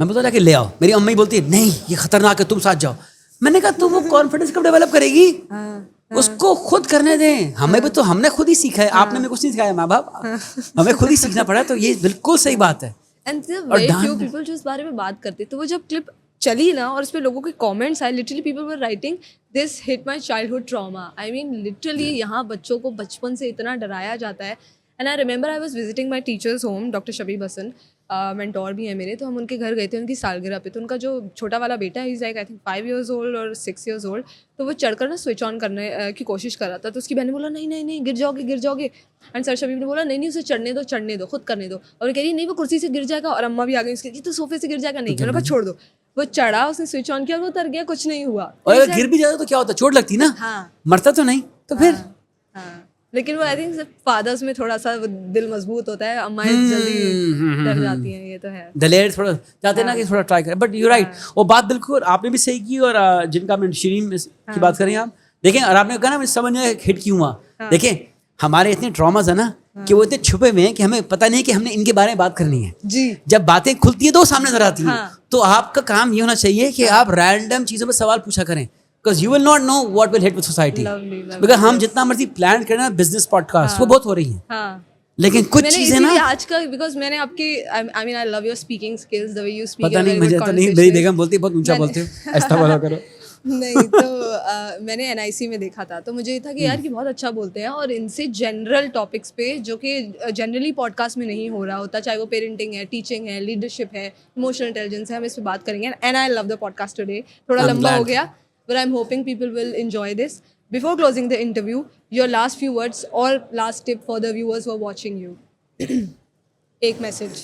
میں بولتا جا کے لے آؤ. میری امی بولتی ہے نہیں یہ خطرناک ہے, تم ساتھ جاؤ. میں نے کہا تو وہ کانفیڈنس کب ڈیولپ کرے گی, اس کو خود کرنے دیں. ہمیں بھی تو ہم نے خود ہی سیکھا ہے, آپ نے ہمیں کچھ نہیں سکھایا ماں باپ, ہمیں خود ہی سیکھنا پڑا. تو یہ بالکل صحیح بات ہے. اینڈ ویری فیو پیپل جو اس بارے میں بات کرتے. تو وہ جب کلپ چلی نا اور اس پہ لوگوں کے کامنٹس آئے, literally people were writing this hit my childhood trauma. I mean literally یہاں بچوں کو بچپن سے اتنا ڈرایا جاتا ہے. And I remember I was visiting my teacher's home, doctor Shabib Hasan mentor بھی ہیں میرے, تو ہم ان کے گھر گئے تھے ان کی سالگرہ پہ. تو ان کا جو چھوٹا والا بیٹا ہے, is like I think 5 years old اور 6 years old, تو وہ چڑھ کر نا سوئچ آن کرنے کی کوشش کر رہا تھا. تو اس کی بہن نے بولا نہیں گر جاؤ گے. اینڈ سر شبیب نے بولا نہیں اسے چڑھنے دو خود کرنے دو. اور وہ کہہ رہی نہیں وہ کرسی سے گر جائے گا, اور اماں بھی آ گئی اس کی تو صوفے سے گر جائے گا. نہیں میں نے کہا چھوڑ دو. وہ چڑھا, اس نے سوئچ آن کیا, وہ اتر گیا, کچھ نہیں ہوا. اور اگر گر بھی جاتا تو کیا ہوتا, چوٹ لگتی نا, مرتا تو نہیں. تو پھر لیکن وہ آئی تھنک فادرس میں تھوڑا سا دل مضبوط ہوتا ہے, امائیں جلدی ڈر جاتی ہیں. یہ تو ہے, دلیر تھوڑا چاہتے ہیں نا کہ تھوڑا ٹرائی کریں. بٹ یو رائٹ, وہ بات بالکل آپ نے بھی صحیح کی. اور جن کا آپ نے شیرین کی بات کریں آپ دیکھیں, اور آپ نے کہا نا مجھے سمجھ میں ہٹ کیوں ہوا. دیکھیں ہمارے اتنے ٹراماز ہیں نا کہ وہ اتنے چھپے ہوئے ہیں کہ ہمیں پتہ نہیں کہ ہم نے ان کے بارے میں بات کرنی ہے. جی جب باتیں کھلتی ہیں تو سامنے نظر آتی ہیں. تو آپ کا کام یہ ہونا چاہیے کہ آپ رینڈم چیزوں پہ سوال پوچھا کریں, because you will not know what will hit with society. Because ہم جتنا مرضی پلان کریں نا بزنس پوڈ کاسٹ وہ بہت ہو رہی ہیں, لیکن کچھ چیزیں نا آج کل بیکاز میں نے آپ کی I mean I love your speaking skills, the way you speak. پتہ نہیں مجھے تو نہیں, میری بیگم بولتی بہت اونچا بولتے ہو, ایسا بولا کرو. نہیں تو میں نے NIC میں دیکھا تھا, تو مجھے یہ تھا کہ یار کہ بہت اچھا بولتے ہیں, اور ان سے جنرل ٹاپکس پہ جو کہ جنرلی پوڈ کاسٹ میں نہیں ہو رہا ہوتا, چاہے وہ پیرنٹنگ ہے, ٹیچنگ ہے, لیڈرشپ ہے, ایموشنل انٹیلیجنس ہے, ہم اس پہ بات کریں گے. And I love the podcast today. تھوڑا لمبا ہو گیا, but I am hoping people will enjoy this. Before closing the interview, your last few words or last tip for the viewers who are watching you. ایک message.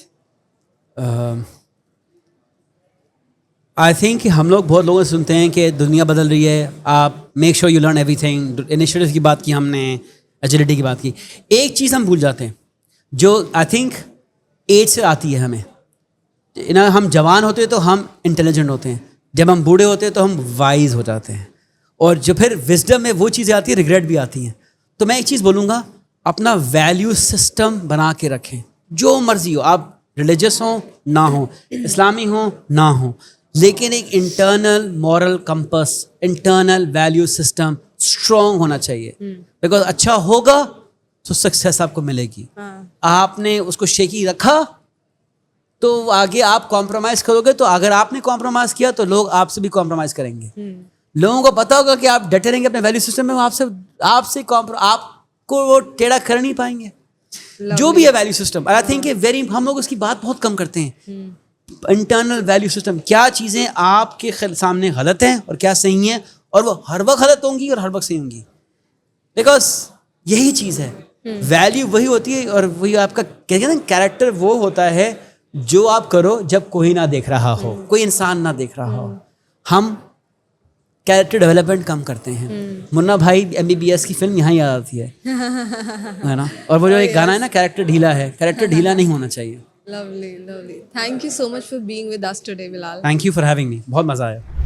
I think کہ ہم لوگ بہت لوگوں سے سنتے ہیں کہ دنیا بدل رہی ہے, آپ make sure you learn every thing. Initiative کی بات کی ہم نے, ایجیلٹی کی بات کی. ایک چیز ہم بھول جاتے ہیں جو آئی تھنک ایج سے آتی ہے ہمیں. ہم جوان ہوتے ہیں تو ہم انٹیلیجنٹ ہوتے ہیں, جب ہم بوڑھے ہوتے ہیں تو ہم وائز ہو جاتے ہیں, اور جو پھر وزڈم میں وہ چیزیں آتی ہیں, ریگریٹ بھی آتی ہیں. تو میں ایک چیز بولوں گا, اپنا ویلیو سسٹم بنا کے رکھیں. جو مرضی ہو, آپ ریلیجس ہوں نہ ہوں, اسلامی ہوں نہ ہوں, لیکن ایک internal moral campus, internal value system strong ہونا چاہیے. بیکاز اچھا ہوگا تو سکسیس آپ کو ملے گی. آپ نے اس کو شیکی رکھا تو آگے آپ کمپرومائز کرو گے, تو اگر آپ نے کمپرومائز کیا تو لوگ آپ سے بھی کمپرومائز کریں گے. لوگوں کو پتا ہوگا کہ آپ ڈٹے رہیں گے اپنے ویلیو سسٹم میں, آپ کو وہ ٹیڑھا کر نہیں پائیں گے. جو بھی ہے ویلیو سسٹم, آئی تھنک ہم لوگ اس کی بات بہت کم کرتے ہیں. انٹرنل ویلیو سسٹم, کیا چیزیں آپ کے سامنے غلط ہیں اور کیا صحیح ہیں, اور وہ ہر وقت غلط ہوں گی اور ہر وقت صحیح ہوں گی. بیکاز یہی چیز ہے, ویلیو وہی ہوتی ہے, اور وہی آپ کا کہتے ہیں نا کیریکٹر وہ ہوتا ہے جو آپ کرو جب کوئی نہ دیکھ رہا ہو, کوئی انسان نہ دیکھ رہا ہو. ہم کیریکٹر ڈیولپمنٹ کم کرتے ہیں. منا بھائی MBBS کی فلم یہاں یاد آتی ہے نا, اور وہ جو ایک گانا ہے نا, کیریکٹر ڈھیلا ہے, کیریکٹر ڈھیلا نہیں ہونا چاہیے. Lovely, lovely. Thank you so much for being with us today, Bilal. Thank you for having me. بہت مزہ آیا.